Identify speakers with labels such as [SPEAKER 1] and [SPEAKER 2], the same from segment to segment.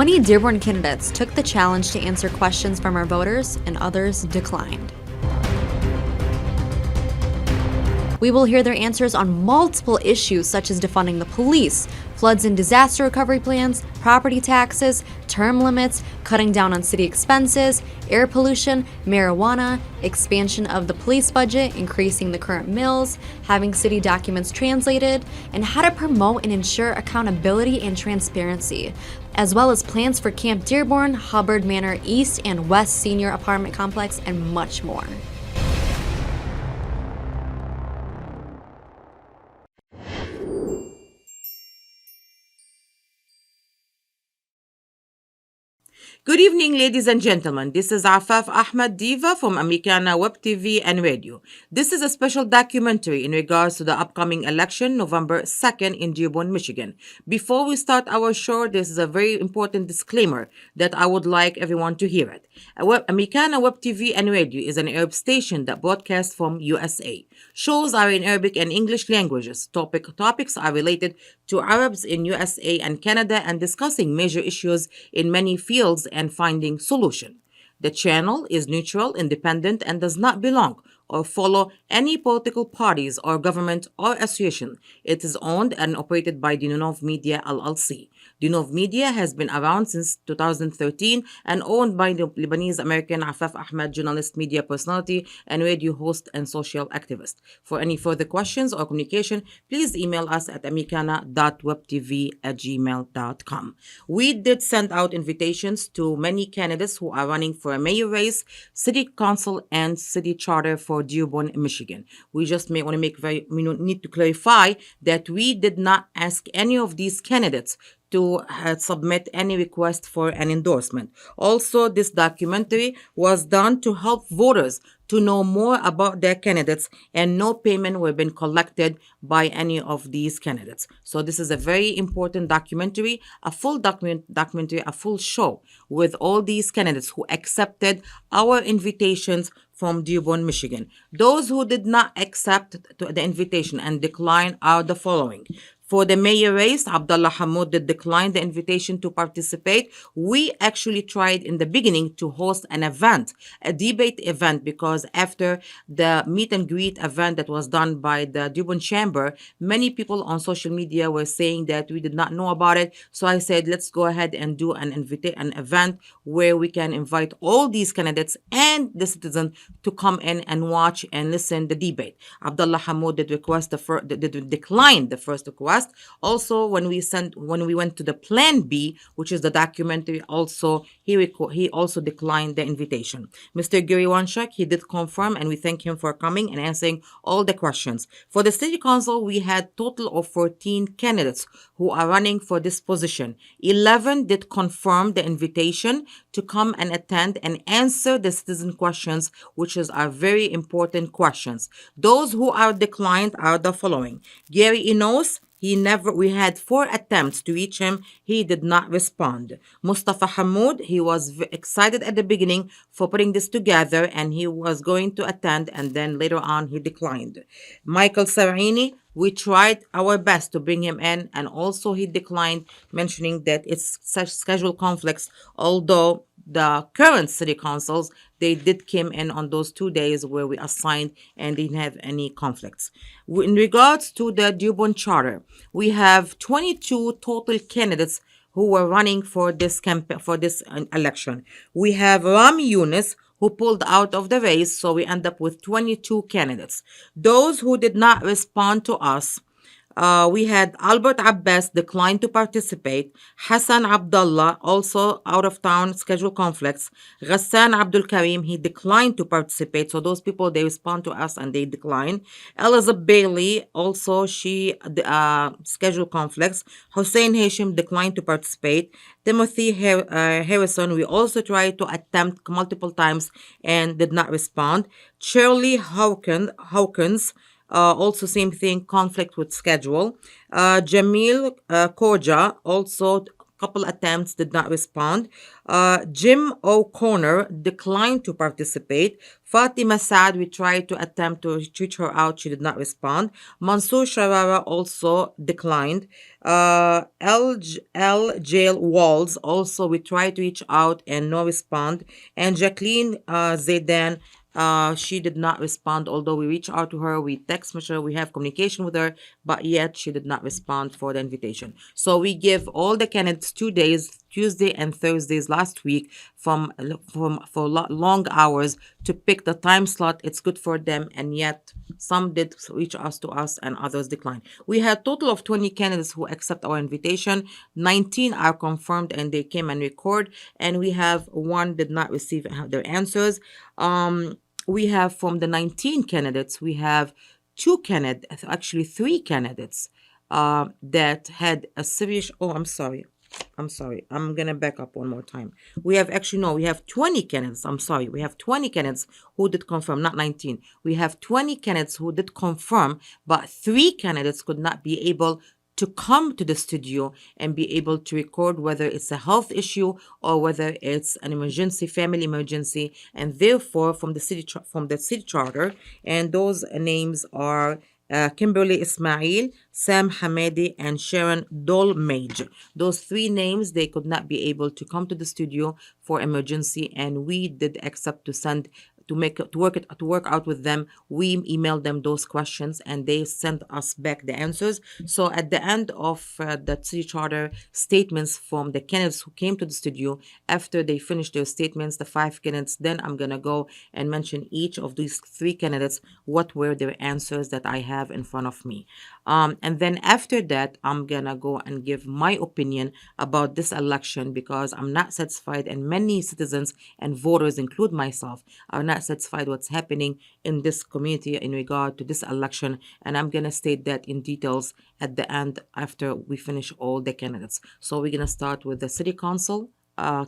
[SPEAKER 1] 20 Dearborn candidates took the challenge to answer questions from our voters, and others declined. We will hear their answers on multiple issues such as defunding the police, floods and disaster recovery plans, property taxes, term limits, cutting down on city expenses, air pollution, marijuana, expansion of the police budget, increasing the current mills, having city documents translated, and how to promote and ensure accountability and transparency, as well as plans for Camp Dearborn, Hubbard Manor East and West Senior Apartment Complex, and much more.
[SPEAKER 2] Good evening, ladies and gentlemen. This is Afaf Ahmed Diva from Americana Web TV and Radio. This is a special documentary in regards to the upcoming election, November 2nd in Dearborn, Michigan. Before we start our show, this is a very important disclaimer that I would like everyone to hear it. Americana Web TV and Radio is an Arab station that broadcasts from USA. Shows are in Arabic and English languages. Topics are related to Arabs in USA and Canada and discussing major issues in many fields and finding solution. The channel is neutral, independent, and does not belong or follow any political parties or government or association. It is owned and operated by Dinov Media LLC. Dinov Media has been around since 2013 and owned by the Lebanese-American Afaf Ahmed, journalist, media personality, and radio host and social activist. For any further questions or communication, please email us at americana.webtv@gmail.com. We did send out invitations to many candidates who are running for a mayor race, city council, and city charter for Dearborn, Michigan. We just need to clarify that we did not ask any of these candidates to submit any request for an endorsement. Also, this documentary was done to help voters to know more about their candidates, and no payment were been collected by any of these candidates. So this is a very important documentary, a full documentary, a full show with all these candidates who accepted our invitations from Dearborn, Michigan. Those who did not accept the invitation and decline are the following. For the mayor race, Abdullah Hamoud did decline the invitation to participate. We actually tried in the beginning to host an event, a debate event, because after the meet and greet event that was done by the Dearborn Chamber, many people on social media were saying that we did not know about it. So I said, let's go ahead and do an event where we can invite all these candidates and the citizens to come in and watch and listen the debate. Abdullah Hamoud did decline the first request. Also, when we went to the Plan B, which is the documentary, also he also declined the invitation. Mr. Giri Wanshak, he did confirm, and we thank him for coming and answering all the questions. For the City Council, we had total of 14 candidates who are running for this position. 11 did confirm the invitation to come and attend and answer the citizen questions, which are very important questions. Those who are declined are the following. Gary Enos, we had 4 attempts to reach him. He did not respond. Mustafa Hamoud, he was excited at the beginning for putting this together and he was going to attend, and then later on he declined. Michael Sarini, we tried our best to bring him in, and also he declined, mentioning that it's such schedule conflicts, although the current city councils, they did came in on those 2 days where we assigned and didn't have any conflicts. In regards to the Dearborn Charter, we have 22 total candidates who were running for this election. We have Rami Yunus, who pulled out of the race, so we end up with 22 candidates. Those who did not respond to us, we had Albert Abbas decline to participate, Hassan Abdullah also out of town, schedule conflicts, Ghassan Abdul Karim, he declined to participate, so those people, they respond to us and they decline. Elizabeth Bailey, also she schedule conflicts. Hussein Hashim declined to participate. Timothy Harrison, we also tried to attempt multiple times and did not respond. Shirley Hawkins, also same thing, conflict with schedule. Jamil Koja also couple attempts, did not respond. Jim O'Connor declined to participate. Fatima Saad, we tried to attempt to reach her out. She did not respond. Mansour Sharara also declined. L. Jail Walls, also we tried to reach out and no respond. And Jacqueline Zaidan, she did not respond, although we reached out to her, we text her, we have communication with her, but yet she did not respond for the invitation. So we give all the candidates 2 days, Tuesday and Thursdays last week, for long hours to pick the time slot. It's good for them, and yet some did reach us to us and others declined. We had total of 20 candidates who accept our invitation. 19 are confirmed and they came and record, and we have one did not receive their answers. We have from the 19 candidates, we have actually three candidates that had a serious, I'm sorry. I'm going to back up one more time. We have 20 candidates. We have 20 candidates who did confirm, not 19. We have 20 candidates who did confirm, but 3 candidates could not be able to come to the studio and be able to record, whether it's a health issue or whether it's an emergency, family emergency, and therefore from the city charter. And those names are Kimberly Ismail, Sam Hamedi, and Sharon Dolmage. Those 3 names, they could not be able to come to the studio for emergency, and we did accept to send to work out with them. We emailed them those questions and they sent us back the answers. So at the end of the city charter statements from the candidates who came to the studio, after they finished their statements, the 5 candidates, then I'm going to go and mention each of these 3 candidates, what were their answers that I have in front of me. And then after that, I'm going to go and give my opinion about this election, because I'm not satisfied, and many citizens and voters, include myself, are not satisfied what's happening in this community in regard to this election. And I'm going to state that in details at the end after we finish all the candidates. So we're going to start with the city council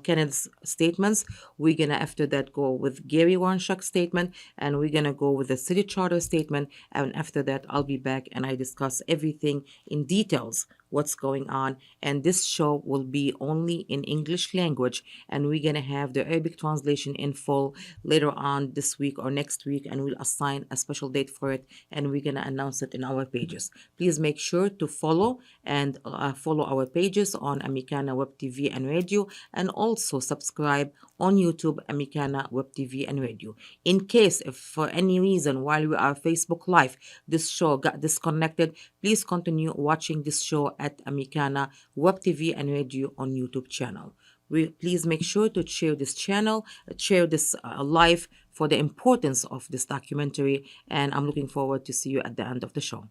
[SPEAKER 2] candidates' statements. We're going to, after that, go with Gary Warnshak's statement, and we're going to go with the city charter statement. And after that, I'll be back and I discuss everything in details, what's going on. And this show will be only in English language, and we're going to have the Arabic translation in full later on this week or next week, and we'll assign a special date for it, and we're going to announce it in our pages. Please make sure to follow our pages on Amikana Web TV and Radio, and also subscribe on YouTube, Amikana Web TV and Radio. In case if for any reason while we are Facebook Live, this show got disconnected, please continue watching this show at Amikana Web TV and Radio on YouTube channel. Please make sure to share this channel, share this live for the importance of this documentary, and I'm looking forward to see you at the end of the show.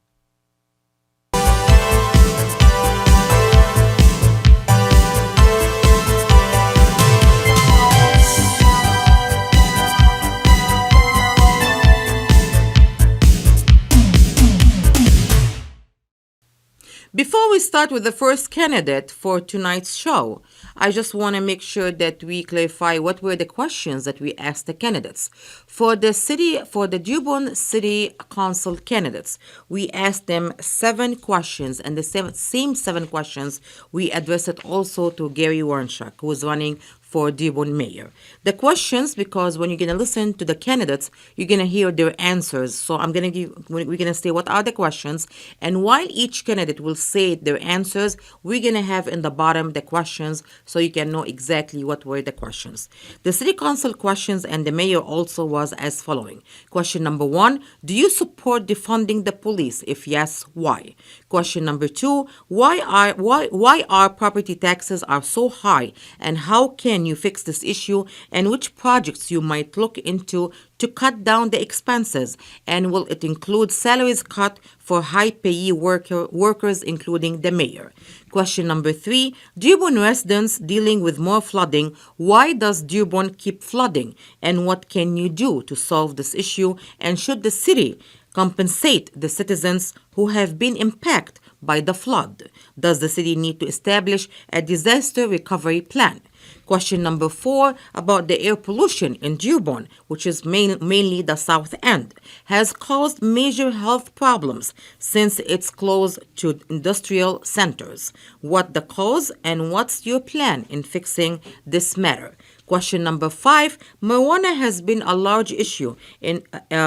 [SPEAKER 2] Before we start with the first candidate for tonight's show, I just want to make sure that we clarify what were the questions that we asked the candidates. For the Dearborn City Council candidates, we asked them 7 questions, and the same 7 questions we addressed it also to Gary Warnshak, who is running for Dearborn mayor. The questions, because when you're going to listen to the candidates, you're going to hear their answers. So we're going to say what are the questions, and while each candidate will say their answers, we're going to have in the bottom the questions so you can know exactly what were the questions. The city council questions and the mayor also was as following. Question number 1, do you support defunding the police? If yes, why? Question number 2, why are property taxes are so high, and how can you fix this issue, and which projects you might look into to cut down the expenses, and will it include salaries cut for high-payee workers, including the mayor? Question number 3, Dearborn residents dealing with more flooding. Why does Dearborn keep flooding, and what can you do to solve this issue, and should the city compensate the citizens who have been impacted by the flood? Does the city need to establish a disaster recovery plan? Question number 4 about the air pollution in Dearborn, which is mainly the south end, has caused major health problems since it's close to industrial centers. What the cause and what's your plan in fixing this matter? Question number 5, marijuana has been a large issue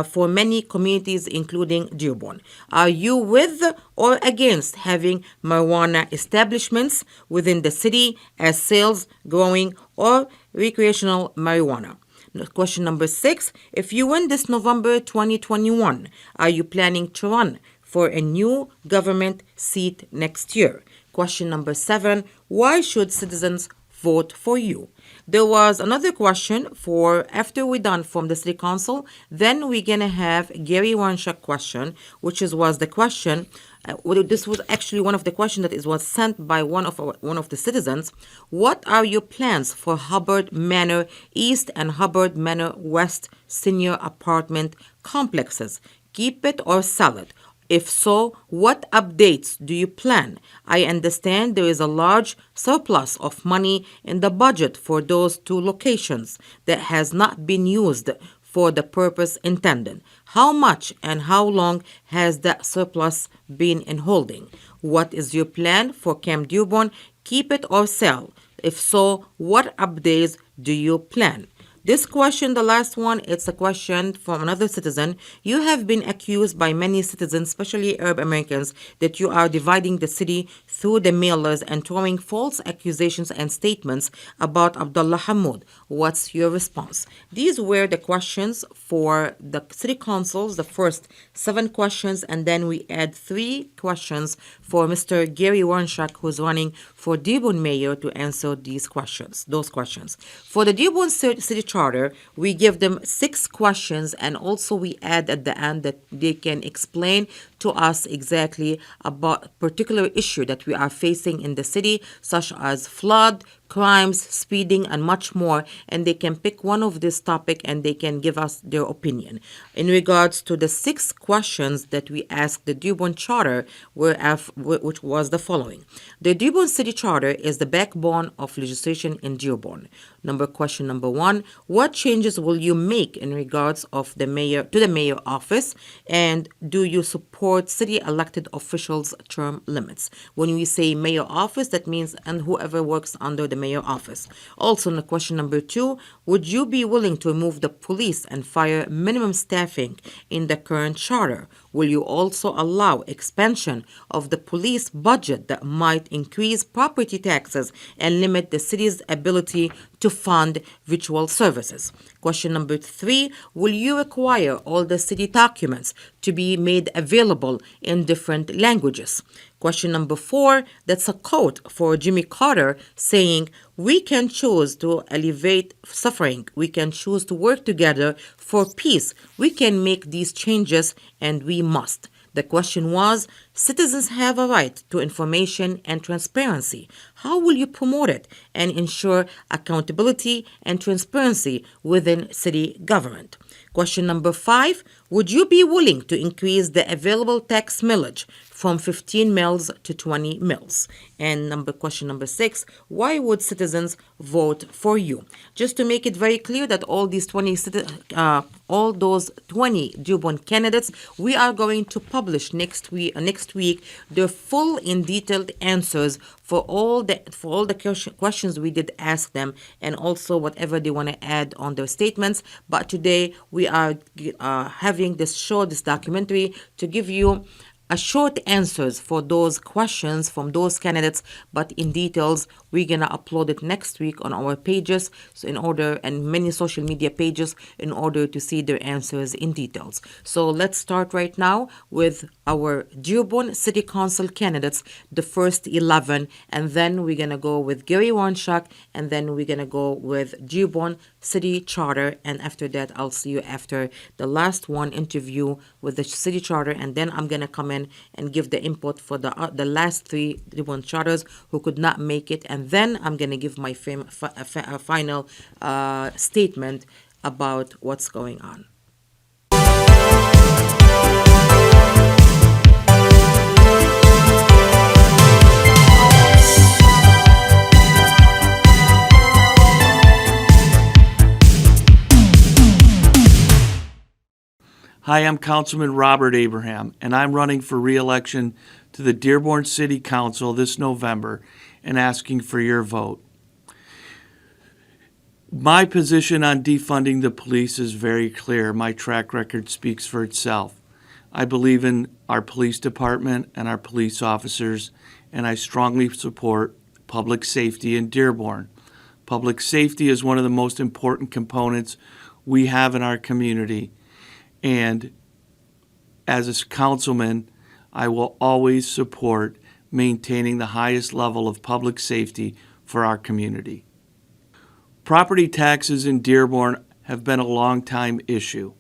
[SPEAKER 2] for many communities, including Dearborn. Are you with or against having marijuana establishments within the city as sales, growing, or recreational marijuana? Question number 6, if you win this November 2021, are you planning to run for a new government seat next year? Question number 7, why should citizens vote for you? There was another question for after we're done from the city council, then we're gonna have Gary Warnshak question, which was the question. This was actually one of the questions that was sent by one of the citizens. What are your plans for Hubbard Manor East and Hubbard Manor West senior apartment complexes? Keep it or sell it? If so, what updates do you plan? I understand there is a large surplus of money in the budget for those two locations that has not been used for the purpose intended. How much and how long has that surplus been in holding? What is your plan for Camp Dearborn? Keep it or sell? If so, what updates do you plan? This question, the last one, it's a question from another citizen. You have been accused by many citizens, especially Arab Americans, that you are dividing the city through the mailers and throwing false accusations and statements about Abdullah Hamoud. What's your response? These were the questions for the city councils, the first 7 questions, and then we add 3 questions for Mr. Gary Warnshak, who's running for Dearborn mayor, to answer those questions. For the Dearborn City Charter, we give them 6 questions, and also we add at the end that they can explain to us exactly about a particular issue that we are facing in the city, such as flood, crimes, speeding, and much more, and they can pick one of this topic and they can give us their opinion. In regards to the 6 questions that we asked the Dearborn Charter, which was the following. The Dearborn City Charter is the backbone of legislation in Dearborn. Question number 1, what changes will you make in regards of the mayor office, and do you support city elected officials' term limits? When we say mayor office, that means and whoever works under the mayor office. Also, in question number 2, would you be willing to remove the police and fire minimum staffing in the current charter? Will you also allow expansion of the police budget that might increase property taxes and limit the city's ability to fund virtual services? Question number 3, will you require all the city documents to be made available in different languages? Question number 4, that's a quote for Jimmy Carter saying, we can choose to alleviate suffering. We can choose to work together for peace. We can make these changes, and we must. The question was, citizens have a right to information and transparency. How will you promote it and ensure accountability and transparency within city government? Question number 5, would you be willing to increase the available tax millage from 15 mils to 20 mils? And question number 6, why would citizens vote for you? Just to make it very clear that all those 20 Dearborn candidates, we are going to publish next week their full and detailed answers for all the questions we did ask them, and also whatever they want to add on their statements. But today we are having this documentary to give you a short answers for those questions from those candidates, but in details we're gonna upload it next week on our pages, and many social media pages, in order to see their answers in details. So let's start right now with our Dearborn City Council candidates, the first 11, and then we're gonna go with Gary Warnshak, and then we're gonna go with Dearborn City Charter, and after that I'll see you after the last one interview with the City Charter, and then I'm gonna come in and give the input for the last 3 Dearborn charters who could not make it, and then I'm going to give my final statement about what's going on.
[SPEAKER 3] Hi, I'm Councilman Robert Abraham, and I'm running for re-election to the Dearborn City Council this November and asking for your vote. My position on defunding the police is very clear. My track record speaks for itself. I believe in our police department and our police officers, and I strongly support public safety in Dearborn. Public safety is one of the most important components we have in our community, and as a councilman, I will always support maintaining the highest level of public safety for our community. Property taxes in Dearborn have been a long-time issue.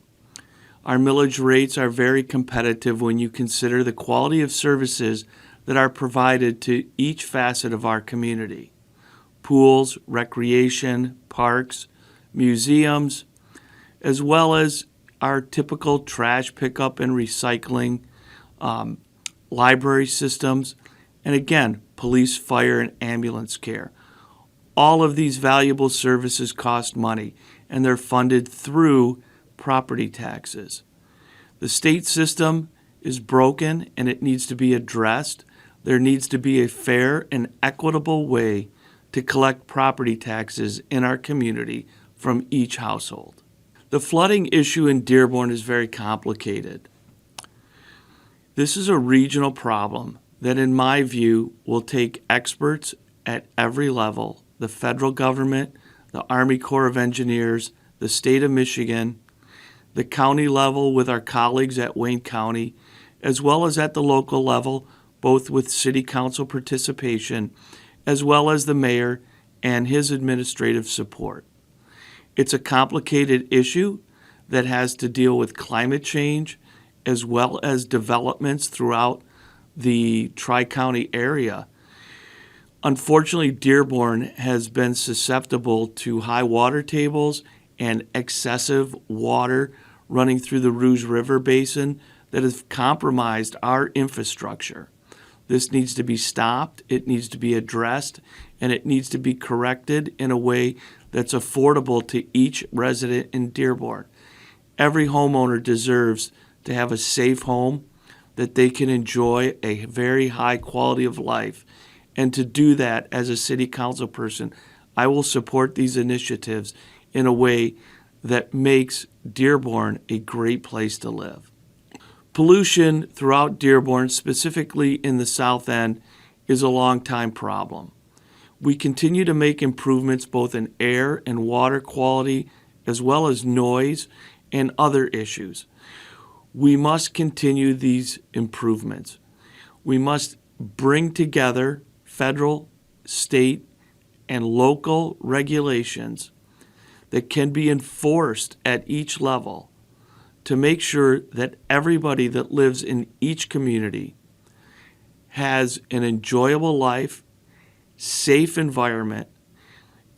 [SPEAKER 3] Our millage rates are very competitive when you consider the quality of services that are provided to each facet of our community. Pools, recreation, parks, museums, as well as our typical trash pickup and recycling, library systems, and again, police, fire, and ambulance care. All of these valuable services cost money, and they're funded through property taxes. The state system is broken, and it needs to be addressed. There needs to be a fair and equitable way to collect property taxes in our community from each household. The flooding issue in Dearborn is very complicated. This is a regional problem that, in my view, will take experts at every level: the federal government, the Army Corps of Engineers, the state of Michigan, the county level with our colleagues at Wayne County, as well as at the local level, both with city council participation, as well as the mayor and his administrative support. It's a complicated issue that has to deal with climate change as well as developments throughout the Tri-County area. Unfortunately, Dearborn has been susceptible to high water tables and excessive water running through the Rouge River Basin that have compromised our infrastructure. This needs to be stopped, it needs to be addressed, and it needs to be corrected in a way that's affordable to each resident in Dearborn. Every homeowner deserves to have a safe home, that they can enjoy a very high quality of life. And to do that, as a city council person, I will support these initiatives in a way that makes Dearborn a great place to live. Pollution throughout Dearborn, specifically in the south end, is a long-time problem. We continue to make improvements both in air and water quality, as well as noise and other issues. We must continue these improvements. We must bring together federal, state, and local regulations that can be enforced at each level to make sure that everybody that lives in each community has an enjoyable life, safe environment,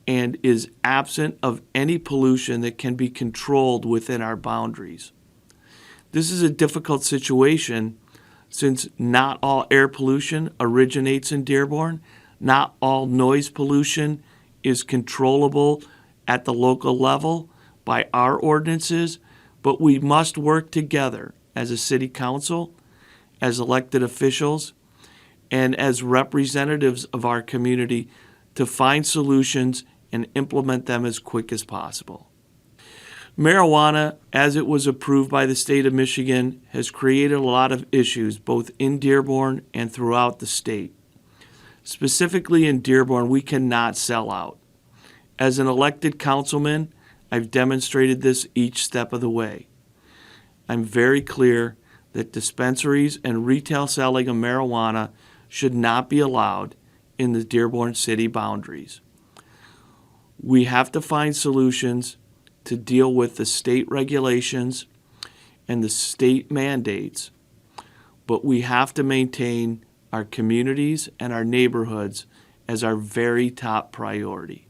[SPEAKER 3] and is absent of any pollution that can be controlled within our boundaries. This is a difficult situation since not all air pollution originates in Dearborn, not all noise pollution is controllable at the local level by our ordinances, but we must work together as a city council, as elected officials, and as representatives of our community to find solutions and implement them as quick as possible. Marijuana, as it was approved by the state of Michigan, has created a lot of issues both in Dearborn and throughout the state. Specifically in Dearborn, we cannot sell out. As an elected councilman, I've demonstrated this each step of the way. I'm very clear that dispensaries and retail selling of marijuana should not be allowed in the Dearborn city boundaries. We have to find solutions to deal with the state regulations and the state mandates, but we have to maintain our communities and our neighborhoods as our very top priority.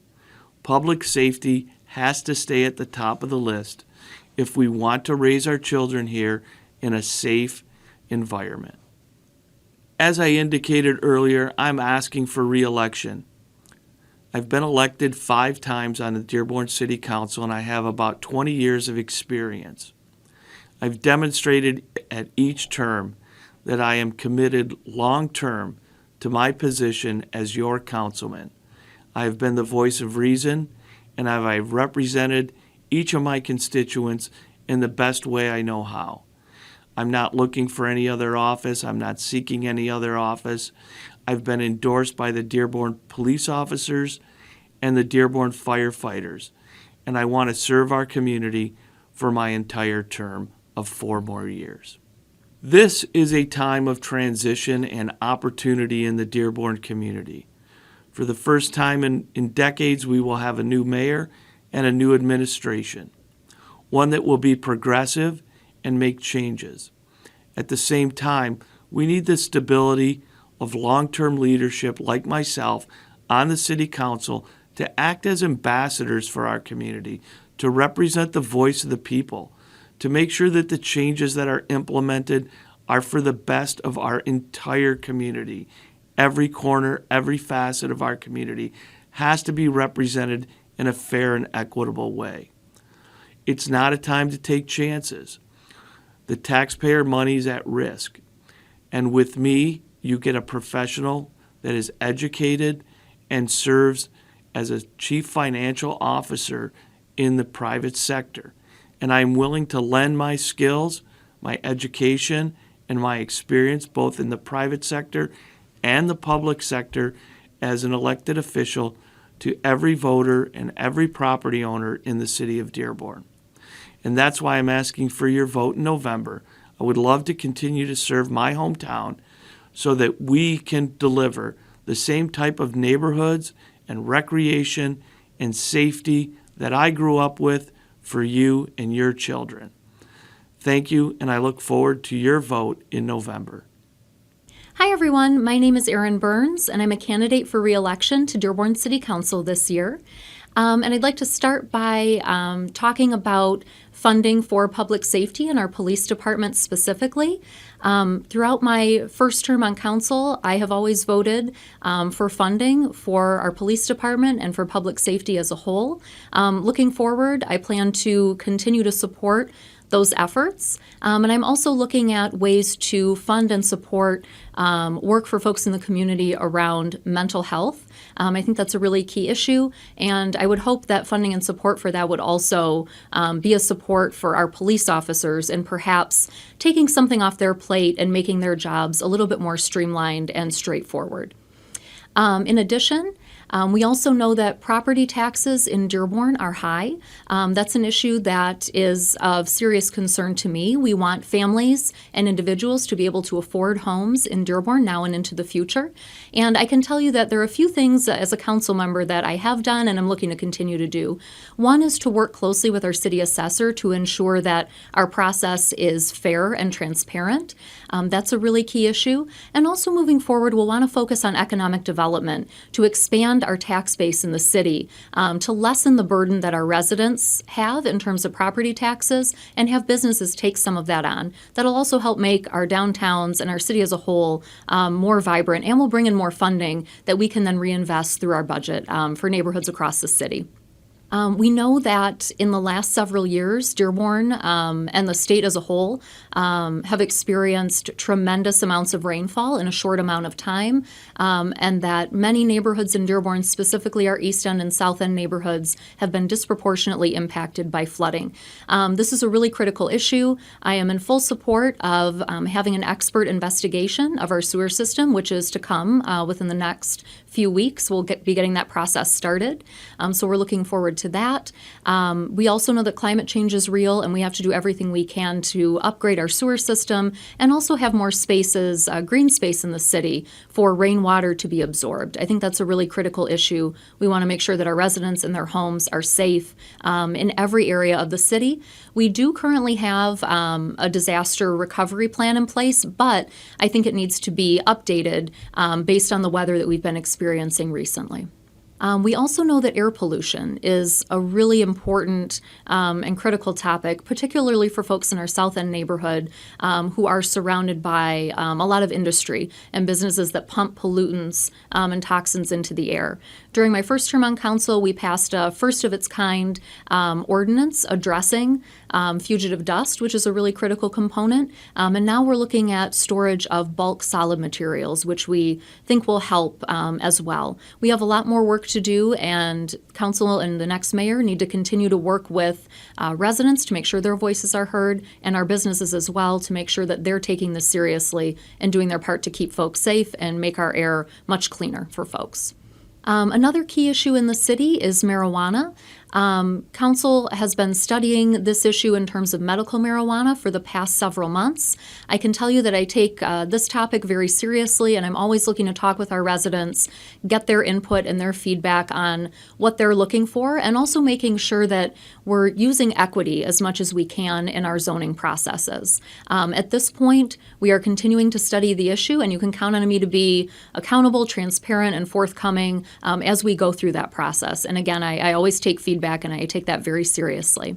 [SPEAKER 3] Public safety has to stay at the top of the list if we want to raise our children here in a safe environment. As I indicated earlier, I'm asking for re-election. I've been elected 5 times on the Dearborn City Council, and I have about 20 years of experience. I've demonstrated at each term that I am committed long-term to my position as your councilman. I have been the voice of reason, and I've represented each of my constituents in the best way I know how. I'm not looking for any other office. I'm not seeking any other office. I've been endorsed by the Dearborn police officers and the Dearborn firefighters, and I want to serve our community for my entire term of 4 more years. This is a time of transition and opportunity in the Dearborn community. For the first time in decades, we will have a new mayor and a new administration, one that will be progressive and make changes. At the same time, we need the stability of long-term leadership like myself on the city council to act as ambassadors for our community, to represent the voice of the people, to make sure that the changes that are implemented are for the best of our entire community. Every corner, every facet of our community has to be represented in a fair and equitable way. It's not a time to take chances. The taxpayer money is at risk. And with me, you get a professional that is educated and serves as a chief financial officer in the private sector. And I'm willing to lend my skills, my education, and my experience both in the private sector and the public sector as an elected official to every voter and every property owner in the city of Dearborn. And that's why I'm asking for your vote in November. I would love to continue to serve my hometown so that we can deliver the same type of neighborhoods and recreation and safety that I grew up with for you and your children. Thank you, and I look forward to your vote in November.
[SPEAKER 4] Hi everyone, my name is Erin Burns, and I'm a candidate for re-election to Dearborn City Council this year. And I'd like to start by talking about funding for public safety in our police department specifically. Throughout my first term on council, I have always voted for funding for our police department and for public safety as a whole. Looking forward, I plan to continue to support those efforts. And I'm also looking at ways to fund and support work for folks in the community around mental health. I think that's a really key issue, and I would hope that funding and support for that would also be a support for our police officers and perhaps taking something off their plate and making their jobs a little bit more streamlined and straightforward. In addition, we also know that property taxes in Dearborn are high. That's an issue that is of serious concern to me. We want families and individuals to be able to afford homes in Dearborn now and into the future. And I can tell you that there are a few things as a council member that I have done and I'm looking to continue to do. One is to work closely with our city assessor to ensure that our process is fair and transparent. That's a really key issue. And also moving forward, we'll want to focus on economic development to expand our tax base in the city, to lessen the burden that our residents have in terms of property taxes and have businesses take some of that on. That'll also help make our downtowns and our city as a whole more vibrant, and will bring in more funding that we can then reinvest through our budget for neighborhoods across the city. We know that in the last several years, Dearborn and the state as a whole have experienced tremendous amounts of rainfall in a short amount of time, and that many neighborhoods in Dearborn, specifically our East End and South End neighborhoods, have been disproportionately impacted by flooding. This is a really critical issue. I am in full support of having an expert investigation of our sewer system, which is to come within the next few weeks. We'll be getting that process started. So we're looking forward to that. We also know that climate change is real, and we have to do everything we can to upgrade our sewer system and also have more spaces, green space in the city for rainwater to be absorbed. I think that's a really critical issue. We want to make sure that our residents and their homes are safe in every area of the city. We do currently have a disaster recovery plan in place, but I think it needs to be updated based on the weather that we've been experiencing recently. We also know that air pollution is a really important and critical topic, particularly for folks in our South End neighborhood who are surrounded by a lot of industry and businesses that pump pollutants and toxins into the air. During my first term on council, we passed a first of its kind ordinance addressing fugitive dust, which is a really critical component. And now we're looking at storage of bulk solid materials, which we think will help as well. We have a lot more work to do, and council and the next mayor need to continue to work with residents to make sure their voices are heard, and our businesses as well to make sure that they're taking this seriously and doing their part to keep folks safe and make our air much cleaner for folks. Another key issue in the city is marijuana. Council has been studying this issue in terms of medical marijuana for the past several months. I can tell you that I take this topic very seriously, and I'm always looking to talk with our residents, get their input and their feedback on what they're looking for, and also making sure that we're using equity as much as we can in our zoning processes. At this point, we are continuing to study the issue, and you can count on me to be accountable, transparent, and forthcoming as we go through that process. And again, I always take feedback, and I take that very seriously.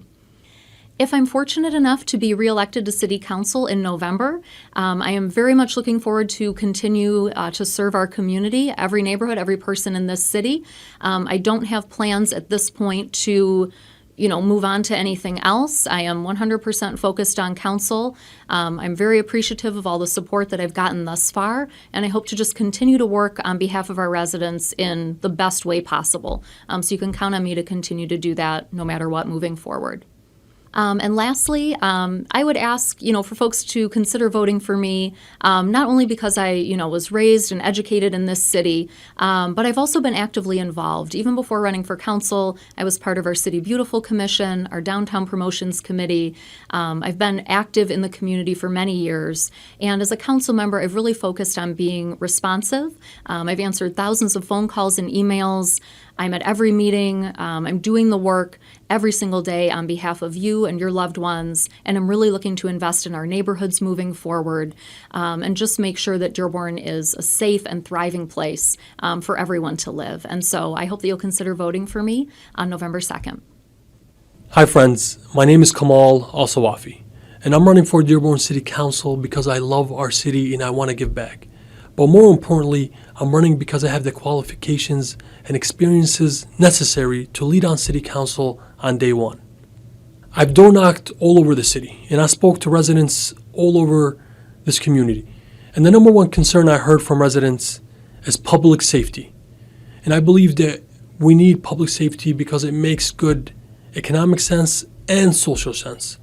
[SPEAKER 4] If I'm fortunate enough to be reelected to City Council in November, I am very much looking forward to continue to serve our community, every neighborhood, every person in this city. I don't have plans at this point to move on to anything else. I am 100% focused on council. I'm very appreciative of all the support that I've gotten thus far, and I hope to just continue to work on behalf of our residents in the best way possible. So you can count on me to continue to do that no matter what moving forward. And lastly, I would ask, for folks to consider voting for me, not only because I, was raised and educated in this city, but I've also been actively involved. Even before running for council, I was part of our City Beautiful Commission, our Downtown Promotions Committee. I've been active in the community for many years. And as a council member, I've really focused on being responsive. I've answered thousands of phone calls and emails. I'm at every meeting. I'm doing the work every single day on behalf of you and your loved ones, and I'm really looking to invest in our neighborhoods moving forward and just make sure that Dearborn is a safe and thriving place for everyone to live. And so I hope that you'll consider voting for me on November 2nd.
[SPEAKER 5] Hi friends, my name is Kamal Al-Sawafi, and I'm running for Dearborn City Council because I love our city and I want to give back. But more importantly, I'm running because I have the qualifications and experiences necessary to lead on City Council on day one. I've door knocked all over the city, and I spoke to residents all over this community. And the number one concern I heard from residents is public safety. And I believe that we need public safety because it makes good economic sense and social sense.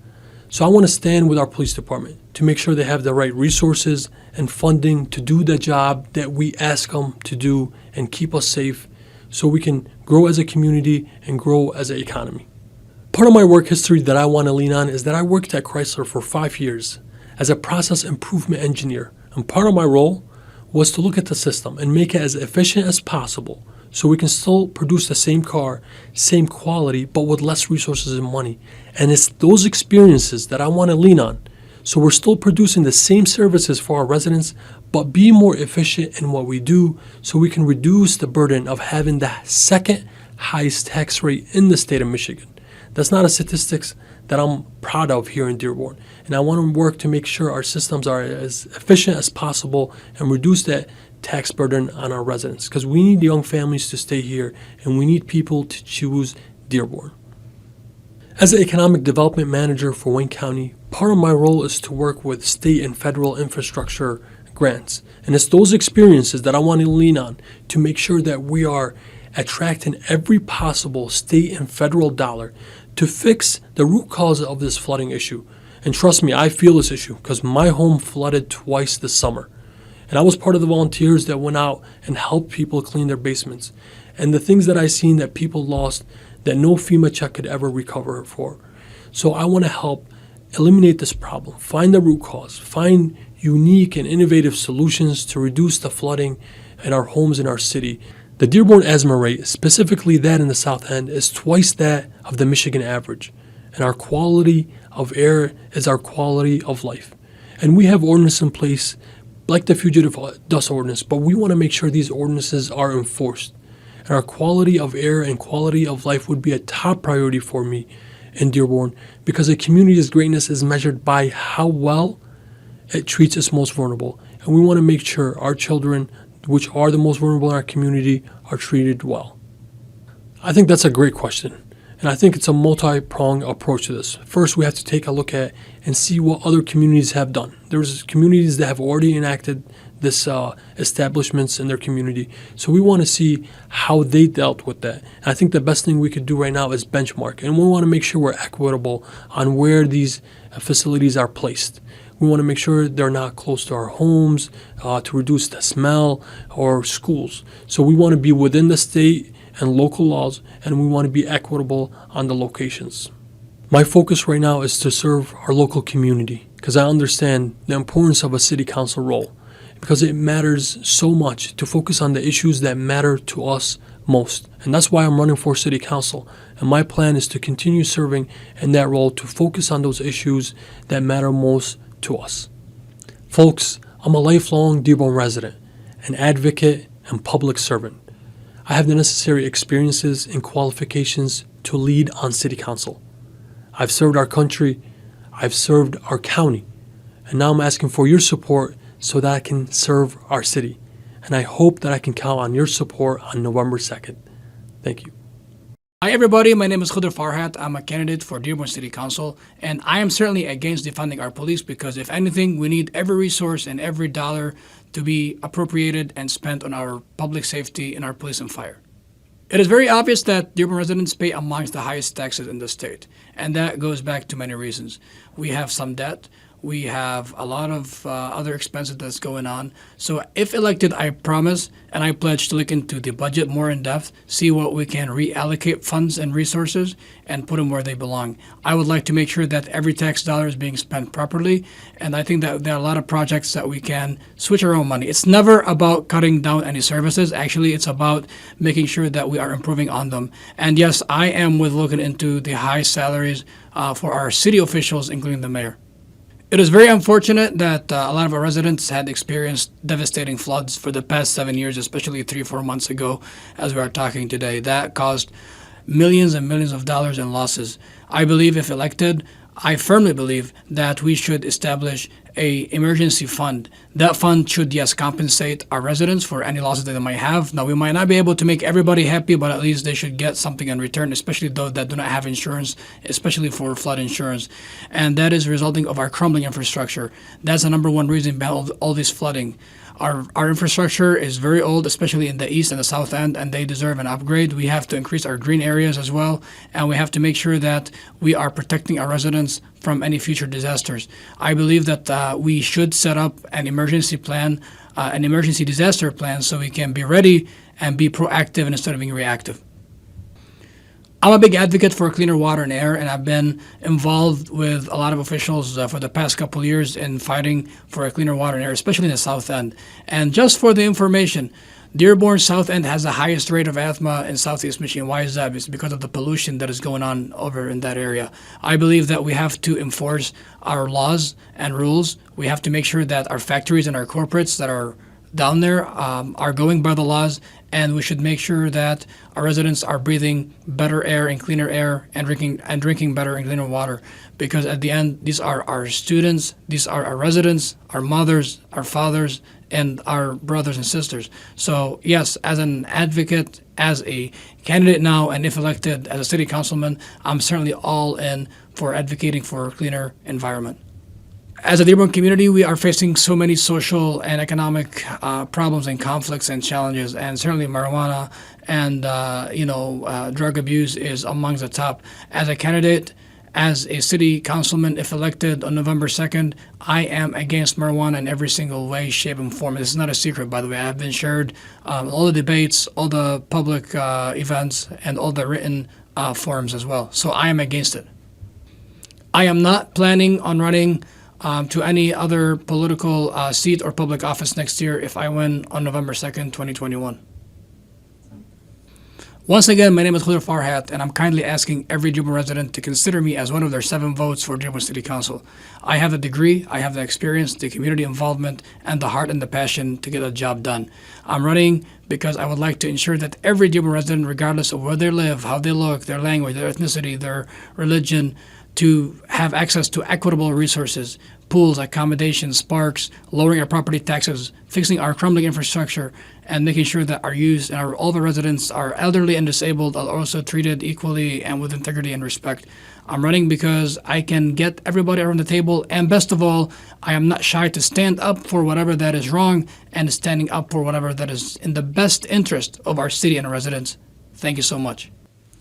[SPEAKER 5] So I want to stand with our police department to make sure they have the right resources and funding to do the job that we ask them to do and keep us safe so we can grow as a community and grow as an economy. Part of my work history that I want to lean on is that I worked at Chrysler for 5 years as a process improvement engineer. And part of my role was to look at the system and make it as efficient as possible so we can still produce the same car, same quality, but with less resources and money. And it's those experiences that I want to lean on. So we're still producing the same services for our residents, but be more efficient in what we do so we can reduce the burden of having the second highest tax rate in the state of Michigan. That's not a statistics that I'm proud of here in Dearborn. And I want to work to make sure our systems are as efficient as possible and reduce that tax burden on our residents, because we need young families to stay here and we need people to choose Dearborn. As an economic development manager for Wayne County, part of my role is to work with state and federal infrastructure grants. And it's those experiences that I want to lean on to make sure that we are attracting every possible state and federal dollar to fix the root cause of this flooding issue. And trust me, I feel this issue because my home flooded twice this summer. And I was part of the volunteers that went out and helped people clean their basements. And the things that I seen that people lost that no FEMA check could ever recover for. So I want to help eliminate this problem, find the root cause, find unique and innovative solutions to reduce the flooding in our homes in our city. The Dearborn asthma rate, specifically that in the South End, is twice that of the Michigan average. And our quality of air is our quality of life. And we have ordinances in place like the fugitive dust ordinance, but we want to make sure these ordinances are enforced. And our quality of air and quality of life would be a top priority for me in Dearborn because a community's greatness is measured by how well it treats its most vulnerable. And we want to make sure our children, which are the most vulnerable in our community, are treated well. I think that's a great question. And I think it's a multi-pronged approach to this. First, we have to take a look at and see what other communities have done. There's communities that have already enacted this establishments in their community. So we want to see how they dealt with that. And I think the best thing we could do right now is benchmark. And we want to make sure we're equitable on where these facilities are placed. We want to make sure they're not close to our homes to reduce the smell or schools. So we want to be within the state and local laws, and we want to be equitable on the locations. My focus right now is to serve our local community because I understand the importance of a city council role because it matters so much to focus on the issues that matter to us most. And that's why I'm running for city council. And my plan is to continue serving in that role to focus on those issues that matter most to us. Folks, I'm a lifelong Dearborn resident, an advocate, and public servant. I have the necessary experiences and qualifications to lead on city council. I've served our country, I've served our county, and now I'm asking for your support so that I can serve our city. And I hope that I can count on your support on November 2nd. Thank you.
[SPEAKER 6] Hi everybody, my name is Khudr Farhat. I'm a candidate for Dearborn City Council, and I am certainly against defunding our police because if anything, we need every resource and every dollar to be appropriated and spent on our public safety and our police and fire. It is very obvious that Dearborn residents pay amongst the highest taxes in the state, and that goes back to many reasons. We have some debt. We have a lot of other expenses that's going on. So if elected, I promise and I pledge to look into the budget more in depth, see what we can reallocate funds and resources and put them where they belong. I would like to make sure that every tax dollar is being spent properly. And I think that there are a lot of projects that we can switch our own money. It's never about cutting down any services. Actually, it's about making sure that we are improving on them. And yes, I am with looking into the high salaries for our city officials, including the mayor. It is very unfortunate that a lot of our residents had experienced devastating floods for the past 7 years, especially 3 or 4 months ago, as we are talking today. That caused millions and millions of dollars in losses. I believe if elected, I firmly believe that we should establish a emergency fund. That fund should, yes, compensate our residents for any losses that they might have. Now, we might not be able to make everybody happy, but at least they should get something in return, especially those that do not have insurance, especially for flood insurance. And that is resulting of our crumbling infrastructure. That's the number one reason behind all this flooding. Our infrastructure is very old, especially in the east and the south end, and they deserve an upgrade. We have to increase our green areas as well, and we have to make sure that we are protecting our residents from any future disasters. I believe that we should set up an emergency plan, an emergency disaster plan, so we can be ready and be proactive instead of being reactive. I'm a big advocate for cleaner water and air, and I've been involved with a lot of officials for the past couple of years in fighting for a cleaner water and air, especially in the South End. And just for the information, Dearborn South End has the highest rate of asthma in Southeast Michigan. Why is that? It's because of the pollution that is going on over in that area. I believe that we have to enforce our laws and rules. We have to make sure that our factories and our corporates that are down there are going by the laws, and we should make sure that our residents are breathing better air and cleaner air and drinking better and cleaner water, because at the end, these are our students, these are our residents, our mothers, our fathers, and our brothers and sisters. So yes, as an advocate, as a candidate now, and if elected as a city councilman, I'm certainly all in for advocating for a cleaner environment. As a Dearborn community, we are facing so many social and economic problems and conflicts and challenges, and certainly marijuana and drug abuse is among the top. As a candidate, as a city councilman, if elected on November 2nd, I am against marijuana in every single way, shape, and form. This is not a secret, by the way. I've been shared all the debates, all the public events, and all the written forums as well. So I am against it. I am not planning on running to any other political seat or public office next year if I win on November 2nd, 2021. Once again, my name is Khudr Farhat, and I'm kindly asking every Dearborn resident to consider me as one of their 7 votes for Dearborn City Council. I have the degree, I have the experience, the community involvement, and the heart and the passion to get the job done. I'm running because I would like to ensure that every Dearborn resident, regardless of where they live, how they look, their language, their ethnicity, their religion, to have access to equitable resources pools, accommodations, parks, lowering our property taxes, fixing our crumbling infrastructure, and making sure that our youth and all the residents, our elderly and disabled, are also treated equally and with integrity and respect. I'm running because I can get everybody around the table, and best of all, I am not shy to stand up for whatever that is wrong and standing up for whatever that is in the best interest of our city and our residents. Thank you so much.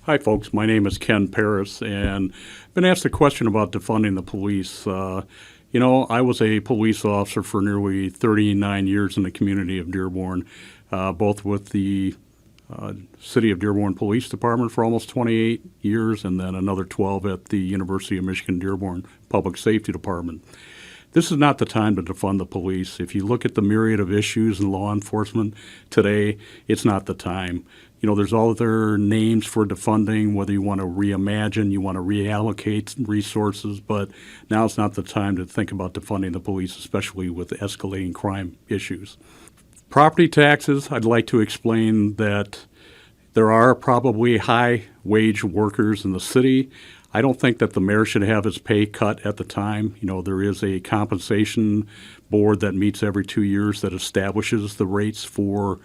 [SPEAKER 7] Hi, folks. My name is Ken Paris, and I've been asked a question about defunding the police. I was a police officer for nearly 39 years in the community of Dearborn, both with the City of Dearborn Police Department for almost 28 years, and then another 12 at the University of Michigan Dearborn Public Safety Department. This is not the time to defund the police. If you look at the myriad of issues in law enforcement today, it's not the time. There's other names for defunding, whether you want to reimagine, you want to reallocate resources, but now it's not the time to think about defunding the police, especially with escalating crime issues. Property taxes, I'd like to explain that there are probably high-wage workers in the city. I don't think that the mayor should have his pay cut at the time. There is a compensation board that meets every 2 years that establishes the rates for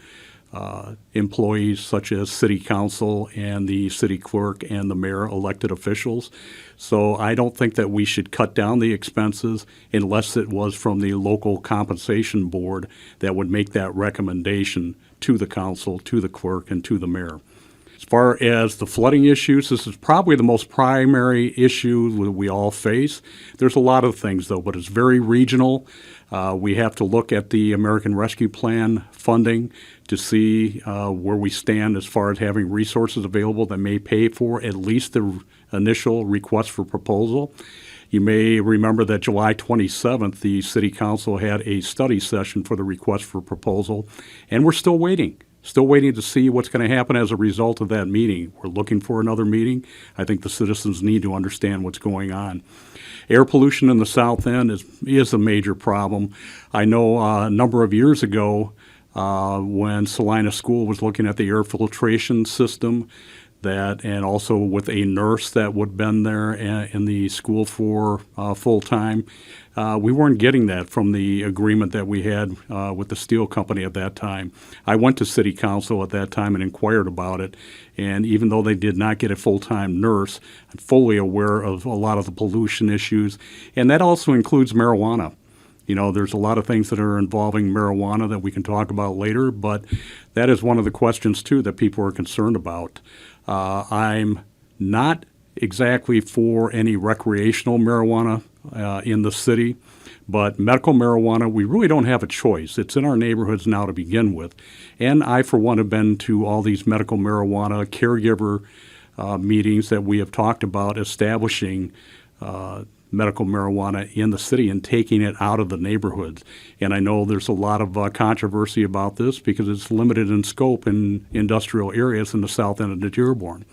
[SPEAKER 7] employees such as city council and the city clerk and the mayor elected officials. So I don't think that we should cut down the expenses unless it was from the local compensation board that would make that recommendation to the council, to the clerk, and to the mayor. As far as the flooding issues, this is probably the most primary issue that we all face. There's a lot of things, though, but it's very regional. We have to look at the American Rescue Plan funding to see where we stand as far as having resources available that may pay for at least the initial request for proposal. You may remember that July 27th, the City Council had a study session for the request for proposal, and we're still waiting. Still waiting to see what's going to happen as a result of that meeting. We're looking for another meeting. I think the citizens need to understand what's going on. Air pollution in the South End is a major problem. I know a number of years ago when Salina School was looking at the air filtration system, and also with a nurse that would have been there in the school for full time. We weren't getting that from the agreement that we had with the steel company at that time. I went to city council at that time and inquired about it, and even though they did not get a full-time nurse, I'm fully aware of a lot of the pollution issues, and that also includes marijuana. There's a lot of things that are involving marijuana that we can talk about later, but that is one of the questions, too, that people are concerned about. I'm not exactly for any recreational marijuana in the city, but medical marijuana, we really don't have a choice. It's in our neighborhoods now to begin with. And I, for one, have been to all these medical marijuana caregiver meetings that we have talked about establishing medical marijuana in the city and taking it out of the neighborhoods. And I know there's a lot of controversy about this because it's limited in scope in industrial areas in the south end of the Dearborn.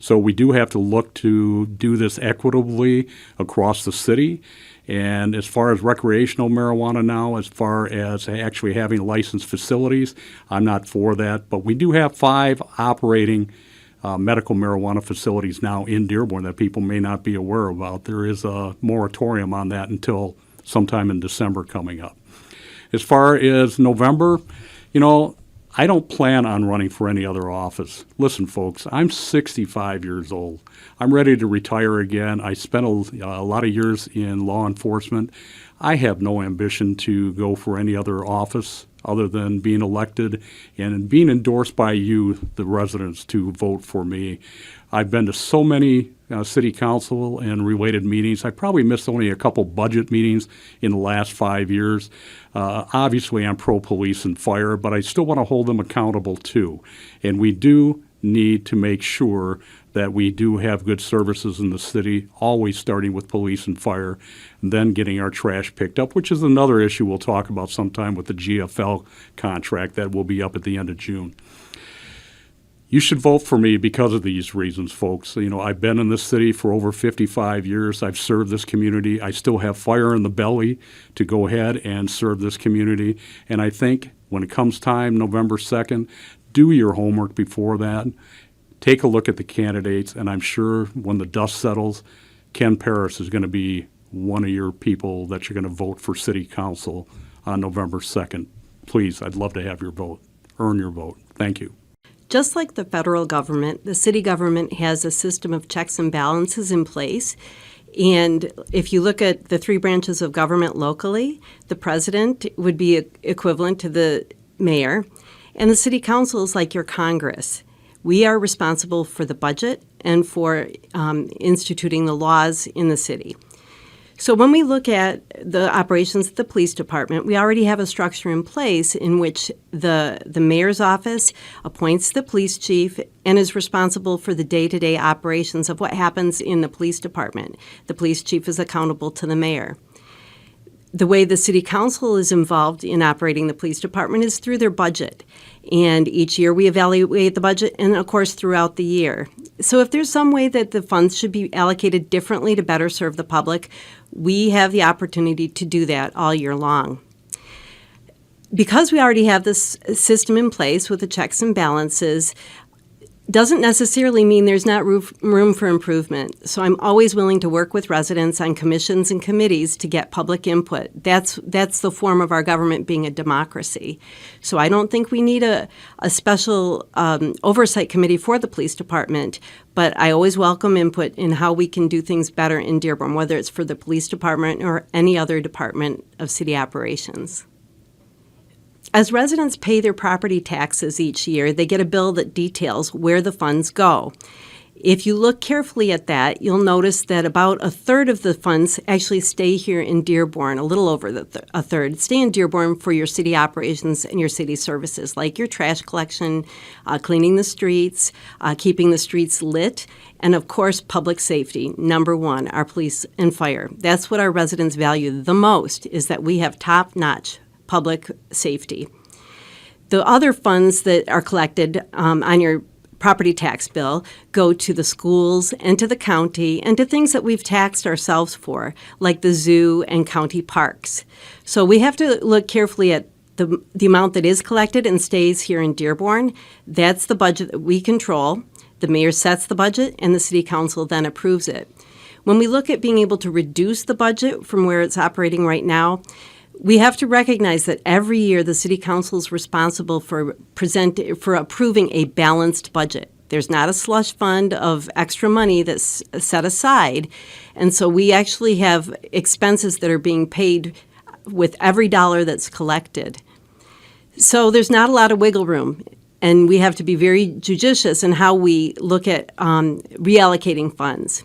[SPEAKER 7] So we do have to look to do this equitably across the city. And as far as recreational marijuana now, as far as actually having licensed facilities, I'm not for that. But we do have 5 operating medical marijuana facilities now in Dearborn that people may not be aware about. There is a moratorium on that until sometime in December coming up. As far as November, I don't plan on running for any other office. Listen, folks, I'm 65 years old. I'm ready to retire again. I spent a lot of years in law enforcement. I have no ambition to go for any other office other than being elected and being endorsed by you, the residents, to vote for me. I've been to so many city council and related meetings. I probably missed only a couple budget meetings in the last 5 years. Obviously, I'm pro-police and fire, but I still want to hold them accountable too. And we do need to make sure that we do have good services in the city, always starting with police and fire, and then getting our trash picked up, which is another issue we'll talk about sometime with the GFL contract that will be up at the end of June. You should vote for me because of these reasons, folks. I've been in this city for over 55 years. I've served this community. I still have fire in the belly to go ahead and serve this community. And I think when it comes time, November 2nd, do your homework before that. Take a look at the candidates, and I'm sure when the dust settles, Ken Paris is going to be one of your people that you're going to vote for city council on November 2nd. Please, I'd love to have your vote. Earn your vote. Thank you.
[SPEAKER 8] Just like the federal government, the city government has a system of checks and balances in place. And if you look at the three branches of government locally, the president would be equivalent to the mayor, and the city council is like your Congress. We are responsible for the budget and for instituting the laws in the city. So when we look at the operations of the police department, we already have a structure in place in which the mayor's office appoints the police chief and is responsible for the day-to-day operations of what happens in the police department. The police chief is accountable to the mayor. The way the city council is involved in operating the police department is through their budget. And each year we evaluate the budget and, of course, throughout the year. So if there's some way that the funds should be allocated differently to better serve the public, we have the opportunity to do that all year long. Because we already have this system in place with the checks and balances, doesn't necessarily mean there's not room for improvement. So I'm always willing to work with residents on commissions and committees to get public input. That's the form of our government being a democracy. So I don't think we need a special oversight committee for the police department, but I always welcome input in how we can do things better in Dearborn, whether it's for the police department or any other department of city operations. As residents pay their property taxes each year, they get a bill that details where the funds go. If you look carefully at that, you'll notice that about a third of the funds actually stay here in Dearborn, a little over a third, stay in Dearborn for your city operations and your city services, like your trash collection, cleaning the streets, keeping the streets lit, and of course, public safety. Number one, our police and fire. That's what our residents value the most, is that we have top-notch public safety. The other funds that are collected on your property tax bill go to the schools and to the county and to things that we've taxed ourselves for, like the zoo and county parks. So we have to look carefully at the amount that is collected and stays here in Dearborn. That's the budget that we control. The mayor sets the budget and the city council then approves it. When we look at being able to reduce the budget from where it's operating right now, we have to recognize that every year the city council is responsible for approving a balanced budget. There's not a slush fund of extra money that's set aside, and so we actually have expenses that are being paid with every dollar that's collected. So there's not a lot of wiggle room, and we have to be very judicious in how we look at reallocating funds.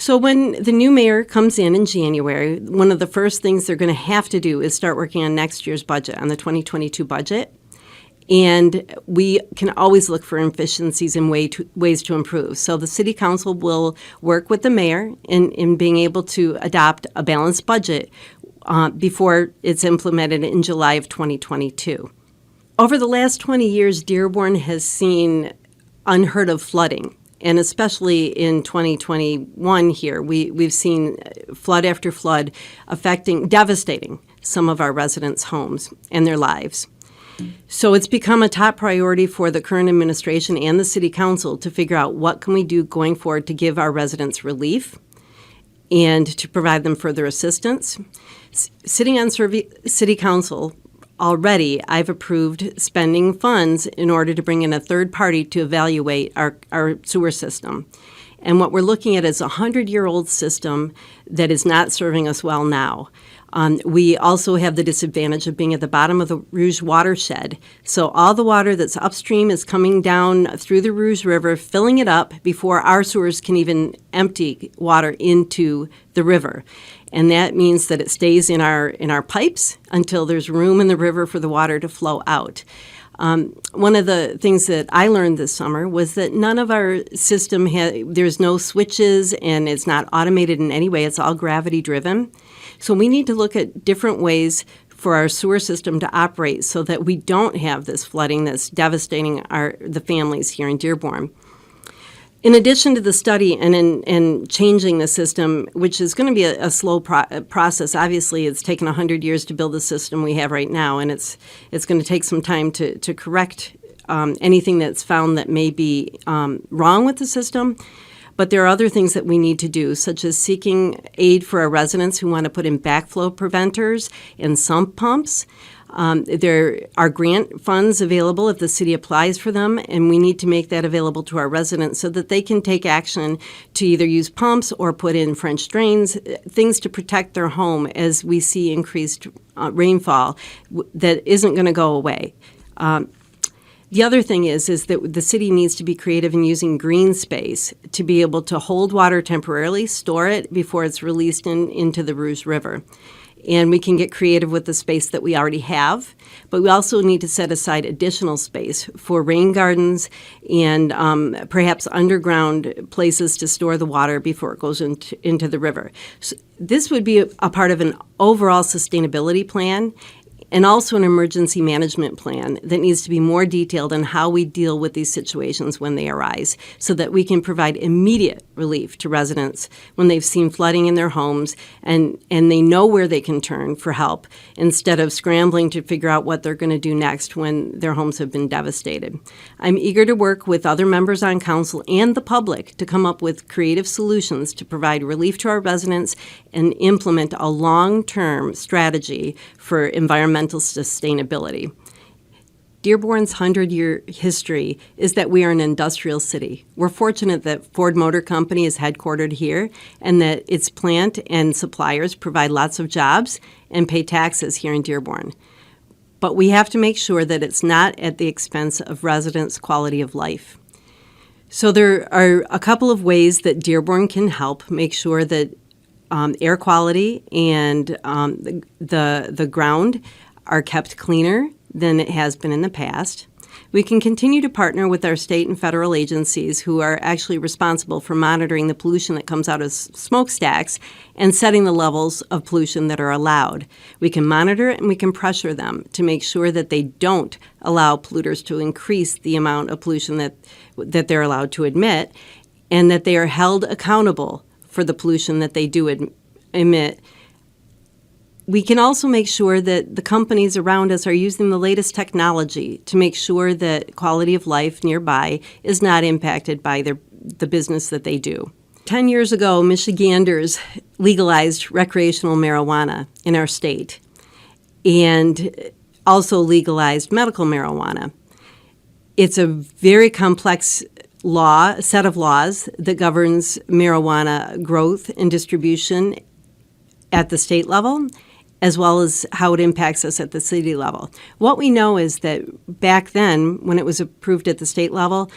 [SPEAKER 8] So when the new mayor comes in January, one of the first things they're going to have to do is start working on next year's budget, on the 2022 budget. And we can always look for efficiencies and ways to improve. So the city council will work with the mayor in being able to adopt a balanced budget before it's implemented in July of 2022. Over the last 20 years, Dearborn has seen unheard of flooding. And especially in 2021 here, we've seen flood after flood devastating some of our residents' homes and their lives. So it's become a top priority for the current administration and the city council to figure out what can we do going forward to give our residents relief and to provide them further assistance. Sitting on city council, already, I've approved spending funds in order to bring in a third party to evaluate our sewer system. And what we're looking at is a 100-year-old system that is not serving us well now. We also have the disadvantage of being at the bottom of the Rouge watershed. So all the water that's upstream is coming down through the Rouge River, filling it up before our sewers can even empty water into the river. And that means that it stays in our pipes until there's room in the river for the water to flow out. One of the things that I learned this summer was that none of our system there's no switches and it's not automated in any way. It's all gravity driven. So we need to look at different ways for our sewer system to operate so that we don't have this flooding that's devastating the families here in Dearborn. In addition to the study and changing the system, which is going to be a slow process, obviously it's taken 100 years to build the system we have right now, and it's going to take some time to correct anything that's found that may be wrong with the system. But there are other things that we need to do, such as seeking aid for our residents who want to put in backflow preventers and sump pumps. There are grant funds available if the city applies for them, and we need to make that available to our residents so that they can take action to either use pumps or put in French drains, things to protect their home as we see increased rainfall that isn't going to go away. The other thing is that the city needs to be creative in using green space to be able to hold water temporarily, store it before it's released into the Rouge River. And we can get creative with the space that we already have, but we also need to set aside additional space for rain gardens and perhaps underground places to store the water before it goes into the river. So this would be a part of an overall sustainability plan, and also an emergency management plan that needs to be more detailed on how we deal with these situations when they arise so that we can provide immediate relief to residents when they've seen flooding in their homes and they know where they can turn for help instead of scrambling to figure out what they're going to do next when their homes have been devastated. I'm eager to work with other members on council and the public to come up with creative solutions to provide relief to our residents and implement a long-term strategy for environmental sustainability. Dearborn's 100-year history is that we are an industrial city. We're fortunate that Ford Motor Company is headquartered here and that its plant and suppliers provide lots of jobs and pay taxes here in Dearborn. But we have to make sure that it's not at the expense of residents' quality of life. So there are a couple of ways that Dearborn can help make sure that air quality and the ground are kept cleaner than it has been in the past. We can continue to partner with our state and federal agencies who are actually responsible for monitoring the pollution that comes out of smokestacks and setting the levels of pollution that are allowed. We can monitor and we can pressure them to make sure that they don't allow polluters to increase the amount of pollution that they're allowed to emit, and that they are held accountable for the pollution that they do emit. We can also make sure that the companies around us are using the latest technology to make sure that quality of life nearby is not impacted by the business that they do. 10 years ago, Michiganders legalized recreational marijuana in our state and also legalized medical marijuana. It's a very complex set of laws that governs marijuana growth and distribution at the state level, as well as how it impacts us at the city level. What we know is that back then, when it was approved at the state level,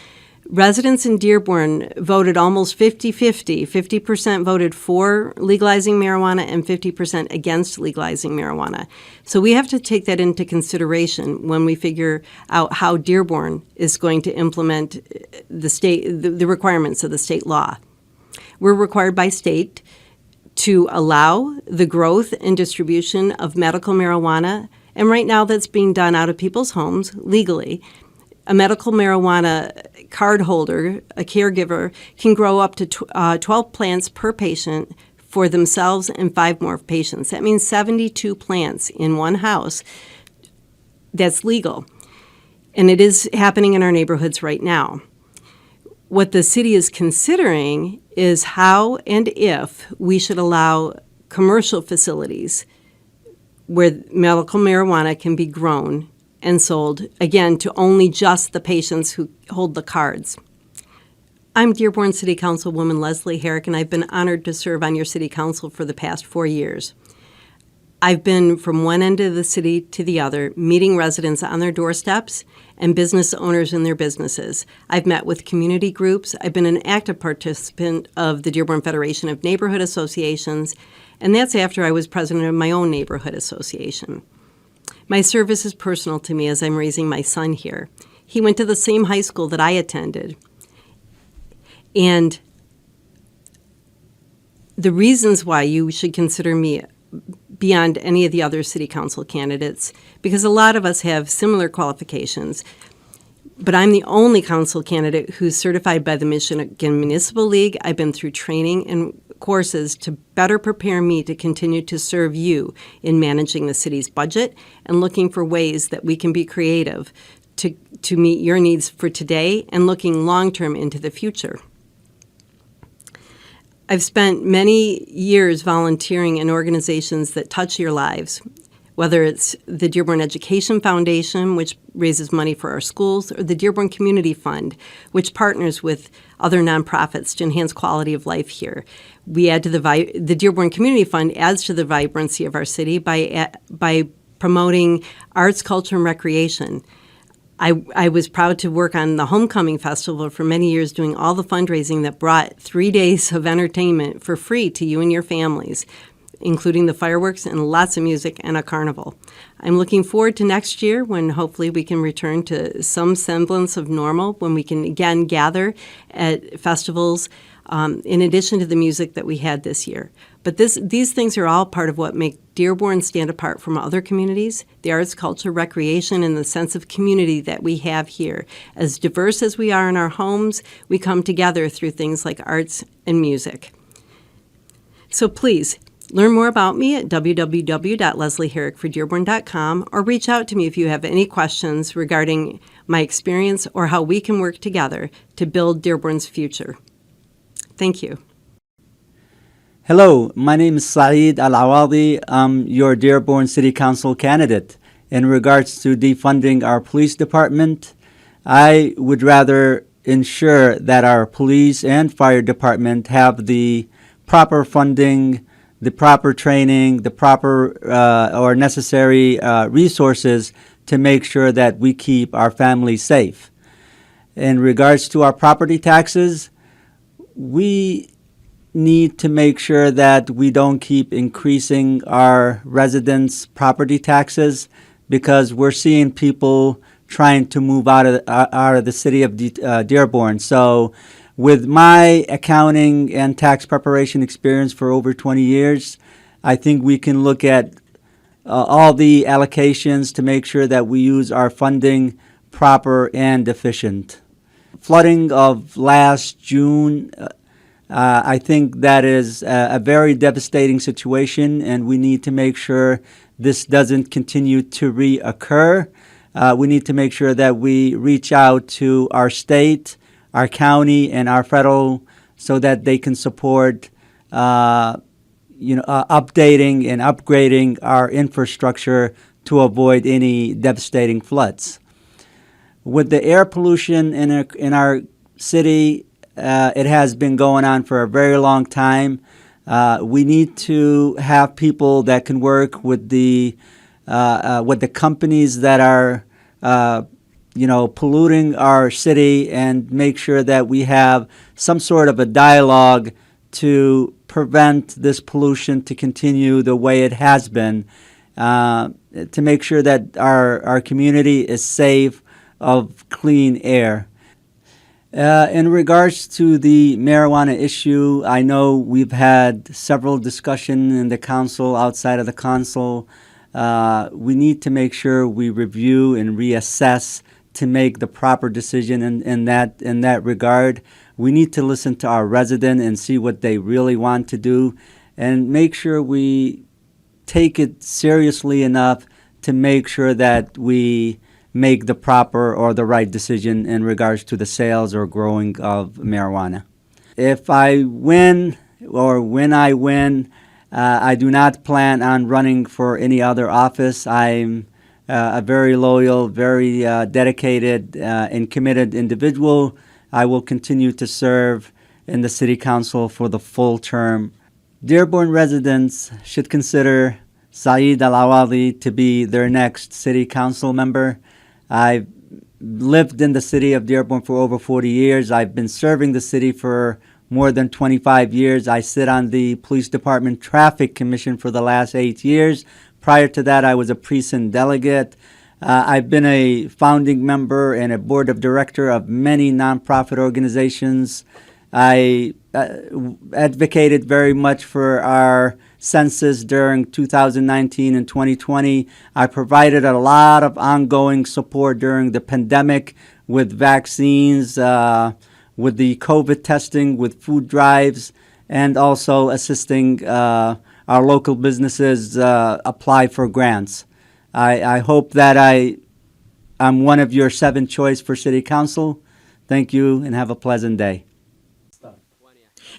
[SPEAKER 8] residents in Dearborn voted almost 50-50. 50% voted for legalizing marijuana and 50% against legalizing marijuana. So we have to take that into consideration when we figure out how Dearborn is going to implement the requirements of the state law. We're required by state to allow the growth and distribution of medical marijuana, and right now that's being done out of people's homes legally. A medical marijuana card holder, a caregiver, can grow up to 12 plants per patient for themselves and 5 more patients. That means 72 plants in one house. That's legal. And it is happening in our neighborhoods right now. What the city is considering is how and if we should allow commercial facilities where medical marijuana can be grown and sold, again, to only just the patients who hold the cards. I'm Dearborn City Councilwoman Leslie Herrick, and I've been honored to serve on your city council for the past 4 years. I've been from one end of the city to the other, meeting residents on their doorsteps and business owners in their businesses. I've met with community groups. I've been an active participant of the Dearborn Federation of Neighborhood Associations, and that's after I was president of my own neighborhood association. My service is personal to me as I'm raising my son here. He went to the same high school that I attended. And the reasons why you should consider me beyond any of the other city council candidates, because a lot of us have similar qualifications, but I'm the only council candidate who's certified by the Michigan Municipal League. I've been through training and courses to better prepare me to continue to serve you in managing the city's budget and looking for ways that we can be creative to meet your needs for today and looking long-term into the future. I've spent many years volunteering in organizations that touch your lives, whether it's the Dearborn Education Foundation, which raises money for our schools, or the Dearborn Community Fund, which partners with other nonprofits to enhance quality of life here. We add to the Dearborn Community Fund adds to the vibrancy of our city by promoting arts, culture, and recreation. I was proud to work on the Homecoming Festival for many years, doing all the fundraising that brought 3 days of entertainment for free to you and your families, including the fireworks and lots of music and a carnival. I'm looking forward to next year when hopefully we can return to some semblance of normal, when we can again gather at festivals in addition to the music that we had this year. But these things are all part of what make Dearborn stand apart from other communities, the arts, culture, recreation, and the sense of community that we have here. As diverse as we are in our homes, we come together through things like arts and music. So please, learn more about me at www.leslieherrickfordearborn.com or reach out to me if you have any questions regarding my experience or how we can work together to build Dearborn's future. Thank you.
[SPEAKER 9] Hello, my name is Saeed Al-Awadi. I'm your Dearborn City Council candidate. In regards to defunding our police department, I would rather ensure that our police and fire department have the proper funding, the proper training, the proper or necessary resources to make sure that we keep our families safe. In regards to our property taxes, we need to make sure that we don't keep increasing our residents' property taxes, because we're seeing people trying to move out of the city of Dearborn. So with my accounting and tax preparation experience for over 20 years, I think we can look at all the allocations to make sure that we use our funding proper and efficient. Flooding of last June, I think that is a very devastating situation, and we need to make sure this doesn't continue to reoccur. We need to make sure that we reach out to our state, our county, and our federal so that they can support updating and upgrading our infrastructure to avoid any devastating floods. With the air pollution in our city, it has been going on for a very long time. We need to have people that can work with the companies that are polluting our city, and make sure that we have some sort of a dialogue to prevent this pollution to continue the way it has been, to make sure that our community is safe of clean air. In regards to the marijuana issue, I know we've had several discussions in the council, outside of the council. We need to make sure we review and reassess to make the proper decision in that regard. We need to listen to our resident and see what they really want to do, and make sure we take it seriously enough to make sure that we make the proper or the right decision in regards to the sales or growing of marijuana. If I win, or when I win, I do not plan on running for any other office. I'm a very loyal, very dedicated and committed individual. I will continue to serve in the City Council for the full term. Dearborn residents should consider Saeed Al-Awadi to be their next City Council member. I've lived in the city of Dearborn for over 40 years. I've been serving the city for more than 25 years. I sit on the Police Department Traffic Commission for the last 8 years. Prior to that, I was a precinct delegate. I've been a founding member and a board of director of many nonprofit organizations. I advocated very much for our census during 2019 and 2020. I provided a lot of ongoing support during the pandemic with vaccines, with the COVID testing, with food drives, and also assisting our local businesses apply for grants. I hope that I'm one of your 7 choice for City Council. Thank you, and have a pleasant day.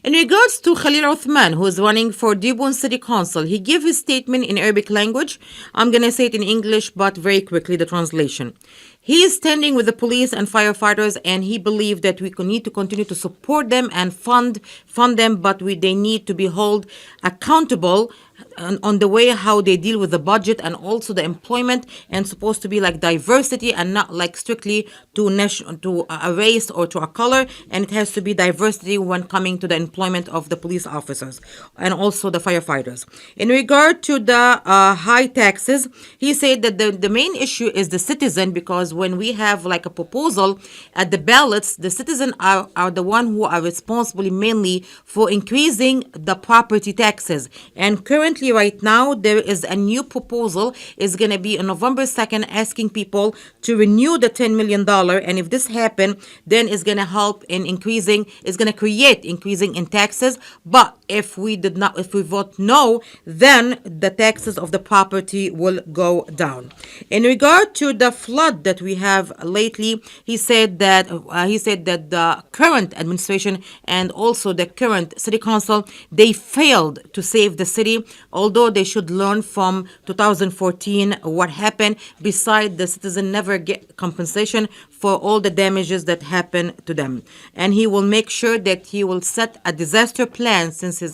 [SPEAKER 2] In regards to Khalil Uthman, who is running for Dearborn City Council, he gave his statement in Arabic language. I'm going to say it in English, but very quickly, the translation. He is standing with the police and firefighters, and he believed that we need to continue to support them and fund them, but they need to be held accountable on the way how they deal with the budget and also the employment, and supposed to be like diversity and not like strictly to a race or to a color, and it has to be diversity when coming to the employment of the police officers and also the firefighters. In regard to the high taxes, he said that the main issue is the citizen, because when we have like a proposal at the ballots, the citizens are the one who are responsible mainly for increasing the property taxes. And currently right now there is a new proposal is going to be on November 2nd asking people to renew the $10 million, and if this happen, then it's going to help in increasing, it's going to create increasing in taxes. But if we vote no, then the taxes of the property will go down. In regard to the flood that we have lately, he said that the current administration and also the current city council, they failed to save the city, although they should learn from 2014 what happened. Besides, the citizen never get compensation for all the damages that happened to them. And he will make sure that he will set a disaster plan, since his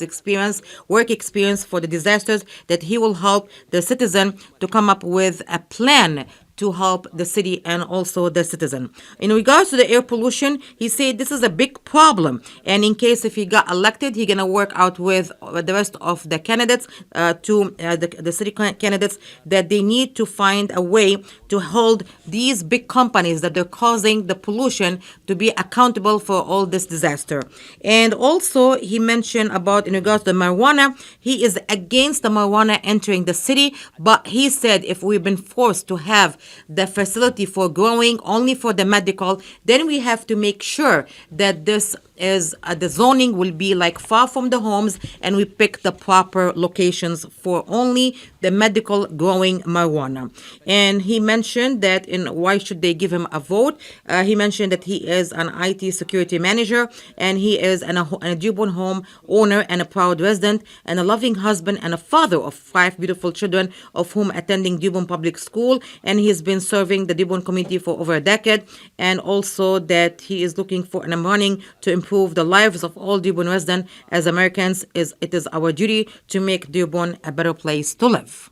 [SPEAKER 2] work experience for the disasters, that he will help the citizen to come up with a plan to help the city and also the citizen. In regards to the air pollution, he said this is a big problem, and in case if he got elected, he's gonna work out with the rest of the candidates, the city candidates, that they need to find a way to hold these big companies that they're causing the pollution to be accountable for all this disaster. And also he mentioned about, in regards to the marijuana, he is against the marijuana entering the city, but he said if we've been forced to have the facility for growing only for the medical, then we have to make sure that this is the zoning will be like far from the homes, and we pick the proper locations for only the medical growing marijuana. And he mentioned that why should they give him a vote? He mentioned that he is an IT security manager, and he is a Dearborn home owner and a proud resident and a loving husband and a father of 5 beautiful children, of whom attending Dearborn Public School, and he has been serving the Dearborn community for over a decade, and also that he is looking for and running to improve the lives of all Dearborn residents. As Americans, it is our duty to make Dearborn a better place to live.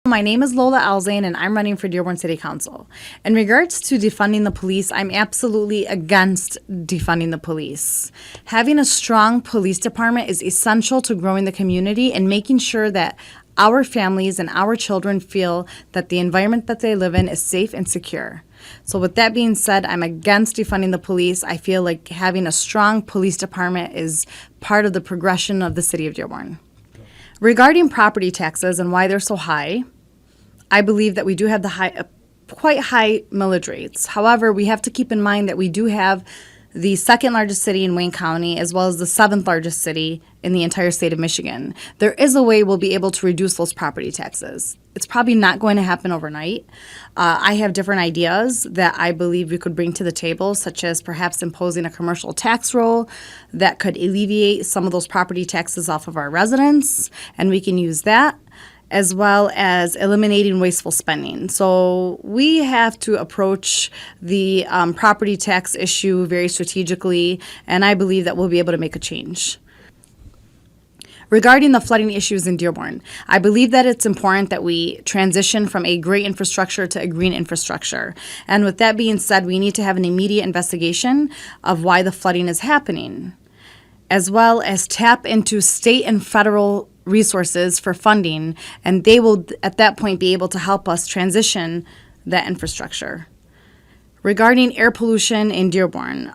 [SPEAKER 10] My name is Lola Alzain, and I'm running for Dearborn City Council. In regards to defunding the police, I'm absolutely against defunding the police. Having a strong police department is essential to growing the community and making sure that our families and our children feel that the environment that they live in is safe and secure. So with that being said, I'm against defunding the police. I feel like having a strong police department is part of the progression of the city of Dearborn. Regarding property taxes and why they're so high, I believe that we do have quite high millage rates. However, we have to keep in mind that we do have the second largest city in Wayne County, as well as the 7th largest city in the entire state of Michigan. There is a way we'll be able to reduce those property taxes. It's probably not going to happen overnight. I have different ideas that I believe we could bring to the table, such as perhaps imposing a commercial tax roll that could alleviate some of those property taxes off of our residents, and we can use that, as well as eliminating wasteful spending. So we have to approach the property tax issue very strategically, and I believe that we'll be able to make a change. Regarding the flooding issues in Dearborn, I believe that it's important that we transition from a gray infrastructure to a green infrastructure. And with that being said, we need to have an immediate investigation of why the flooding is happening, as well as tap into state and federal resources for funding, and they will at that point be able to help us transition that infrastructure. Regarding air pollution in Dearborn,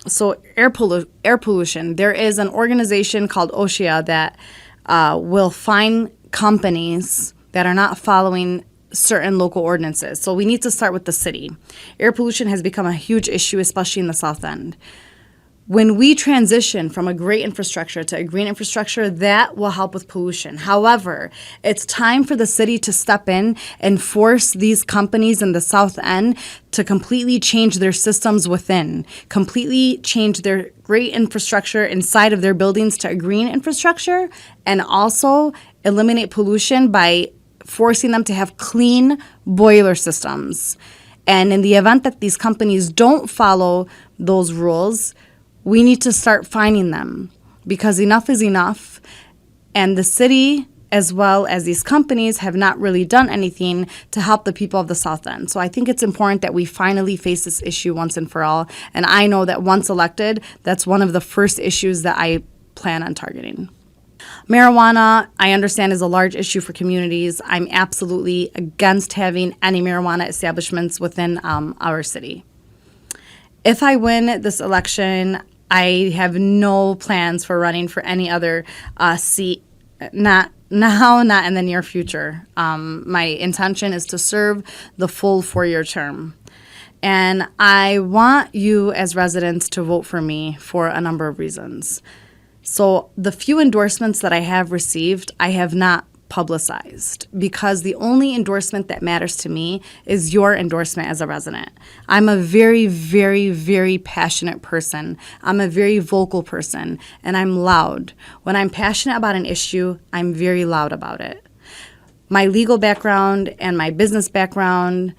[SPEAKER 10] so air pollution, there is an organization called OSHA that will fine companies that are not following certain local ordinances. So we need to start with the city. Air pollution has become a huge issue, especially in the South End. When we transition from a gray infrastructure to a green infrastructure, that will help with pollution. However, it's time for the city to step in and force these companies in the South End to completely change their systems within, completely change their gray infrastructure inside of their buildings to a green infrastructure, and also eliminate pollution by forcing them to have clean boiler systems. And in the event that these companies don't follow those rules, we need to start fining them, because enough is enough. And the city, as well as these companies, have not really done anything to help the people of the South End. So I think it's important that we finally face this issue once and for all. And I know that once elected, that's one of the first issues that I plan on targeting. Marijuana, I understand, is a large issue for communities. I'm absolutely against having any marijuana establishments within our city. If I win this election, I have no plans for running for any other seat, not now, not in the near future. My intention is to serve the full 4-year term. And I want you as residents to vote for me for a number of reasons. So the few endorsements that I have received, I have not publicized, because the only endorsement that matters to me is your endorsement as a resident. I'm a very, very, very passionate person. I'm a very vocal person, and I'm loud. When I'm passionate about an issue, I'm very loud about it. My legal background and my business background,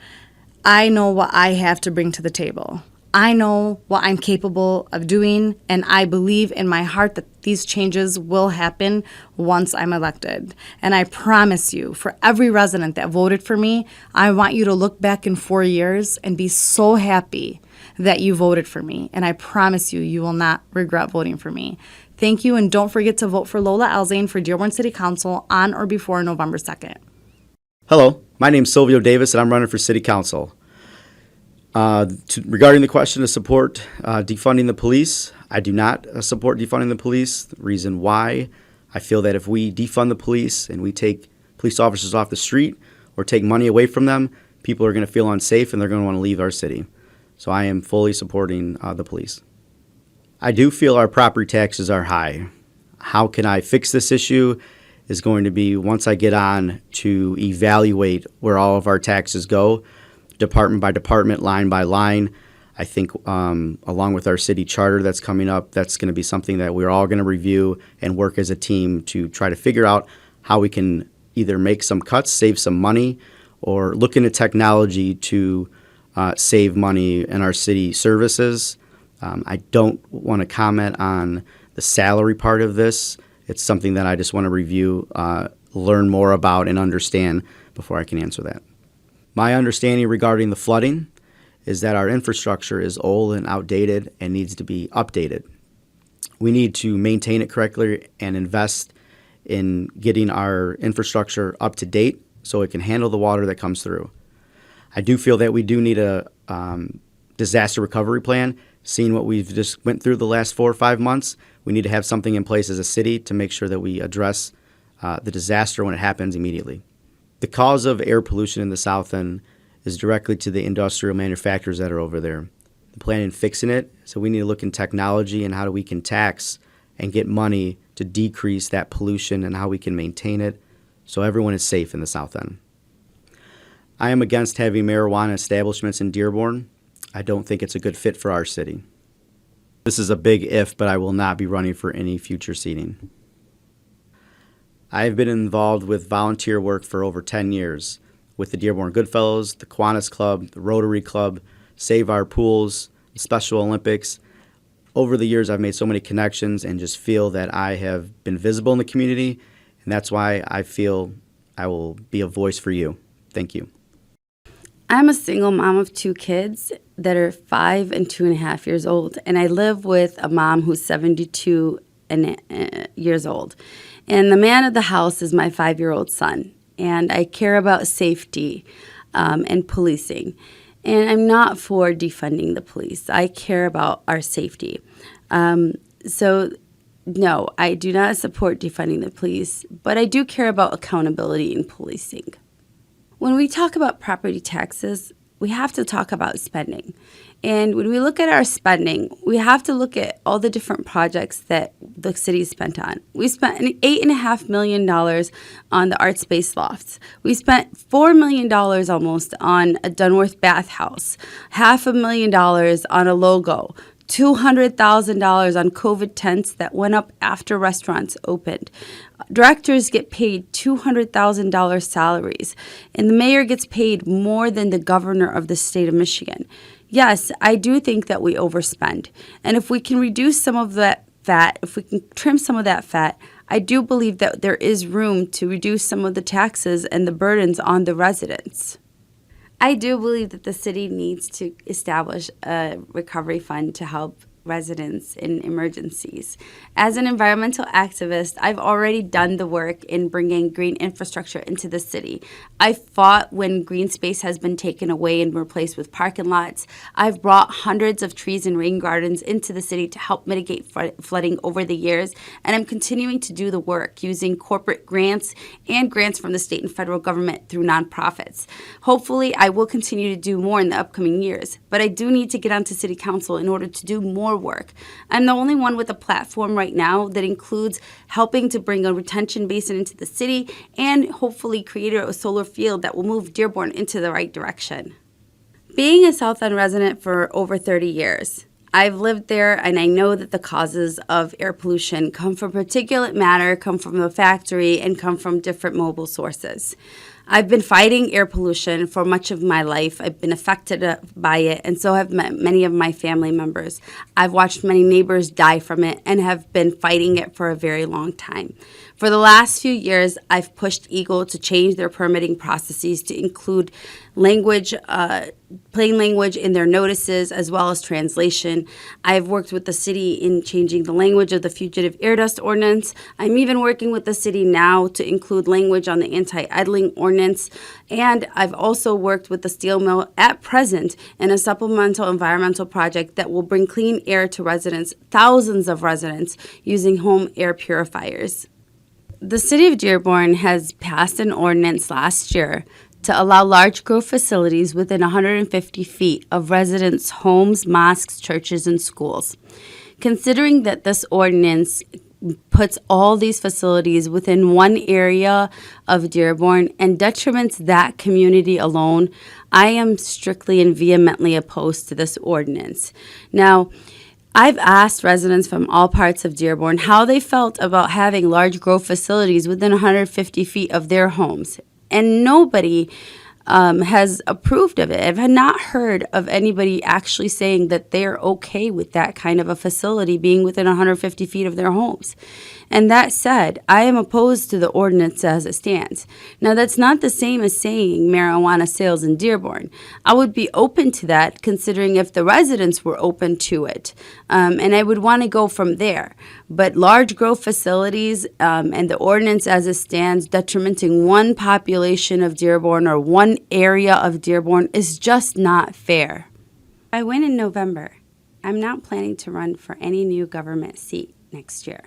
[SPEAKER 10] I know what I have to bring to the table. I know what I'm capable of doing, and I believe in my heart that these changes will happen once I'm elected. And I promise you, for every resident that voted for me, I want you to look back in 4 years and be so happy that you voted for me. And I promise you, you will not regret voting for me. Thank you, and don't forget to vote for Lola Alzane for Dearborn City Council on or before November 2nd.
[SPEAKER 11] Hello, my name's Silvio Davis, and I'm running for City Council. Regarding the question to support defunding the police, I do not support defunding the police. The reason why, I feel that if we defund the police and we take police officers off the street or take money away from them, people are going to feel unsafe and they're going to want to leave our city. So I am fully supporting the police. I do feel our property taxes are high. How can I fix this issue is going to be once I get on to evaluate where all of our taxes go, department by department, line by line. I think along with our city charter that's coming up, that's going to be something that we're all going to review and work as a team to try to figure out how we can either make some cuts, save some money, or look into technology to save money in our city services. I don't want to comment on the salary part of this. It's something that I just want to review, learn more about, and understand before I can answer that. My understanding regarding the flooding is that our infrastructure is old and outdated and needs to be updated. We need to maintain it correctly and invest in getting our infrastructure up to date so it can handle the water that comes through. I do feel that we do need a disaster recovery plan. Seeing what we've just went through the last 4 or 5 months, we need to have something in place as a city to make sure that we address the disaster when it happens immediately. The cause of air pollution in the South End is directly to the industrial manufacturers that are over there. They're planning on fixing it, so we need to look in technology and how we can tax and get money to decrease that pollution and how we can maintain it so everyone is safe in the South End. I am against having marijuana establishments in Dearborn. I don't think it's a good fit for our city. This is a big if, but I will not be running for any future seating. I have been involved with volunteer work for over 10 years with the Dearborn Goodfellows, the Kiwanis Club, the Rotary Club, Save Our Pools, the Special Olympics. Over the years, I've made so many connections and just feel that I have been visible in the community, and that's why I feel I will be a voice for you. Thank you.
[SPEAKER 12] I'm a single mom of 2 kids that are 5 and 2.5 years old, and I live with a mom who's 72 years old. And the man of the house is my 5-year-old son. And I care about safety and policing. And I'm not for defunding the police. I care about our safety. So, no, I do not support defunding the police, but I do care about accountability in policing. When we talk about property taxes, we have to talk about spending. And when we look at our spending, we have to look at all the different projects that the city spent on. We spent $8.5 million on the art space lofts. We spent $4 million almost on a Dunworth bathhouse, $500,000 on a logo, $200,000 on COVID tents that went up after restaurants opened. Directors get paid $200,000 salaries, and the mayor gets paid more than the governor of the state of Michigan. Yes, I do think that we overspend. And if we can reduce some of that fat, if we can trim some of that fat, I do believe that there is room to reduce some of the taxes and the burdens on the residents. I do believe that the city needs to establish a recovery fund to help residents in emergencies. As an environmental activist, I've already done the work in bringing green infrastructure into the city. I fought when green space has been taken away and replaced with parking lots. I've brought hundreds of trees and rain gardens into the city to help mitigate flooding over the years, and I'm continuing to do the work using corporate grants and grants from the state and federal government through nonprofits. Hopefully, I will continue to do more in the upcoming years, but I do need to get onto city council in order to do more work. I'm the only one with a platform right now that includes helping to bring a retention basin into the city and hopefully create a solar field that will move Dearborn into the right direction. Being a South End resident for over 30 years, I've lived there, and I know that the causes of air pollution come from particulate matter, come from the factory, and come from different mobile sources. I've been fighting air pollution for much of my life. I've been affected by it, and so have many of my family members. I've watched many neighbors die from it and have been fighting it for a very long time. For the last few years, I've pushed Eagle to change their permitting processes to include language, plain language in their notices, as well as translation. I've worked with the city in changing the language of the fugitive air dust ordinance. I'm even working with the city now to include language on the anti-idling ordinance. And I've also worked with the steel mill at present in a supplemental environmental project that will bring clean air to residents, thousands of residents, using home air purifiers. The city of Dearborn has passed an ordinance last year to allow large grow facilities within 150 feet of residents' homes, mosques, churches, and schools. Considering that this ordinance puts all these facilities within one area of Dearborn and detriments that community alone, I am strictly and vehemently opposed to this ordinance. Now, I've asked residents from all parts of Dearborn how they felt about having large grow facilities within 150 feet of their homes, and nobody has approved of it. I've not heard of anybody actually saying that they're okay with that kind of a facility being within 150 feet of their homes. And that said, I am opposed to the ordinance as it stands. Now, that's not the same as saying marijuana sales in Dearborn. I would be open to that, considering if the residents were open to it. And I would want to go from there. But large grow facilities and the ordinance as it stands, detrimenting one population of Dearborn or one area of Dearborn is just not fair. I win in November. I'm not planning to run for any new government seat next year,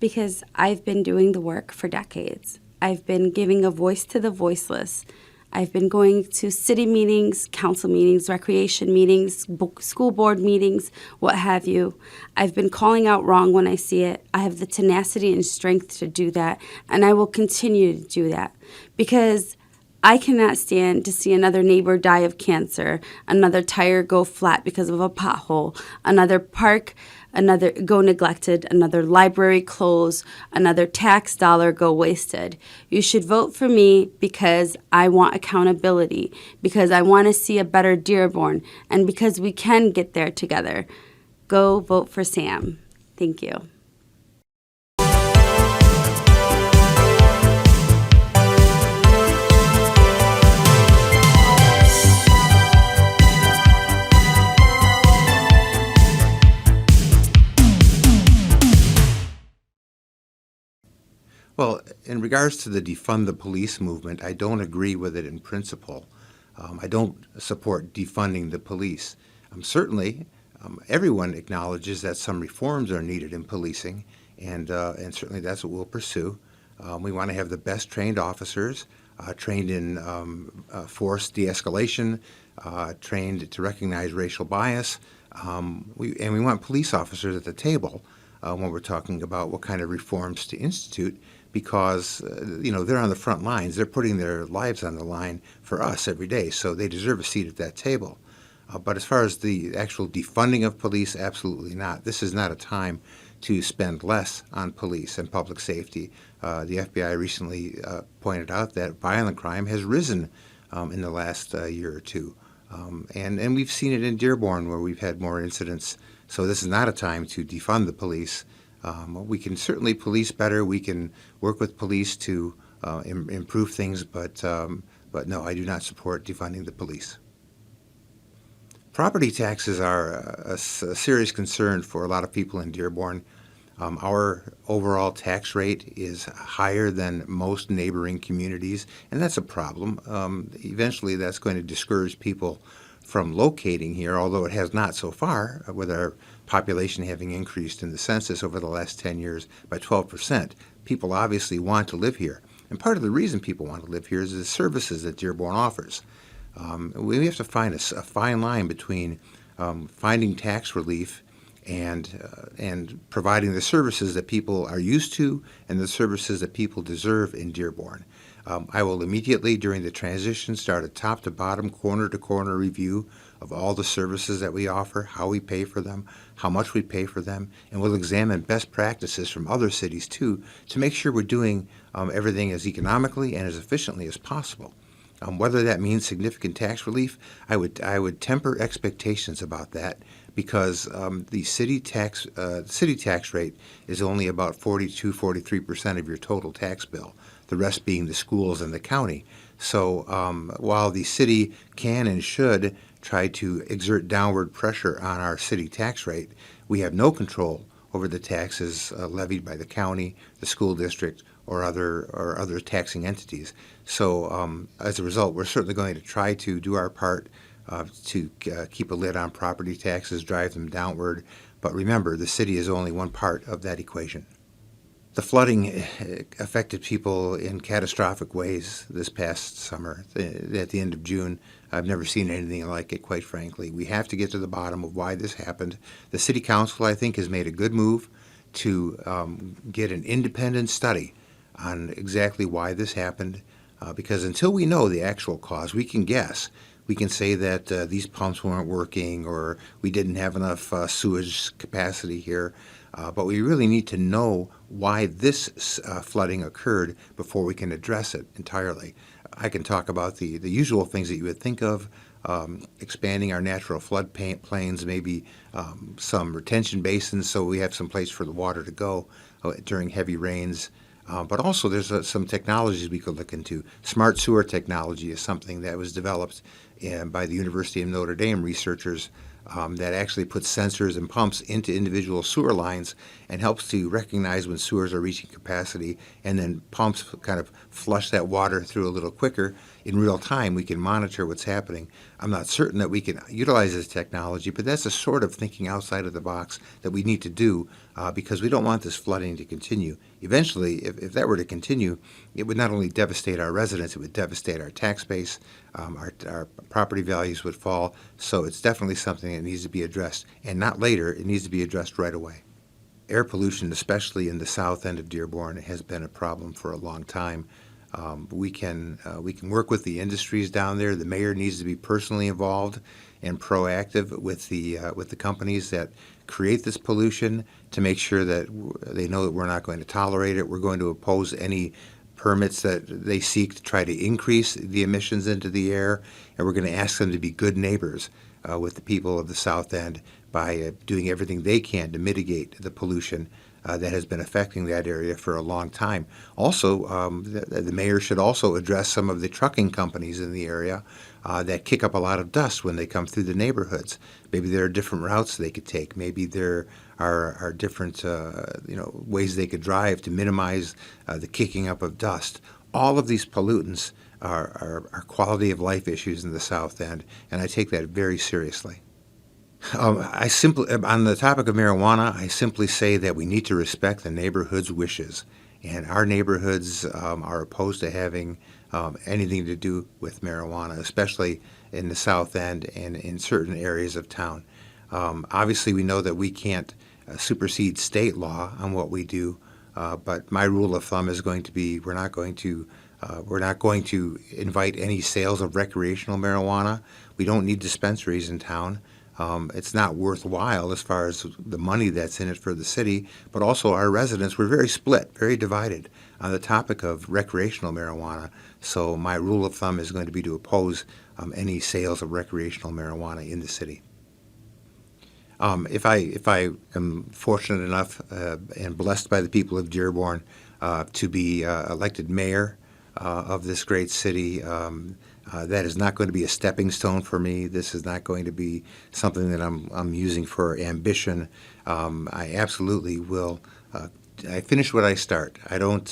[SPEAKER 12] because I've been doing the work for decades. I've been giving a voice to the voiceless. I've been going to city meetings, council meetings, recreation meetings, school board meetings, what have you. I've been calling out wrong when I see it. I have the tenacity and strength to do that, and I will continue to do that, because I cannot stand to see another neighbor die of cancer, another tire go flat because of a pothole, another park go neglected, another library close, another tax dollar go wasted. You should vote for me because I want accountability, because I want to see a better Dearborn, and because we can get there together. Go vote for Sam. Thank you.
[SPEAKER 13] Well, in regards to the Defund the Police movement, I don't agree with it in principle. I don't support defunding the police. Certainly, everyone acknowledges that some reforms are needed in policing, and certainly that's what we'll pursue. We want to have the best trained officers. trained in force de-escalation, trained to recognize racial bias. We want police officers at the table when we're talking about what kind of reforms to institute, because they're on the front lines. They're putting their lives on the line for us every day, so they deserve a seat at that table. But as far as the actual defunding of police, absolutely not. This is not a time to spend less on police and public safety. The FBI recently pointed out that violent crime has risen in the last year or two. And we've seen it in Dearborn, where we've had more incidents. So this is not a time to defund the police. We can certainly police better. We can work with police to improve things, but no, I do not support defunding the police. Property taxes are a serious concern for a lot of people in Dearborn. Our overall tax rate is higher than most neighboring communities, and that's a problem. Eventually, that's going to discourage people from locating here, although it has not so far, with our population having increased in the census over the last 10 years by 12%. People obviously want to live here. And part of the reason people want to live here is the services that Dearborn offers. We have to find a fine line between finding tax relief and providing the services that people are used to and the services that people deserve in Dearborn. I will immediately, during the transition, start a top-to-bottom, corner-to-corner review of all the services that we offer, how we pay for them, how much we pay for them, and we'll examine best practices from other cities, too, to make sure we're doing everything as economically and as efficiently as possible. Whether that means significant tax relief, I would temper expectations about that, because the city tax rate is only about 43% of your total tax bill, the rest being the schools and the county. So while the city can and should try to exert downward pressure on our city tax rate, we have no control over the taxes levied by the county, the school district, or other taxing entities. So as a result, we're certainly going to try to do our part to keep a lid on property taxes, drive them downward. But remember, the city is only one part of that equation. The flooding affected people in catastrophic ways this past summer. At the end of June, I've never seen anything like it, quite frankly. We have to get to the bottom of why this happened. The City Council, I think, has made a good move to get an independent study on exactly why this happened, because until we know the actual cause, we can guess. We can say that these pumps weren't working, or we didn't have enough sewage capacity here, but we really need to know why this flooding occurred before we can address it entirely. I can talk about the usual things that you would think of, expanding our natural flood plains, maybe some retention basins so we have some place for the water to go during heavy rains. But also there's some technologies we could look into. Smart sewer technology is something that was developed by the University of Notre Dame researchers that actually puts sensors and pumps into individual sewer lines and helps to recognize when sewers are reaching capacity, and then pumps kind of flush that water through a little quicker. In real time, we can monitor what's happening. I'm not certain that we can utilize this technology, but that's the sort of thinking outside of the box that we need to do because we don't want this flooding to continue. Eventually, if that were to continue, it would not only devastate our residents, it would devastate our tax base, our property values would fall. So it's definitely something that needs to be addressed, and not later. It needs to be addressed right away. Air pollution, especially in the south end of Dearborn, has been a problem for a long time. We can work with the industries down there. The mayor needs to be personally involved and proactive with the companies that create this pollution to make sure that they know that we're not going to tolerate it. We're going to oppose any permits that they seek to try to increase the emissions into the air, and we're going to ask them to be good neighbors with the people of the South End by doing everything they can to mitigate the pollution that has been affecting that area for a long time. Also, the mayor should also address some of the trucking companies in the area that kick up a lot of dust when they come through the neighborhoods. Maybe there are different routes they could take. Maybe there are different ways they could drive to minimize the kicking up of dust. All of these pollutants are quality of life issues in the South End, and I take that very seriously. On the topic of marijuana, I simply say that we need to respect the neighborhood's wishes. And our neighborhoods are opposed to having anything to do with marijuana, especially in the South End and in certain areas of town. Obviously, we know that we can't supersede state law on what we do, but my rule of thumb is going to be we're not going to invite any sales of recreational marijuana. We don't need dispensaries in town. It's not worthwhile as far as the money that's in it for the city, but also our residents, we're very split, very divided on the topic of recreational marijuana. So my rule of thumb is going to be to oppose any sales of recreational marijuana in the city. If I am fortunate enough and blessed by the people of Dearborn to be elected mayor of this great city, that is not going to be a stepping stone for me. This is not going to be something that I'm using for ambition. I absolutely will. I finish what I start. I don't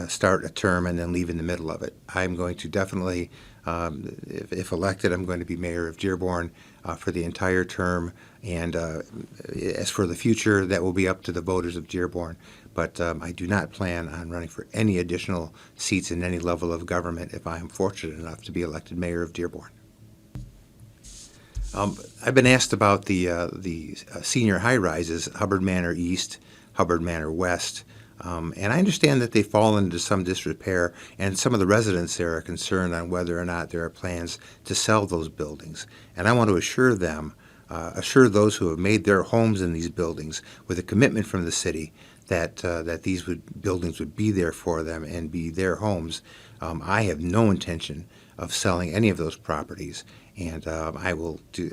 [SPEAKER 13] start a term and then leave in the middle of it. I'm going to definitely, if elected, I'm going to be mayor of Dearborn for the entire term. And as for the future, that will be up to the voters of Dearborn. But I do not plan on running for any additional seats in any level of government if I am fortunate enough to be elected mayor of Dearborn. I've been asked about the senior high-rises, Hubbard Manor East, Hubbard Manor West, and I understand that they fall into some disrepair, and some of the residents there are concerned on whether or not there are plans to sell those buildings. And I want to assure them, assure those who have made their homes in these buildings with a commitment from the city that these buildings would be there for them and be their homes. I have no intention of selling any of those properties, and I will do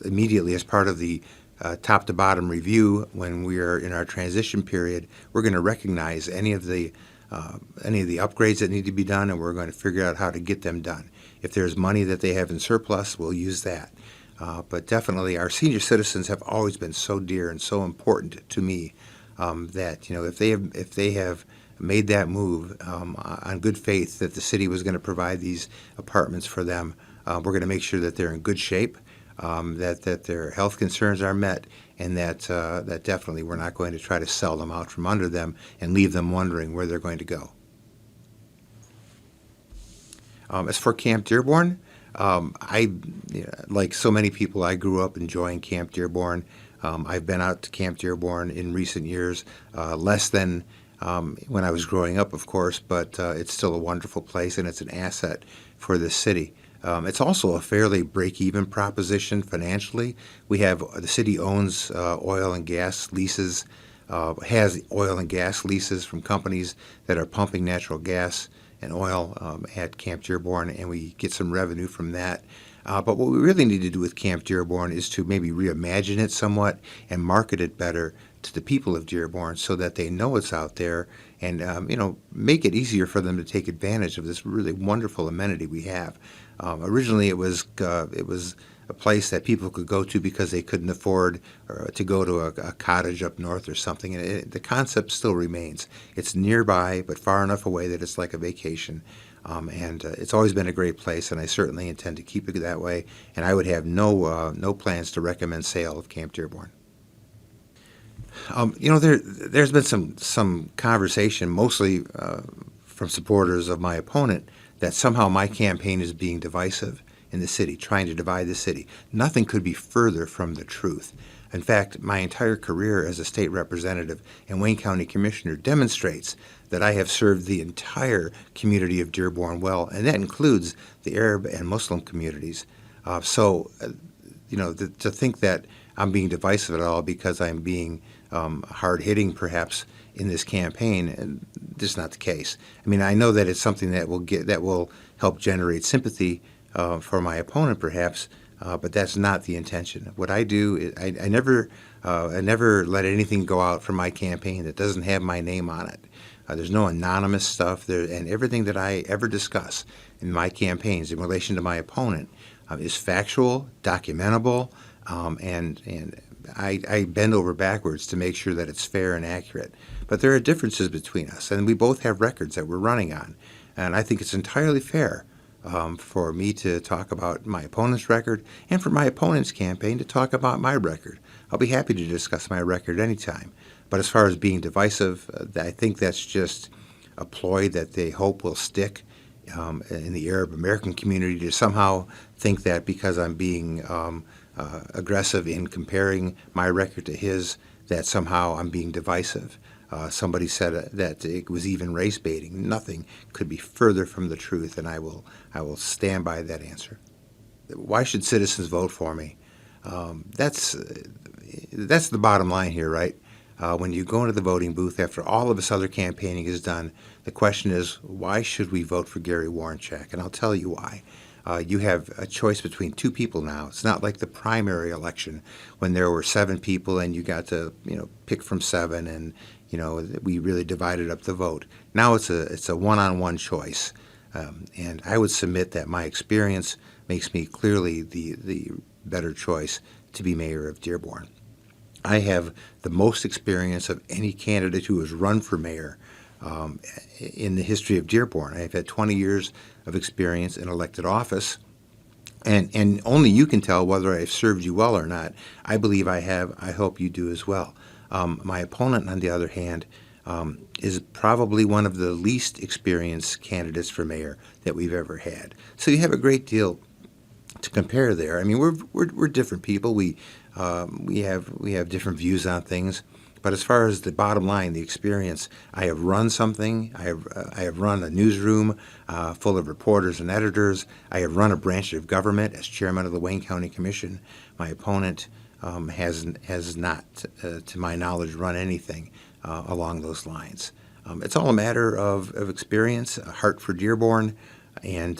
[SPEAKER 13] immediately as part of the top-to-bottom review when we are in our transition period. We're going to recognize any of the upgrades that need to be done, and we're going to figure out how to get them done. If there's money that they have in surplus, we'll use that. But definitely, our senior citizens have always been so dear and so important to me. That if they have made that move on good faith that the city was going to provide these apartments for them, we're going to make sure that they're in good shape, that their health concerns are met, and that definitely we're not going to try to sell them out from under them and leave them wondering where they're going to go. As for Camp Dearborn, like so many people, I grew up enjoying Camp Dearborn. I've been out to Camp Dearborn in recent years, less than when I was growing up, of course, but it's still a wonderful place, and it's an asset for the city. It's also a fairly break-even proposition financially. The city owns oil and gas leases, has oil and gas leases from companies that are pumping natural gas and oil at Camp Dearborn, and we get some revenue from that. But what we really need to do with Camp Dearborn is to maybe reimagine it somewhat and market it better to the people of Dearborn so that they know it's out there and make it easier for them to take advantage of this really wonderful amenity we have. Originally, it was a place that people could go to because they couldn't afford to go to a cottage up north or something. And the concept still remains. It's nearby, but far enough away that it's like a vacation. And it's always been a great place, and I certainly intend to keep it that way. And I would have no plans to recommend sale of Camp Dearborn. There's been some conversation, mostly from supporters of my opponent, that somehow my campaign is being divisive in the city, trying to divide the city. Nothing could be further from the truth. In fact, my entire career as a state representative and Wayne County Commissioner demonstrates that I have served the entire community of Dearborn well, and that includes the Arab and Muslim communities. To think that I'm being divisive at all because I'm being hard-hitting, perhaps, in this campaign, and this is not the case. I mean, I know that it's something that will help generate sympathy for my opponent, perhaps, but that's not the intention. What I do is I never let anything go out from my campaign that doesn't have my name on it. There's no anonymous stuff there, and everything that I ever discuss in my campaigns in relation to my opponent is factual, documentable, and I bend over backwards to make sure that it's fair and accurate. But there are differences between us, and we both have records that we're running on, and I think it's entirely fair for me to talk about my opponent's record and for my opponent's campaign to talk about my record. I'll be happy to discuss my record anytime. But as far as being divisive, I think that's just a ploy that they hope will stick in the Arab American community to somehow think that because I'm being aggressive in comparing my record to his, that somehow I'm being divisive. Somebody said that it was even race baiting. Nothing could be further from the truth, and I will stand by that answer. Why should citizens vote for me? That's the bottom line here, right? When you go into the voting booth after all of this other campaigning is done, the question is, why should we vote for Gary Warrenchak? And I'll tell you why. You have a choice between two people now. It's not like the primary election when there were 7 people and you got to pick from 7, and we really divided up the vote. Now it's a one-on-one choice, and I would submit that my experience makes me clearly the better choice to be mayor of Dearborn. I have the most experience of any candidate who has run for mayor in the history of Dearborn. I've had 20 years of experience in elected office, and only you can tell whether I've served you well or not. I believe I have. I hope you do as well. My opponent, on the other hand, is probably one of the least experienced candidates for mayor that we've ever had. So you have a great deal to compare there. I mean, we're different people. We have different views on things. But as far as the bottom line, the experience, I have run something. I have run a newsroom full of reporters and editors. I have run a branch of government as chairman of the Wayne County Commission. My opponent has not, to my knowledge, run anything along those lines. It's all a matter of experience, a heart for Dearborn, and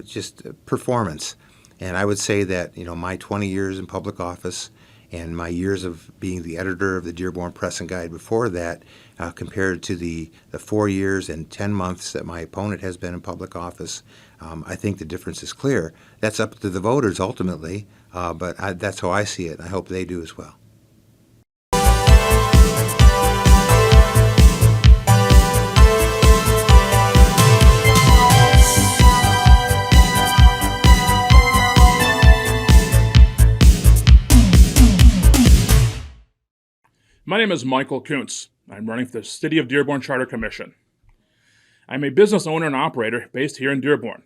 [SPEAKER 13] just performance. And I would say that my 20 years in public office and my years of being the editor of the Dearborn Press and Guide before that, compared to the 4 years and 10 months that my opponent has been in public office, I think the difference is clear. That's up to the voters ultimately, but that's how I see it, and I hope they do as well.
[SPEAKER 14] My name is Michael Koontz. I'm running for the City of Dearborn Charter Commission. I'm a business owner and operator based here in Dearborn.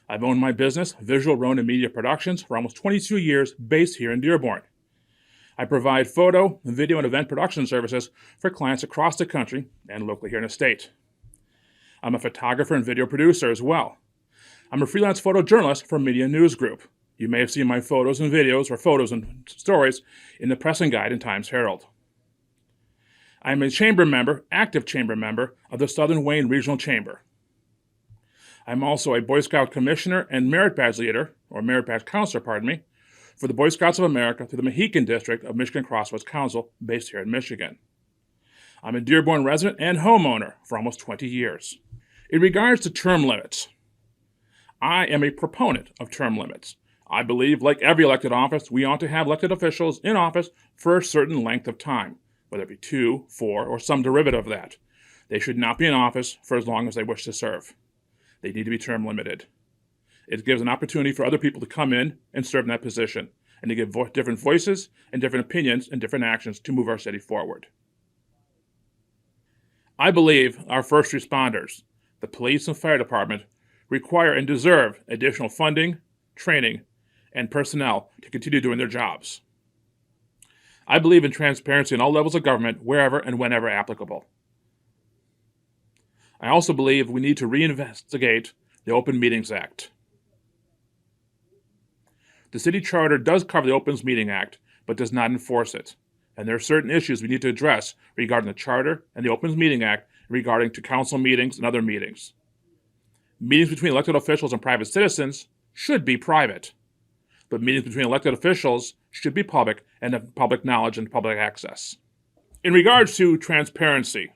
[SPEAKER 14] I've owned my business, Visual Roan and Media Productions, for almost 22 years based here in Dearborn. I provide photo, video, and event production services for clients across the country and locally here in the state. I'm a photographer and video producer as well. I'm a freelance photojournalist for Media News Group. You may have seen my photos and videos or photos and stories in the Press and Guide and Times Herald. I am a chamber member, active chamber member, of the Southern Wayne Regional Chamber. I'm also a Boy Scout Commissioner and Merit Badge Leader, or Merit Badge Counselor, for the Boy Scouts of America through the Mohican District of Michigan Crossroads Council, based here in Michigan. I'm a Dearborn resident and homeowner for almost 20 years. In regards to term limits, I am a proponent of term limits. I believe, like every elected office, we ought to have elected officials in office for a certain length of time, whether it be 2, 4, or some derivative of that. They should not be in office for as long as they wish to serve. They need to be term limited. It gives an opportunity for other people to come in and serve in that position, and to give different voices and different opinions and different actions to move our city forward. I believe our first responders, the police and fire department, require and deserve additional funding, training, and personnel to continue doing their jobs. I believe in transparency in all levels of government, wherever and whenever applicable. I also believe we need to reinvestigate the Open Meetings Act. The city charter does cover the Open Meetings Act, but does not enforce it. And there are certain issues we need to address regarding the charter and the Open Meetings Act regarding to council meetings and other meetings. Meetings between elected officials and private citizens should be private, but meetings between elected officials should be public and have public knowledge and public access. In regards to transparency,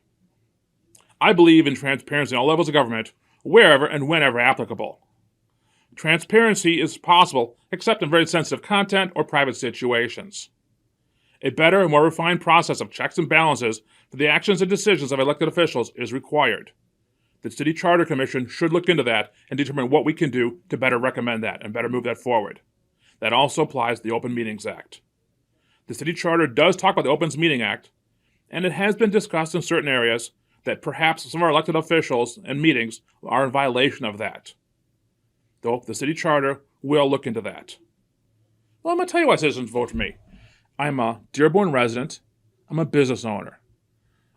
[SPEAKER 14] I believe in transparency in all levels of government, wherever and whenever applicable. Transparency is possible except in very sensitive content or private situations. A better and more refined process of checks and balances for the actions and decisions of elected officials is required. The City Charter Commission should look into that and determine what we can do to better recommend that and better move that forward. That also applies to the Open Meetings Act. The City Charter does talk about the Open Meetings Act, and it has been discussed in certain areas that perhaps some of our elected officials and meetings are in violation of that. Though the city charter will look into that. Well, I'm going to tell you why citizens vote for me. I'm a Dearborn resident. I'm a business owner.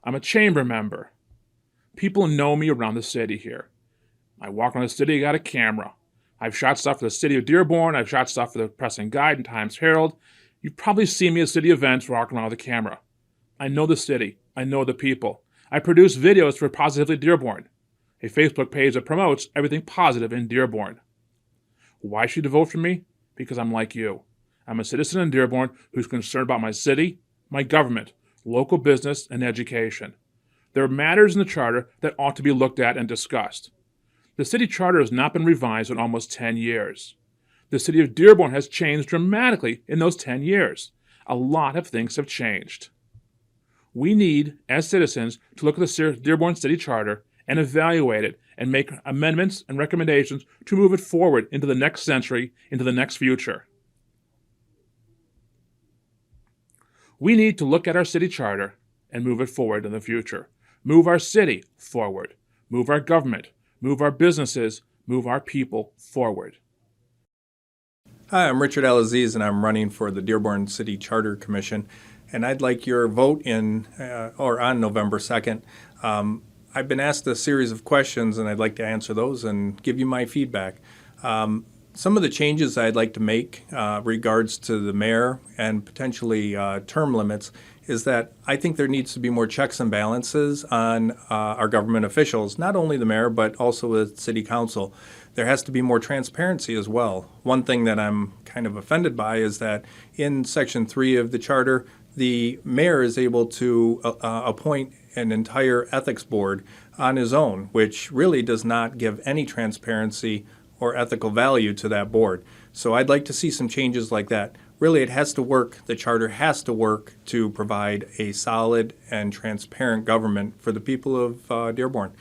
[SPEAKER 14] I'm a chamber member. People know me around the city here. I walk around the city, I got a camera. I've shot stuff for the city of Dearborn. I've shot stuff for the Press and Guide and Times Herald. You've probably seen me at city events walking around with a camera. I know the city. I know the people. I produce videos for Positively Dearborn, a Facebook page that promotes everything positive in Dearborn. Why should you vote for me? Because I'm like you. I'm a citizen in Dearborn who's concerned about my city, my government, local business, and education. There are matters in the charter that ought to be looked at and discussed. The city charter has not been revised in almost 10 years. The city of Dearborn has changed dramatically in those 10 years. A lot of things have changed. We need, as citizens, to look at the Dearborn City Charter and evaluate it and make amendments and recommendations to move it forward into the next century, into the next future. We need to look at our city charter and move it forward in the future. Move our city forward. Move our government. Move our businesses. Move our people forward.
[SPEAKER 15] Hi, I'm Richard Alaziz, and I'm running for the Dearborn City Charter Commission. And I'd like your vote on November 2nd. I've been asked a series of questions, and I'd like to answer those and give you my feedback. Some of the changes I'd like to make regards to the mayor and potentially term limits is that I think there needs to be more checks and balances on our government officials, not only the mayor, but also the city council. There has to be more transparency as well. One thing that I'm kind of offended by is that in Section 3 of the charter, the mayor is able to appoint an entire ethics board on his own, which really does not give any transparency or ethical value to that board. So I'd like to see some changes like that. Really, it has to work, the charter has to work to provide a solid and transparent government for the people of Dearborn.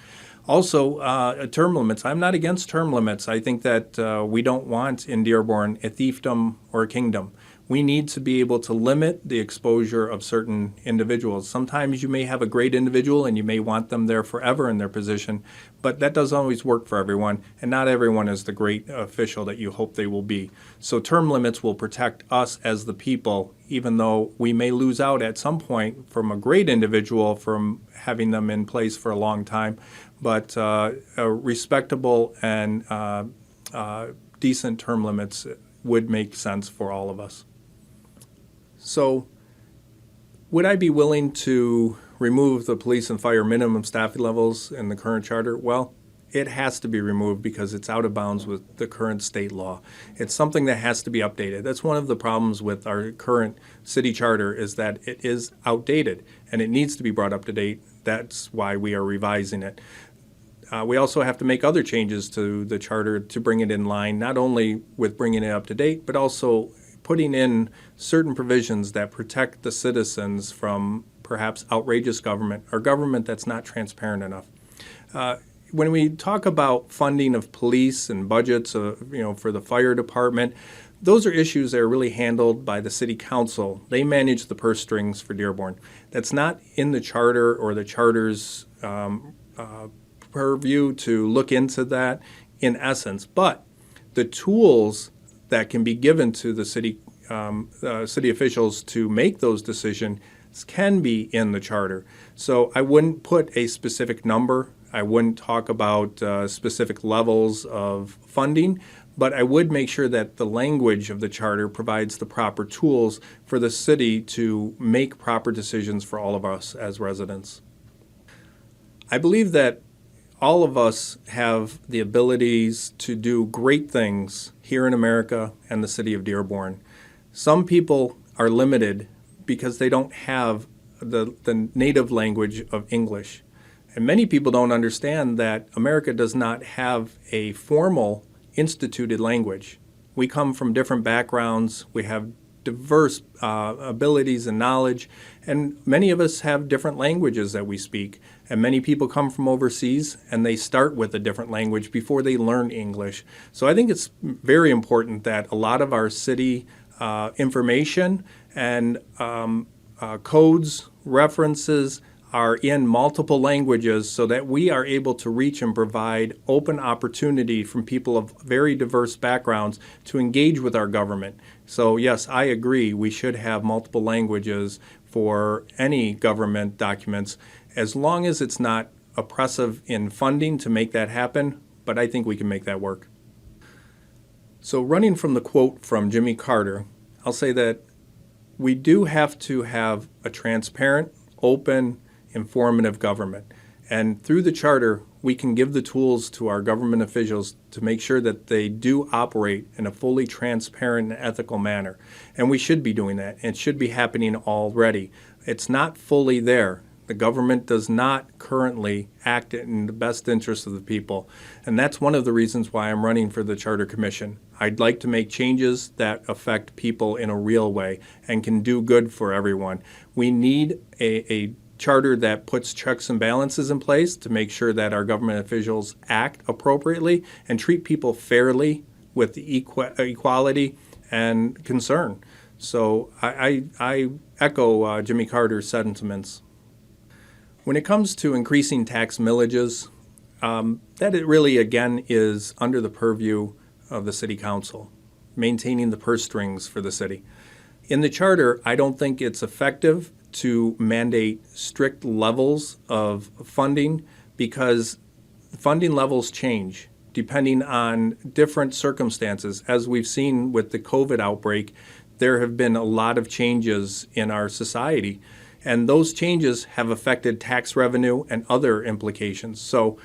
[SPEAKER 15] Also, term limits. I'm not against term limits. I think that we don't want in Dearborn a fiefdom or a kingdom. We need to be able to limit the exposure of certain individuals. Sometimes you may have a great individual and you may want them there forever in their position, but that doesn't always work for everyone, and not everyone is the great official that you hope they will be. So term limits will protect us as the people, even though we may lose out at some point from a great individual from having them in place for a long time, but respectable and decent term limits would make sense for all of us. So, would I be willing to remove the police and fire minimum staffing levels in the current charter? Well, it has to be removed because it's out of bounds with the current state law. It's something that has to be updated. That's one of the problems with our current city charter is that it is outdated and it needs to be brought up to date. That's why we are revising it. We also have to make other changes to the charter to bring it in line, not only with bringing it up to date, but also putting in certain provisions that protect the citizens from perhaps outrageous government or government that's not transparent enough. When we talk about funding of police and budgets, for the fire department, those are issues that are really handled by the city council. They manage the purse strings for Dearborn. That's not in the charter or the charter's purview to look into that in essence, but the tools that can be given to the city officials to make those decisions can be in the charter. So I wouldn't put a specific number. I wouldn't talk about specific levels of funding, but I would make sure that the language of the charter provides the proper tools for the city to make proper decisions for all of us as residents. I believe that all of us have the abilities to do great things here in America and the city of Dearborn. Some people are limited because they don't have the native language of English. And many people don't understand that America does not have a formal instituted language. We come from different backgrounds. We have diverse abilities and knowledge, and many of us have different languages that we speak. And many people come from overseas and they start with a different language before they learn English. So I think it's very important that a lot of our city information and codes, references, are in multiple languages so that we are able to reach and provide open opportunity from people of very diverse backgrounds to engage with our government. So yes, I agree, we should have multiple languages for any government documents, as long as it's not oppressive in funding to make that happen, but I think we can make that work. So running from the quote from Jimmy Carter, I'll say that we do have to have a transparent, open, informative government. And through the charter, we can give the tools to our government officials to make sure that they do operate in a fully transparent and ethical manner. And we should be doing that. It should be happening already. It's not fully there. The government does not currently act in the best interest of the people. And that's one of the reasons why I'm running for the Charter Commission. I'd like to make changes that affect people in a real way and can do good for everyone. We need a charter that puts checks and balances in place to make sure that our government officials act appropriately and treat people fairly with equality and concern. So I echo Jimmy Carter's sentiments. When it comes to increasing tax millages, that it really, again, is under the purview of the City Council, maintaining the purse strings for the city. In the charter, I don't think it's effective to mandate strict levels of funding because funding levels change depending on different circumstances. As we've seen with the COVID outbreak, there have been a lot of changes in our society. And those changes have affected tax revenue and other implications. So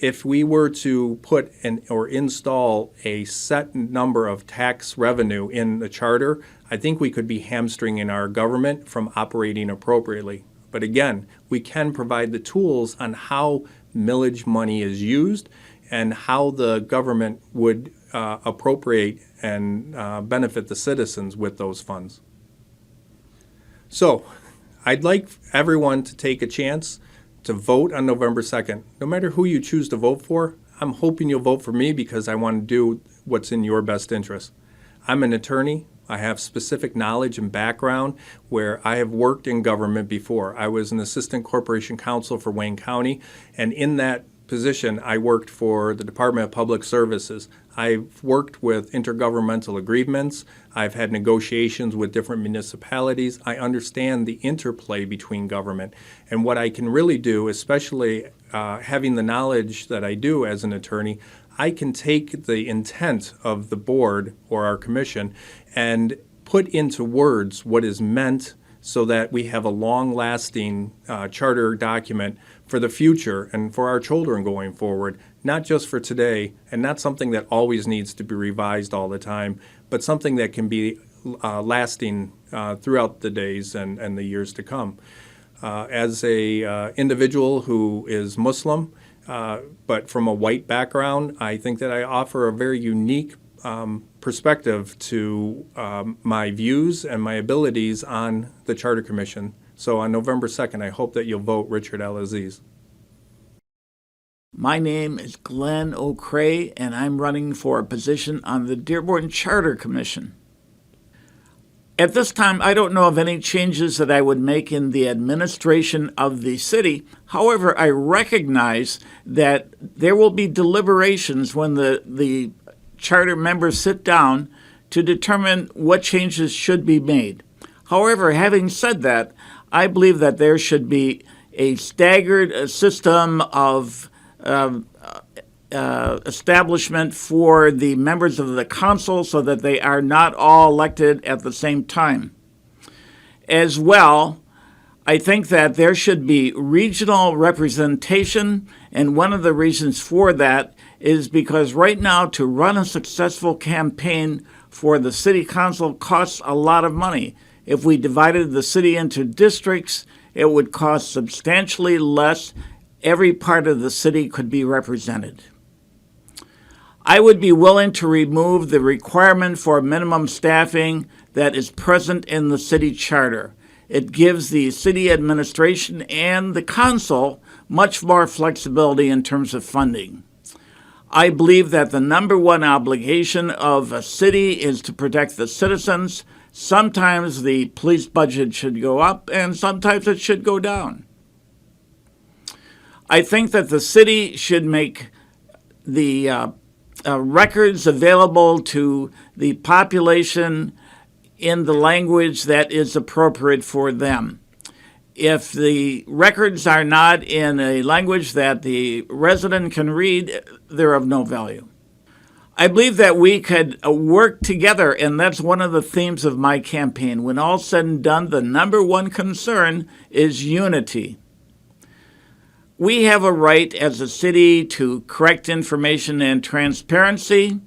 [SPEAKER 15] if we were to put or install a set number of tax revenue in the charter, I think we could be hamstringing our government from operating appropriately. But again, we can provide the tools on how millage money is used and how the government would appropriate and benefit the citizens with those funds. So I'd like everyone to take a chance to vote on November 2nd. No matter who you choose to vote for, I'm hoping you'll vote for me because I want to do what's in your best interest. I'm an attorney. I have specific knowledge and background where I have worked in government before. I was an assistant corporation counsel for Wayne County, and in that position, I worked for the Department of Public Services. I've worked with intergovernmental agreements. I've had negotiations with different municipalities. I understand the interplay between government. And what I can really do, especially having the knowledge that I do as an attorney, I can take the intent of the board or our commission and put into words what is meant so that we have a long-lasting charter document for the future and for our children going forward, not just for today, and not something that always needs to be revised all the time, but something that can be lasting throughout the days and the years to come. As a individual who is Muslim, but from a white background, I think that I offer a very unique perspective to my views and my abilities on the Charter Commission. So on November 2nd, I hope that you'll vote Richard L. Aziz.
[SPEAKER 16] My name is Glenn O'Cray, and I'm running for a position on the Dearborn Charter Commission. At this time, I don't know of any changes that I would make in the administration of the city. However, I recognize that there will be deliberations when the charter members sit down to determine what changes should be made. However, having said that, I believe that there should be a staggered system of establishment for the members of the council so that they are not all elected at the same time. As well, I think that there should be regional representation, and one of the reasons for that is because right now to run a successful campaign for the city council costs a lot of money. If we divided the city into districts, it would cost substantially less. Every part of the city could be represented. I would be willing to remove the requirement for minimum staffing that is present in the city charter. It gives the city administration and the council much more flexibility in terms of funding. I believe that the number one obligation of a city is to protect the citizens. Sometimes the police budget should go up and sometimes it should go down. I think that the city should make the records available to the population in the language that is appropriate for them. If the records are not in a language that the resident can read, they're of no value. I believe that we could work together, and that's one of the themes of my campaign. When all's said and done, the number one concern is unity. We have a right as a city to correct information and transparency.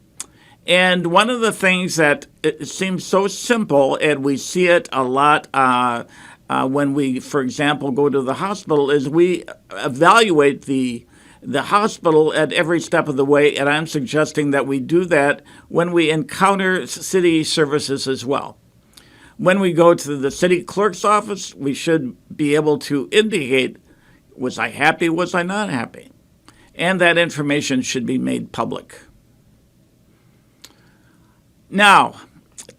[SPEAKER 16] And one of the things that it seems so simple, and we see it a lot when we, for example, go to the hospital, is we evaluate the hospital at every step of the way, and I'm suggesting that we do that when we encounter city services as well. When we go to the city clerk's office, we should be able to indicate, was I happy, was I not happy? And that information should be made public. Now,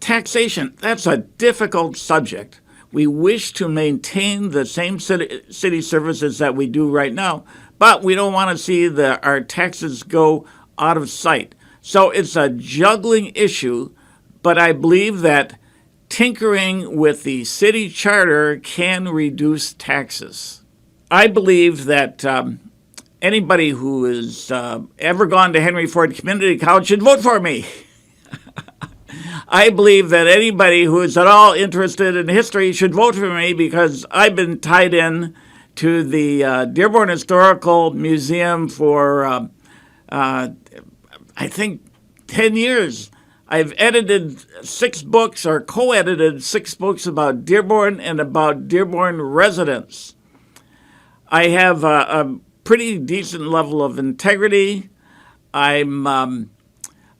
[SPEAKER 16] taxation, that's a difficult subject. We wish to maintain the same city services that we do right now, but we don't want to see our taxes go out of sight. So it's a juggling issue, but I believe that tinkering with the city charter can reduce taxes. I believe that anybody who has ever gone to Henry Ford Community College should vote for me. I believe that anybody who is at all interested in history should vote for me because I've been tied in to the Dearborn Historical Museum for, I think, 10 years. I've edited 6 books or co-edited 6 books about Dearborn and about Dearborn residents. I have a pretty decent level of integrity. I'm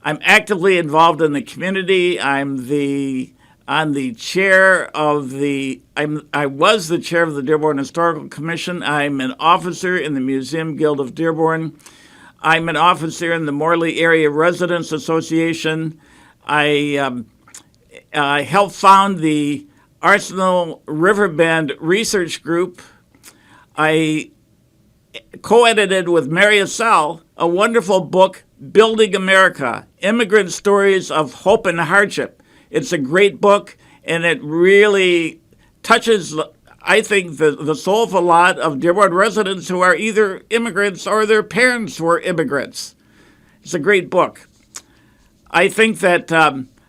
[SPEAKER 16] actively involved in the community. I was the chair of the Dearborn Historical Commission. I'm an officer in the Museum Guild of Dearborn. I'm an officer in the Morley Area Residents Association. I helped found the Arsenal Riverbend Research Group. I co-edited with Mary Assell a wonderful book, Building America, Immigrant Stories of Hope and Hardship. It's a great book, and it really touches, I think, the soul of a lot of Dearborn residents who are either immigrants or their parents were immigrants. It's a great book. I think that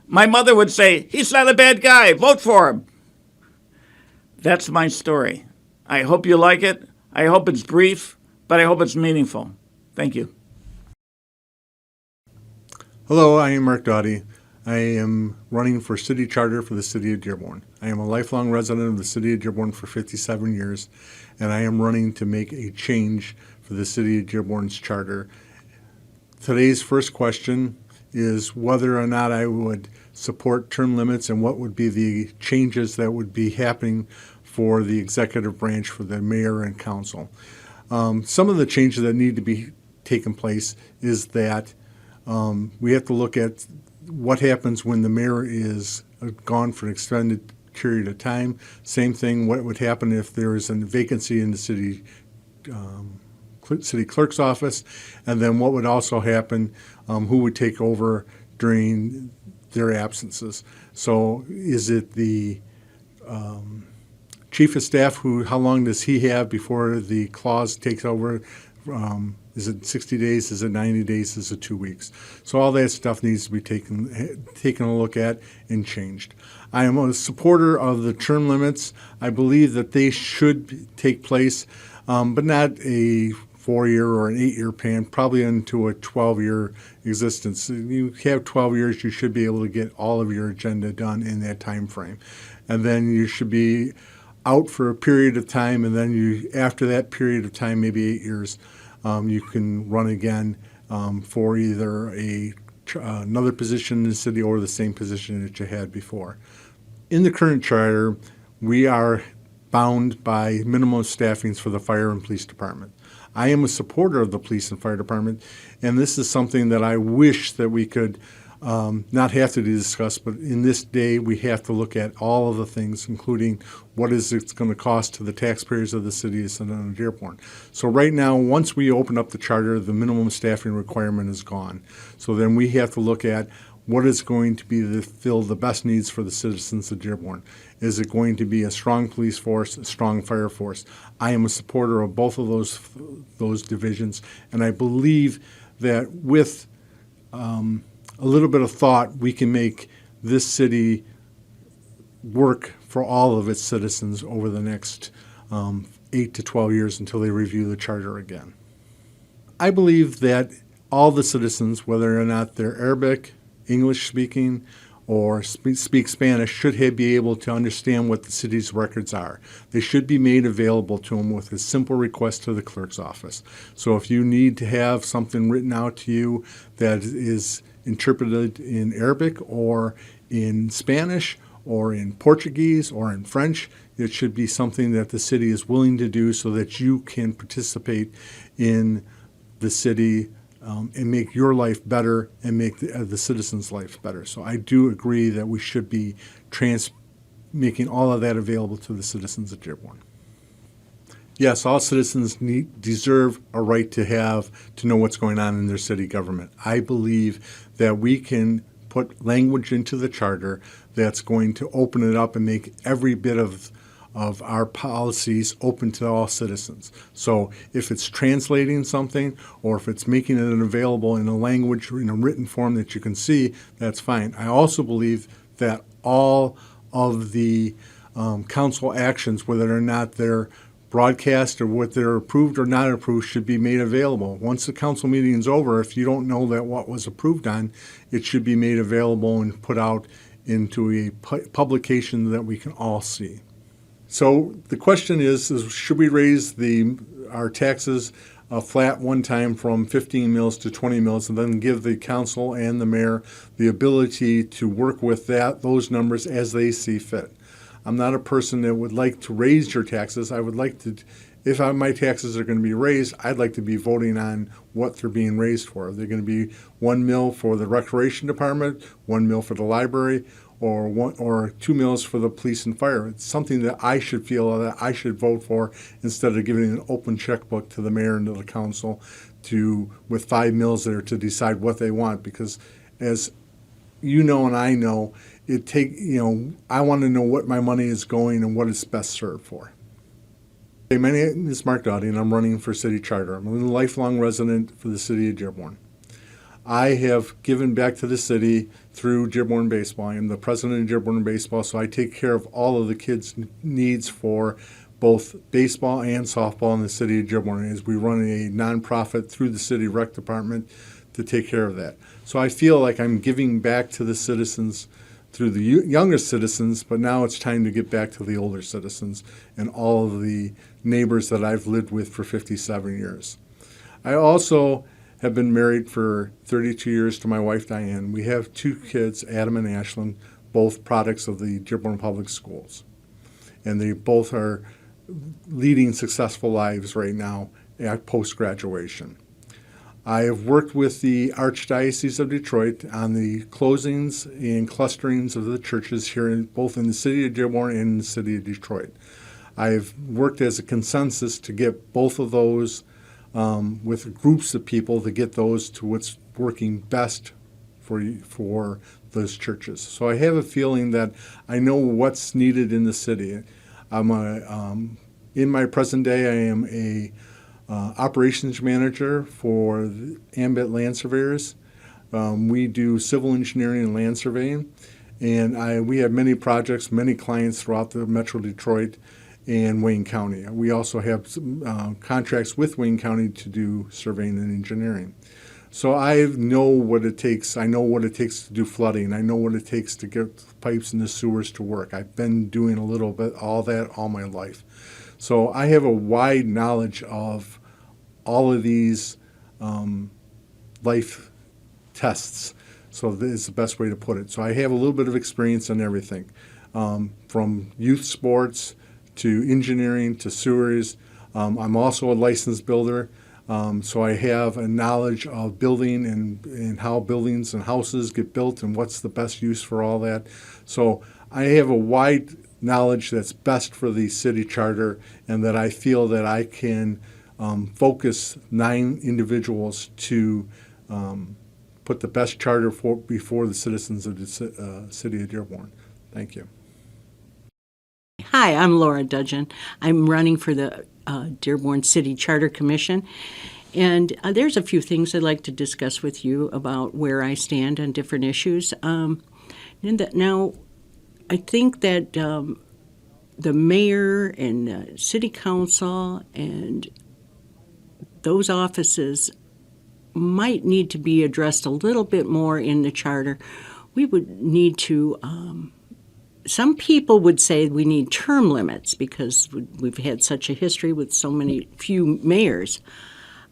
[SPEAKER 16] my mother would say, he's not a bad guy, vote for him. That's my story. I hope you like it. I hope it's brief, but I hope it's meaningful. Thank you.
[SPEAKER 17] Hello, I am Mark Doughty. I am running for city charter for the city of Dearborn. I am a lifelong resident of the city of Dearborn for 57 years, and I am running to make a change for the city of Dearborn's charter. Today's first question is whether or not I would support term limits and what would be the changes that would be happening for the executive branch for the mayor and council. Some of the changes that need to be taken place is that we have to look at what happens when the mayor is gone for an extended period of time. Same thing, what would happen if there is a vacancy in the city clerk's office, and then what would also happen, who would take over during their absences. So is it the chief of staff, how long does he have before the clause takes over? Is it 60 days? Is it 90 days? Is it 2 weeks? So all that stuff needs to be taken a look at and changed. I am a supporter of the term limits. I believe that they should take place, but not a 4-year or an 8-year plan, probably into a 12-year existence. You have 12 years, you should be able to get all of your agenda done in that time frame. And then you should be out for a period of time, and then after that period of time, maybe 8 years, you can run again for either another position in the city or the same position that you had before. In the current charter, we are bound by minimum staffings for the fire and police department. I am a supporter of the police and fire department, and this is something that I wish that we could not have to be discussed, but in this day, we have to look at all of the things, including what is it's going to cost to the taxpayers of the city of Dearborn. So right now, once we open up the charter, the minimum staffing requirement is gone. So then we have to look at what is going to be to fill the best needs for the citizens of Dearborn. Is it going to be a strong police force, a strong fire force? I am a supporter of both of those divisions, and I believe that with a little bit of thought, we can make this city work for all of its citizens over the next 8 to 12 years until they review the charter again. I believe that all the citizens, whether or not they're Arabic, English speaking, or speak Spanish, should be able to understand what the city's records are. They should be made available to them with a simple request to the clerk's office. So if you need to have something written out to you that is interpreted in Arabic or in Spanish or in Portuguese or in French, it should be something that the city is willing to do so that you can participate in the city and make your life better and make the citizens' life better. So I do agree that we should be making all of that available to the citizens of Dearborn. Yes, all citizens deserve a right to know what's going on in their city government. I believe that we can put language into the charter that's going to open it up and make every bit of our policies open to all citizens. So if it's translating something or if it's making it available in a language or in a written form that you can see, that's fine. I also believe that all of the council actions, whether or not they're broadcast or what they're approved or not approved, should be made available. Once the council meeting is over, if you don't know that what was approved on, it should be made available and put out into a publication that we can all see. So the question is should we raise our taxes flat one time from 15 mils to 20 mils and then give the council and the mayor the ability to work with those numbers as they see fit? I'm not a person that would like to raise your taxes. I would like to, if my taxes are going to be raised, I'd like to be voting on what they're being raised for. They're going to be 1 mil for the recreation department, 1 mil for the library, or 2 mils for the police and fire. It's something that I should feel that I should vote for instead of giving an open checkbook to the mayor and to the council with 5 mils there to decide what they want. Because as you know and I know, I want to know what my money is going and what it's best served for. Hey, my name is Mark Doughty, and I'm running for city charter. I'm a lifelong resident for the city of Dearborn. I have given back to the city through Dearborn Baseball. I am the president of Dearborn Baseball, so I take care of all of the kids' needs for both baseball and softball in the city of Dearborn, as we run a nonprofit through the city rec department to take care of that. So I feel like I'm giving back to the citizens through the younger citizens, but now it's time to get back to the older citizens and all of the neighbors that I've lived with for 57 years. I also have been married for 32 years to my wife, Diane. We have 2 kids, Adam and Ashlyn, both products of the Dearborn Public Schools. And they both are leading successful lives right now at post-graduation. I have worked with the Archdiocese of Detroit on the closings and clusterings of the churches here, both in the city of Dearborn and in the city of Detroit. I've worked as a consensus to get both of those with groups of people to get those to what's working best for those churches. So I have a feeling that I know what's needed in the city. In my present day, I am a operations manager for the Ambit Land Surveyors. We do civil engineering and land surveying, and we have many projects, many clients throughout the Metro Detroit and Wayne County. We also have some, contracts with Wayne County to do surveying and engineering. So I know what it takes. I know what it takes to do flooding. I know what it takes to get pipes in the sewers to work. I've been doing a little bit all that all my life. So I have a wide knowledge of all of these life tests. So that is the best way to put it. So I have a little bit of experience in everything, from youth sports to engineering to sewers. I'm also a licensed builder. So I have a knowledge of building and how buildings and houses get built and what's the best use for all that. So I have a wide knowledge that's best for the city charter, and that I feel that I can focus 9 individuals to put the best charter before the citizens of the city of Dearborn. Thank you.
[SPEAKER 18] Hi, I'm Laura Dudgeon. I'm running for the Dearborn City Charter Commission. And there's a few things I'd like to discuss with you about where I stand on different issues. Now, I think that the mayor and city council and those offices might need to be addressed a little bit more in the charter. We would need to, some people would say we need term limits because we've had such a history with so few mayors.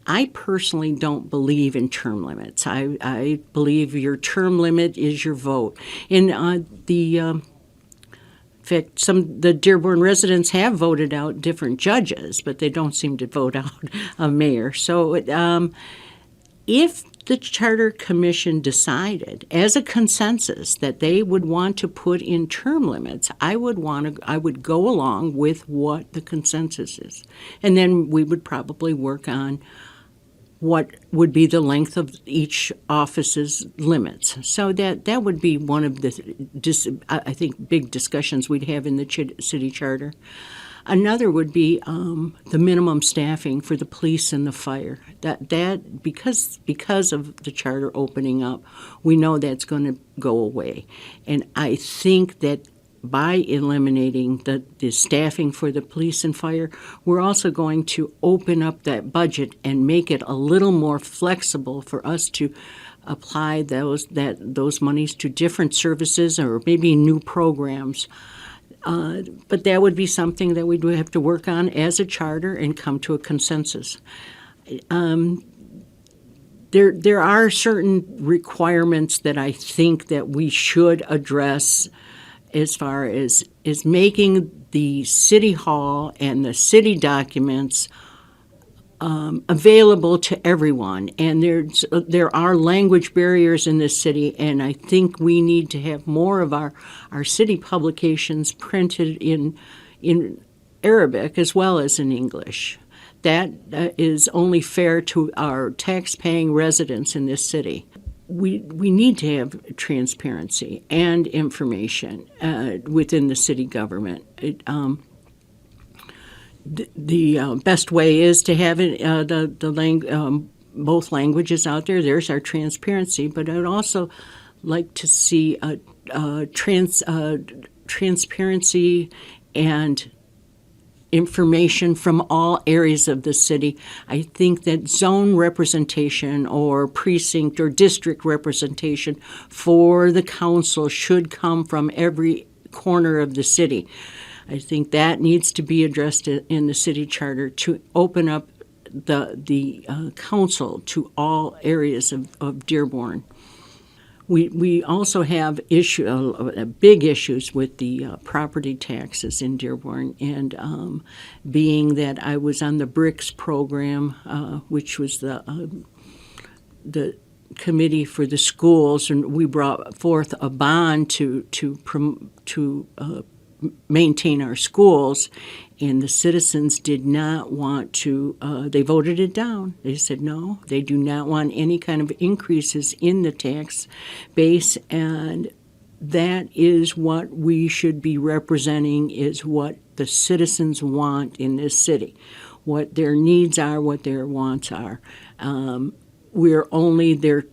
[SPEAKER 18] I personally don't believe in term limits. I believe your term limit is your vote. And in fact, the Dearborn residents have voted out different judges, but they don't seem to vote out a mayor. So if the Charter Commission decided as a consensus that they would want to put in term limits, I would go along with what the consensus is. And then we would probably work on what would be the length of each office's limits. So that would be one of the, I think, big discussions we'd have in the city charter. Another would be the minimum staffing for the police and the fire. That because of the charter opening up, we know that's going to go away. And I think that by eliminating the staffing for the police and fire, we're also going to open up that budget and make it a little more flexible for us to apply those monies to different services or maybe new programs. But that would be something that we'd have to work on as a charter and come to a consensus. There are certain requirements that I think that we should address as far as making the city hall and the city documents available to everyone. And there are language barriers in this city, and I think we need to have more of our city publications printed in Arabic as well as in English. That is only fair to our tax-paying residents in this city. We need to have transparency and information within the city government. The best way is to have both languages out there. There's our transparency, but I'd also like to see transparency and information from all areas of the city. I think that zone representation or precinct or district representation for the council should come from every corner of the city. I think that needs to be addressed in the city charter to open up the council to all areas of Dearborn. We also have big issues with the property taxes in Dearborn, and being that I was on the BRICS program, which was the committee for the schools, and we brought forth a bond to maintain our schools, and the citizens did not want to, they voted it down. They said no, they do not want any kind of increases in the tax base, and that is what we should be representing, is what the citizens want in this city, what their needs are, what their wants are. We're only their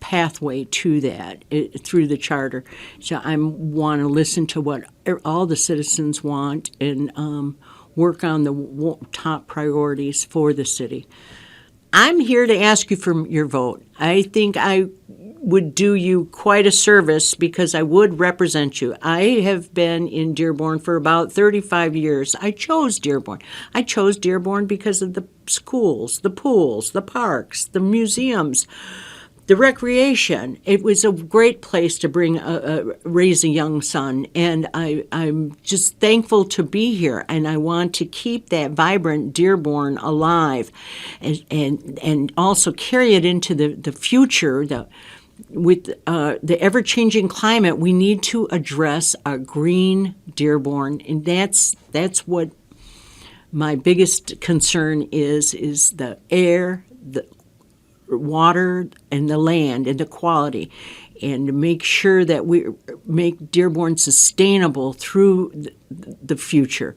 [SPEAKER 18] pathway to that through the charter. So I want to listen to what all the citizens want and work on the top priorities for the city. I'm here to ask you for your vote. I think I would do you quite a service because I would represent you. I have been in Dearborn for about 35 years. I chose Dearborn. I chose Dearborn because of the schools, the pools, the parks, the museums, the recreation. It was a great place to raise a young son, and I'm just thankful to be here, and I want to keep that vibrant Dearborn alive, and also carry it into the future. With the ever-changing climate, we need to address a green Dearborn, and that's what my biggest concern is the air, the water, and the land, and the quality, and to make sure that we make Dearborn sustainable through the future.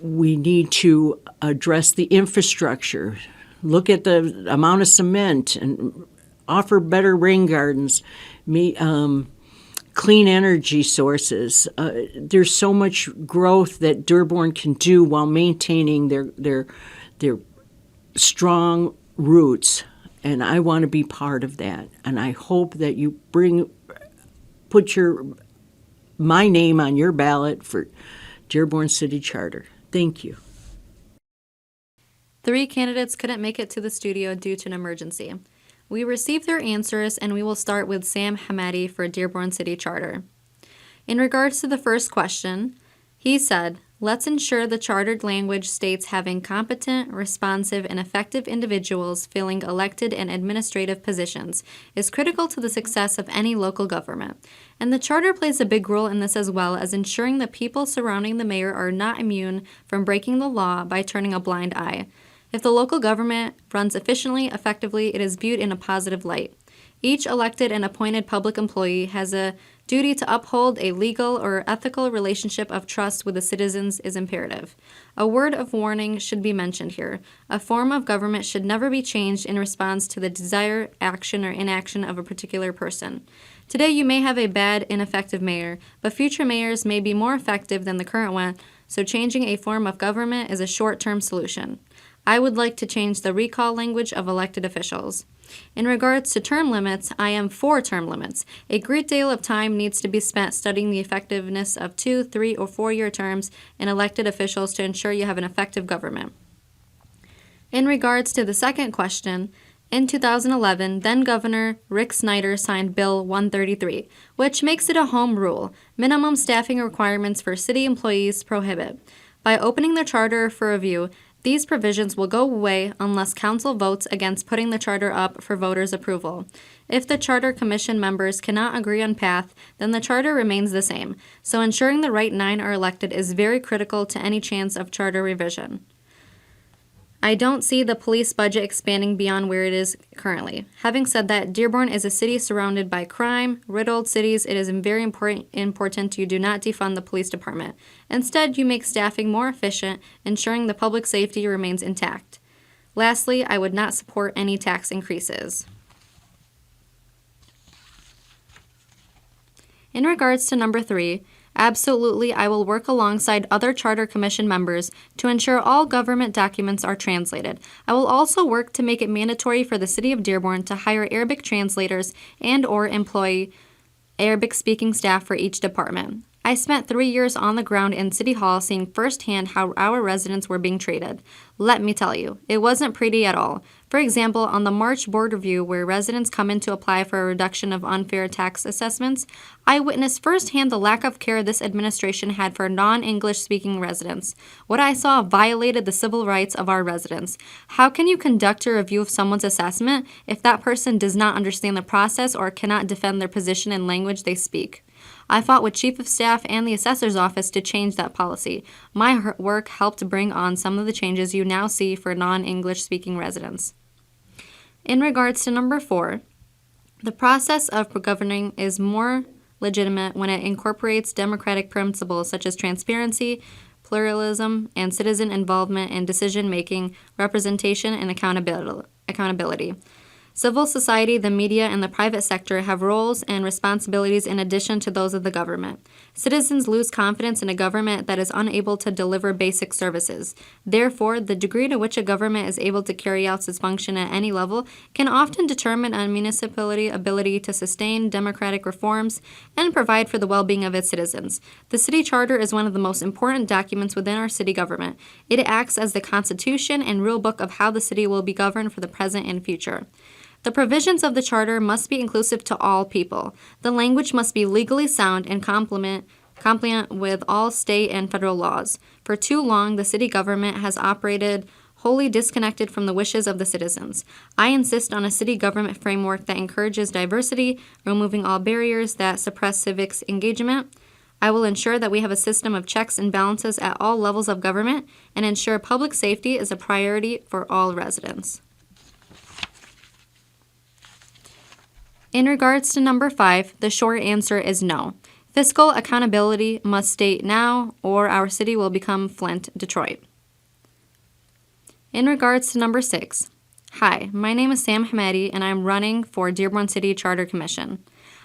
[SPEAKER 18] We need to address the infrastructure, look at the amount of cement, and offer better rain gardens, clean energy sources. There's so much growth that Dearborn can do while maintaining their strong roots, and I want to be part of that. And I hope that you put my name on your ballot for Dearborn City Charter. Thank you.
[SPEAKER 1] 3 candidates couldn't make it to the studio due to an emergency. We received their answers, and we will start with Sam Hamadi for Dearborn City Charter. In regards to the first question, he said, "Let's ensure the chartered language states having competent, responsive, and effective individuals filling elected and administrative positions is critical to the success of any local government. And the charter plays a big role in this, as well as ensuring the people surrounding the mayor are not immune from breaking the law by turning a blind eye. If the local government runs efficiently, effectively, it is viewed in a positive light. Each elected and appointed public employee has a duty to uphold a legal or ethical relationship of trust with the citizens is imperative. A word of warning should be mentioned here. A form of government should never be changed in response to the desire, action, or inaction of a particular person. Today you may have a bad, ineffective mayor, but future mayors may be more effective than the current one, so changing a form of government is a short-term solution. I would like to change the recall language of elected officials. In regards to term limits, I am for term limits. A great deal of time needs to be spent studying the effectiveness of 2, 3, or 4-year terms in elected officials to ensure you have an effective government. In regards to the second question, in 2011, then-Governor Rick Snyder signed Bill 133, which makes it a home rule. Minimum staffing requirements for city employees prohibit. By opening the charter for review, these provisions will go away unless council votes against putting the charter up for voters' approval. If the charter commission members cannot agree on path, then the charter remains the same, so ensuring the right 9 are elected is very critical to any chance of charter revision. I don't see the police budget expanding beyond where it is currently. Having said that, Dearborn is a city surrounded by crime, riddled cities. It is very important you do not defund the police department. Instead, you make staffing more efficient, ensuring the public safety remains intact. Lastly, I would not support any tax increases. In regards to number 3, absolutely, I will work alongside other Charter Commission members to ensure all government documents are translated. I will also work to make it mandatory for the City of Dearborn to hire Arabic translators and/or employ Arabic-speaking staff for each department. I spent 3 years on the ground in City Hall seeing firsthand how our residents were being treated. Let me tell you, it wasn't pretty at all. For example, on the March board review where residents come in to apply for a reduction of unfair tax assessments, I witnessed firsthand the lack of care this administration had for non-English speaking residents. What I saw violated the civil rights of our residents. How can you conduct a review of someone's assessment if that person does not understand the process or cannot defend their position in language they speak? I fought with Chief of Staff and the Assessor's Office to change that policy. My work helped bring on some of the changes you now see for non-English speaking residents. In regards to number 4, the process of governing is more legitimate when it incorporates democratic principles such as transparency, pluralism, and citizen involvement in decision-making, representation, and accountability. Civil society, the media, and the private sector have roles and responsibilities in addition to those of the government. Citizens lose confidence in a government that is unable to deliver basic services. Therefore, the degree to which a government is able to carry out its function at any level can often determine a municipality's ability to sustain democratic reforms and provide for the well-being of its citizens. The city charter is one of the most important documents within our city government. It acts as the constitution and rule book of how the city will be governed for the present and future. The provisions of the charter must be inclusive to all people. The language must be legally sound and compliant with all state and federal laws. For too long, the city government has operated wholly disconnected from the wishes of the citizens. I insist on a city government framework that encourages diversity, removing all barriers that suppress civics engagement. I will ensure that we have a system of checks and balances at all levels of government and ensure public safety is a priority for all residents. In regards to number 5, the short answer is no. Fiscal accountability must state now, or our city will become Flint, Detroit. In regards to number 6, hi, my name is Sam Hamadi, and I'm running for Dearborn City Charter Commission.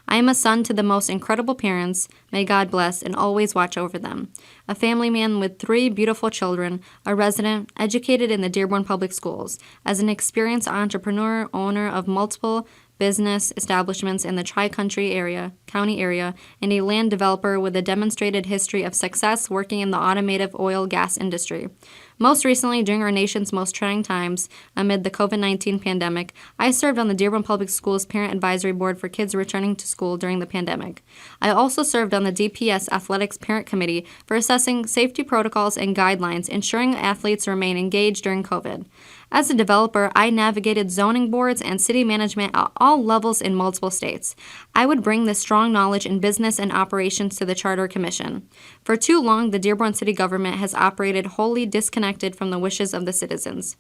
[SPEAKER 1] I am a son to the most incredible parents, may God bless and always watch over them. A family man with 3 beautiful children, a resident, educated in the Dearborn Public Schools, as an experienced entrepreneur, owner of multiple business establishments in the Tri-County area, and a land developer with a demonstrated history of success working in the automotive oil gas industry. Most recently, during our nation's most trying times amid the COVID-19 pandemic, I served on the Dearborn Public Schools Parent Advisory Board for kids returning to school during the pandemic. I also served on the DPS Athletics Parent Committee for assessing safety protocols and guidelines, ensuring athletes remain engaged during COVID. As a developer, I navigated zoning boards and city management at all levels in multiple states. I would bring this strong knowledge in business and operations to the Charter Commission. For too long, the Dearborn city government has operated wholly disconnected from the wishes of the citizens.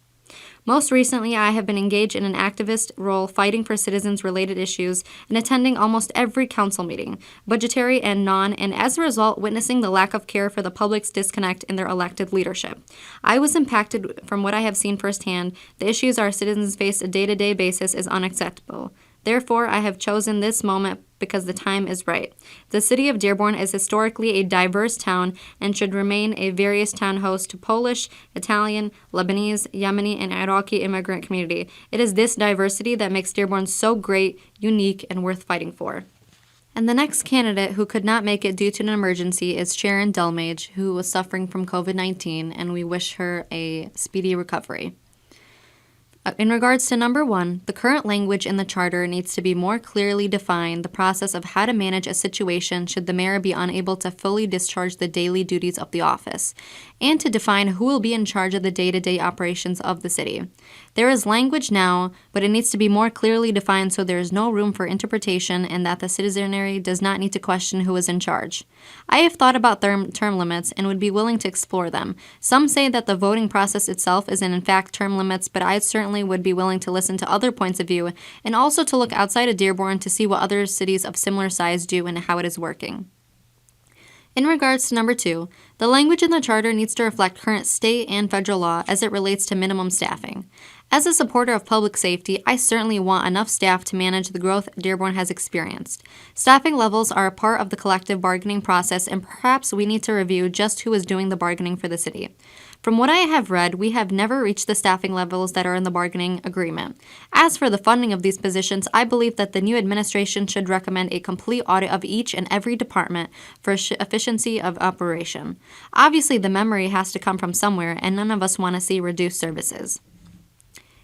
[SPEAKER 1] Most recently, I have been engaged in an activist role fighting for citizens-related issues and attending almost every council meeting, budgetary and non, and as a result, witnessing the lack of care for the public's disconnect in their elected leadership. I was impacted from what I have seen firsthand. The issues our citizens face on a day-to-day basis is unacceptable. Therefore, I have chosen this moment because the time is right. The city of Dearborn is historically a diverse town and should remain a various town host to Polish, Italian, Lebanese, Yemeni, and Iraqi immigrant community. It is this diversity that makes Dearborn so great, unique, and worth fighting for. And the next candidate who could not make it due to an emergency is Sharon Delmage, who was suffering from COVID-19, and we wish her a speedy recovery. In regards to number 1, the current language in the charter needs to be more clearly define the process of how to manage a situation should the mayor be unable to fully discharge the daily duties of the office, and to define who will be in charge of the day-to-day operations of the city. There is language now, but it needs to be more clearly defined so there is no room for interpretation and that the citizenry does not need to question who is in charge. I have thought about term limits and would be willing to explore them. Some say that the voting process itself isn't in fact term limits, but I certainly would be willing to listen to other points of view and also to look outside of Dearborn to see what other cities of similar size do and how it is working. In regards to number 2, the language in the charter needs to reflect current state and federal law as it relates to minimum staffing. As a supporter of public safety, I certainly want enough staff to manage the growth Dearborn has experienced. Staffing levels are a part of the collective bargaining process, and perhaps we need to review just who is doing the bargaining for the city. From what I have read, we have never reached the staffing levels that are in the bargaining agreement. As for the funding of these positions, I believe that the new administration should recommend a complete audit of each and every department for efficiency of operation. Obviously, the memory has to come from somewhere, and none of us want to see reduced services.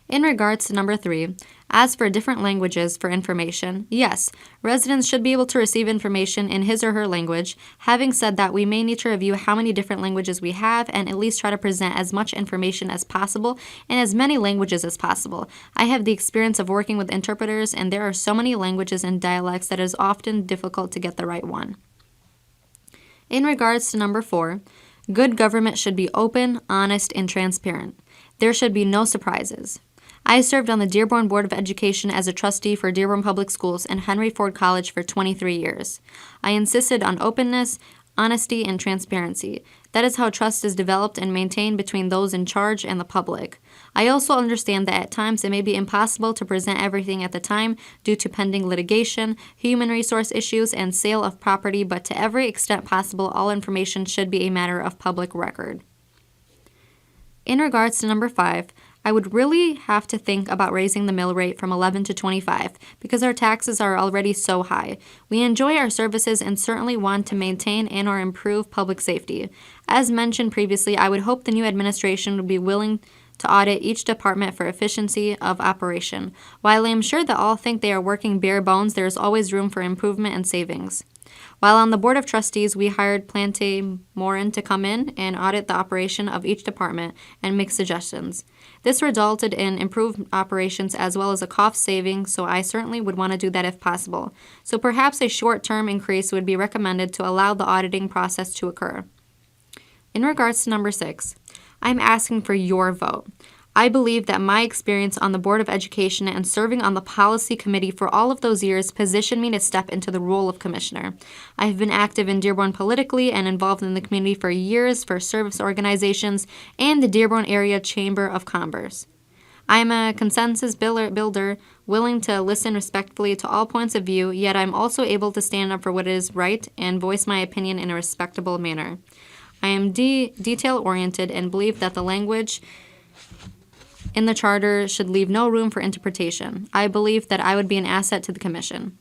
[SPEAKER 1] In regards to number 3, as for different languages for information, yes, residents should be able to receive information in his or her language. Having said that, we may need to review how many different languages we have and at least try to present as much information as possible in as many languages as possible. I have the experience of working with interpreters, and there are so many languages and dialects that it is often difficult to get the right one. In regards to number 4, good government should be open, honest, and transparent. There should be no surprises. I served on the Dearborn Board of Education as a trustee for Dearborn Public Schools and Henry Ford College for 23 years. I insisted on openness, honesty, and transparency. That is how trust is developed and maintained between those in charge and the public. I also understand that at times it may be impossible to present everything at the time due to pending litigation, human resource issues, and sale of property, but to every extent possible, all information should be a matter of public record. In regards to number 5, I would really have to think about raising the mill rate from 11 to 25 because our taxes are already so high. We enjoy our services and certainly want to maintain and or improve public safety. As mentioned previously, I would hope the new administration would be willing to audit each department for efficiency of operation. While I am sure that all think they are working bare bones, there is always room for improvement and savings. While on the Board of Trustees, we hired Plante Morin to come in and audit the operation of each department and make suggestions. This resulted in improved operations as well as a cost saving, so I certainly would want to do that if possible. So perhaps a short-term increase would be recommended to allow the auditing process to occur. In regards to number 6, I'm asking for your vote. I believe that my experience on the Board of Education and serving on the policy committee for all of those years positioned me to step into the role of commissioner. I have been active in Dearborn politically and involved in the community for years for service organizations and the Dearborn Area Chamber of Commerce. I am a consensus builder, willing to listen respectfully to all points of view, yet I'm also able to stand up for what is right and voice my opinion in a respectable manner. I am detail-oriented and believe that the language in the charter should leave no room for interpretation. I believe that I would be an asset to the commission.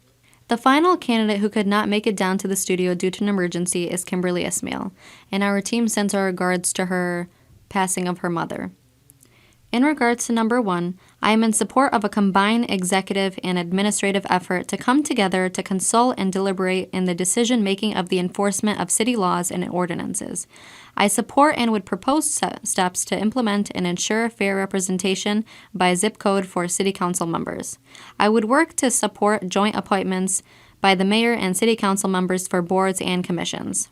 [SPEAKER 1] The final candidate who could not make it down to the studio due to an emergency is Kimberly Ismail, and our team sends our regards to her passing of her mother. In regards to number 1, I am in support of a combined executive and administrative effort to come together to consult and deliberate in the decision-making of the enforcement of city laws and ordinances. I support and would propose steps to implement and ensure fair representation by zip code for city council members. I would work to support joint appointments by the mayor and city council members for boards and commissions.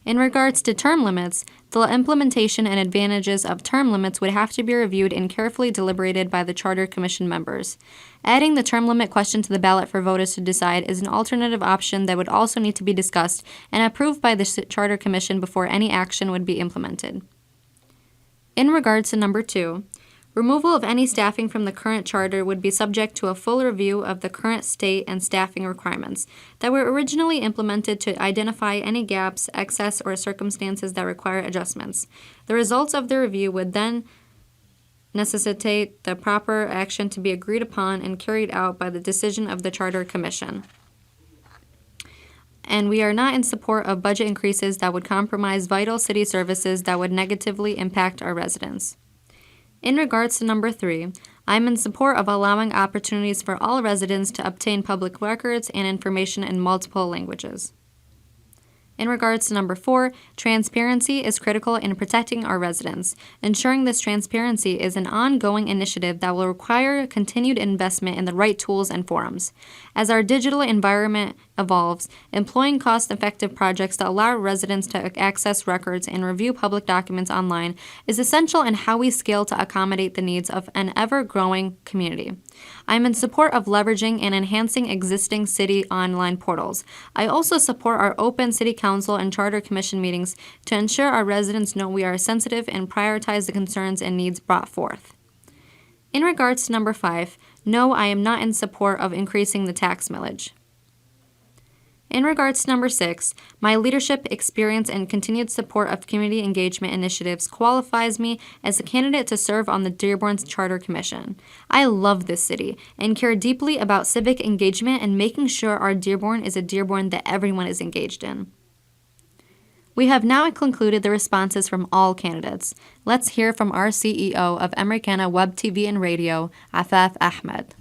[SPEAKER 1] In regards to term limits, the implementation and advantages of term limits would have to be reviewed and carefully deliberated by the Charter Commission members. Adding the term limit question to the ballot for voters to decide is an alternative option that would also need to be discussed and approved by the Charter Commission before any action would be implemented. In regards to number 2, removal of any staffing from the current charter would be subject to a full review of the current state and staffing requirements that were originally implemented to identify any gaps, excess, or circumstances that require adjustments. The results of the review would then necessitate the proper action to be agreed upon and carried out by the decision of the Charter Commission. And we are not in support of budget increases that would compromise vital city services that would negatively impact our residents. In regards to number 3, I am in support of allowing opportunities for all residents to obtain public records and information in multiple languages. In regards to number 4, transparency is critical in protecting our residents. Ensuring this transparency is an ongoing initiative that will require continued investment in the right tools and forums. As our digital environment evolves, employing cost-effective projects that allow residents to access records and review public documents online is essential in how we scale to accommodate the needs of an ever-growing community. I am in support of leveraging and enhancing existing city online portals. I also support our open city council and charter commission meetings to ensure our residents know we are sensitive and prioritize the concerns and needs brought forth. In regards to number 5, no, I am not in support of increasing the tax millage. In regards to number 6, my leadership experience and continued support of community engagement initiatives qualifies me as a candidate to serve on the Dearborn Charter Commission. I love this city and care deeply about civic engagement and making sure our Dearborn is a Dearborn that everyone is engaged in. We have now concluded the responses from all candidates. Let's hear from our CEO of Americana Web TV and Radio, Afaf Ahmed.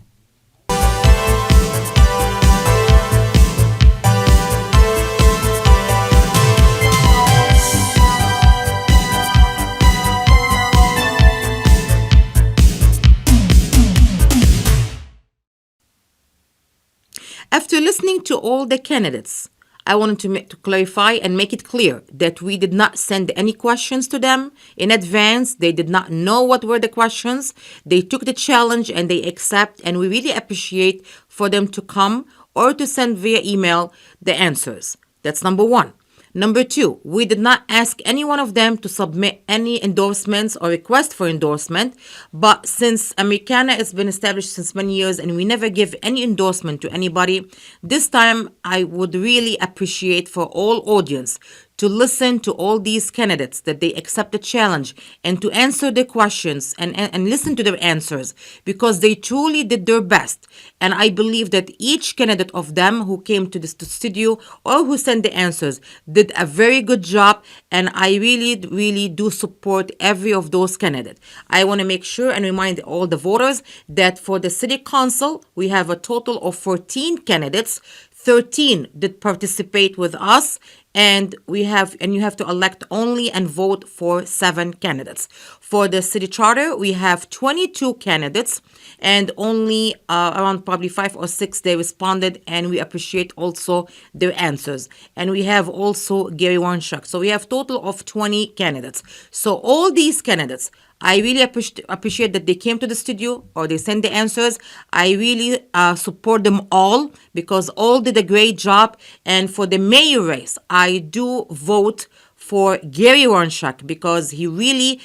[SPEAKER 2] After listening to all the candidates, I wanted to clarify and make it clear that we did not send any questions to them in advance. They did not know what were the questions. They took the challenge and they accept, and we really appreciate for them to come or to send via email the answers. That's number 1. Number 2, we did not ask any one of them to submit any endorsements or request for endorsement, but since Americana has been established since many years and we never give any endorsement to anybody, this time I would really appreciate for all audience to listen to all these candidates, that they accept the challenge and to answer the questions and listen to their answers, because they truly did their best. And I believe that each candidate of them who came to this studio or who sent the answers did a very good job. And I really do support every of those candidates. I want to make sure and remind all the voters that for the city council, we have a total of 14 candidates. 13 did participate with us, and you have to elect only and vote for 7 candidates. For the city charter, we have 22 candidates, and only around probably 5 or 6 they responded, and we appreciate also their answers. And we have also Gary Warnchuk. So we have total of 20 candidates. So all these candidates, I really appreciate that they came to the studio or they sent the answers. I really support them all because all did a great job. And for the mayor race, I do vote for Gary Warnchuk because he really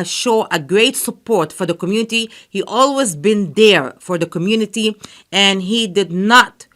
[SPEAKER 2] show a great support for the community. He always been there for the community, and he did not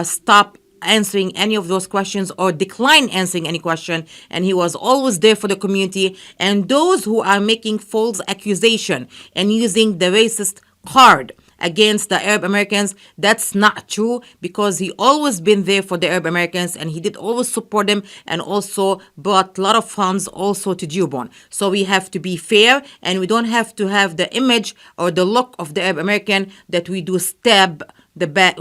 [SPEAKER 2] stop answering any of those questions or decline answering any question, and he was always there for the community. And those who are making false accusation and using the racist card against the Arab Americans, that's not true, because he always been there for the Arab Americans, and he did always support them, and also brought a lot of funds also to Dearborn. So we have to be fair, and we don't have to have the image or the look of the Arab American that we do step back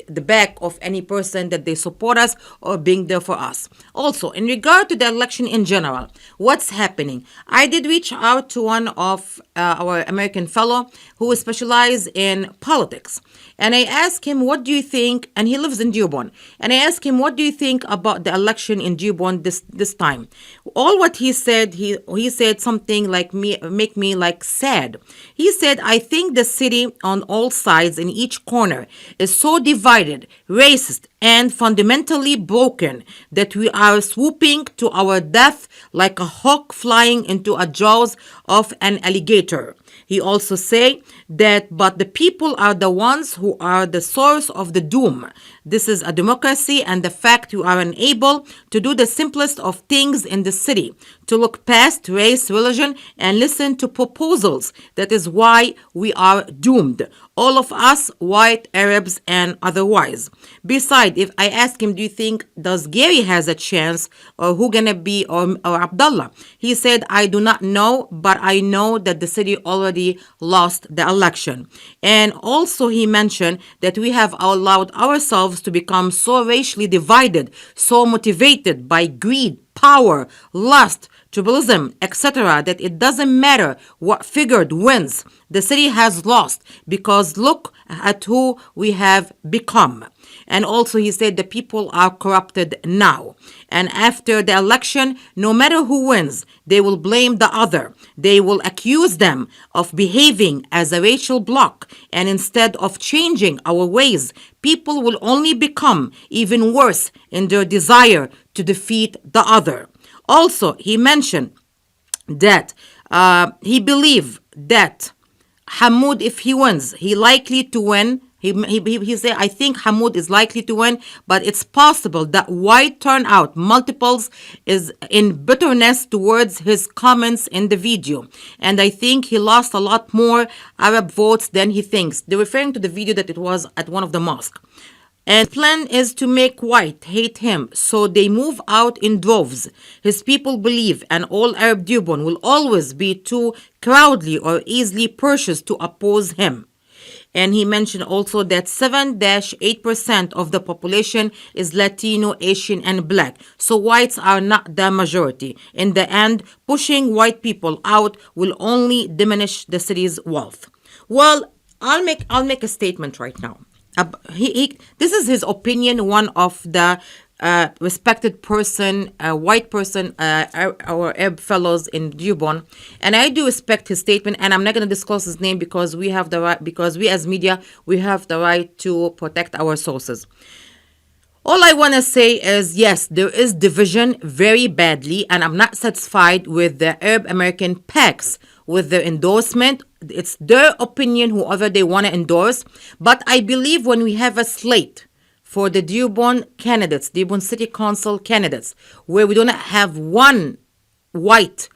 [SPEAKER 2] the back of any person that they support us or being there for us. Also, in regard to the election in general, what's happening? I did reach out to one of our American fellow who specializes in politics, and I asked him, what do you think? And he lives in Dearborn. And I asked him, what do you think about the election in Dearborn this time? All what he said, he said something like make me like sad. He said, I think the city on all sides in each corner is so divided, racist, and fundamentally broken that we are swooping to our death like a hawk flying into the jaws of an alligator. He also said that, but the people are the ones who are the source of the doom. This is a democracy, and the fact you are unable to do the simplest of things in the city, to look past race, religion, and listen to proposals. That is why we are doomed. All of us, white, Arabs, and otherwise. Besides, if I ask him, do you think does Gary has a chance, or who gonna be, or Abdullah? He said, I do not know, but I know that the city already lost the election. And also he mentioned that we have allowed ourselves to become so racially divided, so motivated by greed, power, lust, tribalism, etc., that it doesn't matter what figure wins. The city has lost because look at who we have become. And also he said the people are corrupted now. And after the election, no matter who wins, they will blame the other. They will accuse them of behaving as a racial bloc. And instead of changing our ways, people will only become even worse in their desire to defeat the other. Also, he mentioned that he believed that Hamoud, if he wins, he likely to win. He said, I think Hamoud is likely to win, but it's possible that white turnout multiples is in bitterness towards his comments in the video. And I think he lost a lot more Arab votes than he thinks. They're referring to the video that it was at one of the mosques. And his plan is to make white hate him, so they move out in droves. His people believe an all Arab Dearborn will always be too crowdly or easily purchased to oppose him. And he mentioned also that 7-8% of the population is Latino, Asian, and Black. So whites are not the majority. In the end, pushing white people out will only diminish the city's wealth. Well, I'll make a statement right now. This is his opinion, one of the respected person, white person, our Arab fellows in Dearborn, and I do respect his statement. And I'm not going to disclose his name because we have the right, because we as media, we have the right to protect our sources. All I want to say is, yes, there is division very badly, and I'm not satisfied with the Arab American PACs with their endorsement. It's their opinion, whoever they want to endorse. But I believe when we have a slate for the Dearborn candidates, Dearborn City Council candidates, where we don't have one white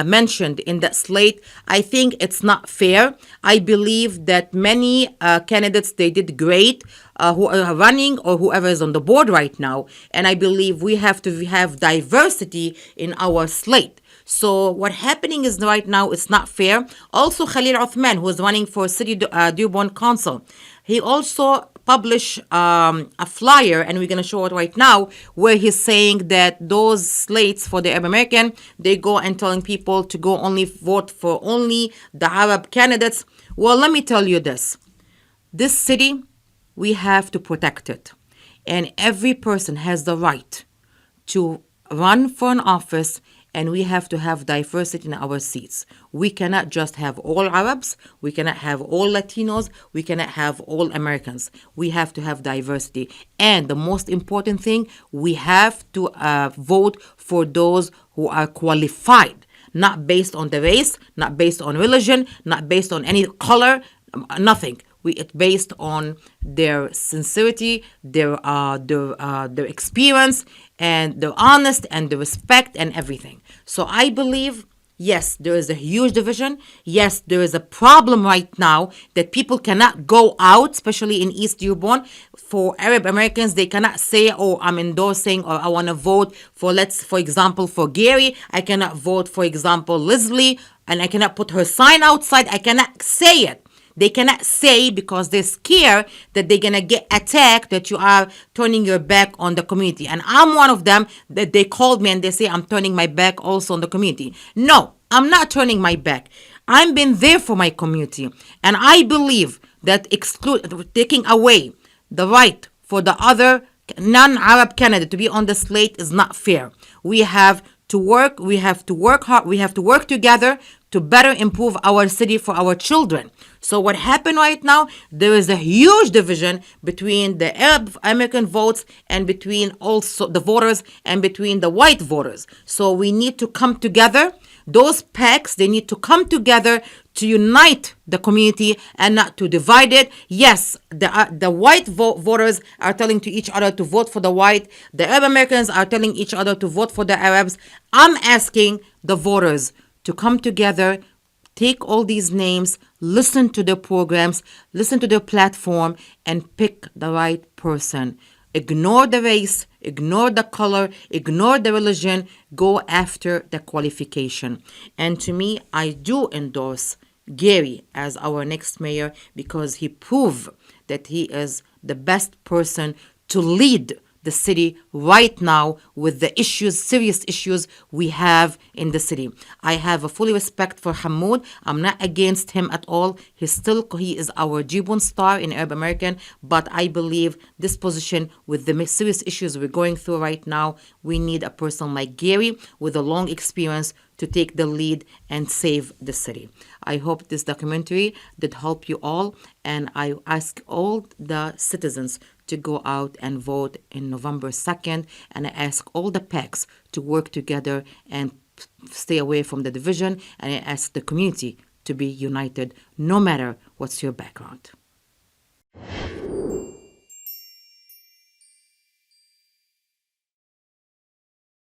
[SPEAKER 2] mentioned in that slate, I think it's not fair. I believe that many candidates, they did great, who are running or whoever is on the board right now. And I believe we have to have diversity in our slate. So what happening is right now, it's not fair. Also, Khalil Uthman, who is running for City Dearborn Council, he also published a flyer, and we're going to show it right now, where he's saying that those slates for the Arab American, they go and telling people to go only vote for only the Arab candidates. Well, let me tell you this. This city, we have to protect it. And every person has the right to run for an office, and we have to have diversity in our seats. We cannot just have all Arabs. We cannot have all Latinos. We cannot have all Americans. We have to have diversity. And the most important thing, we have to vote for those who are qualified, not based on the race, not based on religion, not based on any color, nothing. It's based on their sincerity, their experience, and the honest and the respect and everything. So I believe, yes, there is a huge division. Yes, there is a problem right now that people cannot go out, especially in East Dearborn. For Arab Americans, they cannot say, oh, I'm endorsing or I want to vote for, for example, for Gary. I cannot vote, for example, Leslie, and I cannot put her sign outside. I cannot say it. They cannot say because they're scared that they're going to get attacked, that you are turning your back on the community. And I'm one of them that they called me and they say I'm turning my back also on the community. No, I'm not turning my back. I've been there for my community. And I believe that taking away the right for the other non-Arab candidate to be on the slate is not fair. We have to work. We have to work hard. We have to work together to better improve our city for our children. So what happened right now, there is a huge division between the Arab American votes and between also the voters and between the white voters. So we need to come together. Those PACs, they need to come together to unite the community and not to divide it. Yes, the white voters are telling to each other to vote for the white. The Arab Americans are telling each other to vote for the Arabs. I'm asking the voters to come together, take all these names, listen to their programs, listen to their platform, and pick the right person. Ignore the race, ignore the color, ignore the religion, go after the qualification. And to me, I do endorse Gary as our next mayor because he proved that he is the best person to lead the city right now with the issues, serious issues we have in the city. I have a full respect for Hamoud. I'm not against him at all. He is our Dearborn star in Arab American, but I believe this position with the serious issues we're going through right now, we need a person like Gary with a long experience to take the lead and save the city. I hope this documentary did help you all, and I ask all the citizens to go out and vote in November 2nd, and I ask all the PACs to work together and stay away from the division, and I ask the community to be united no matter what's your background.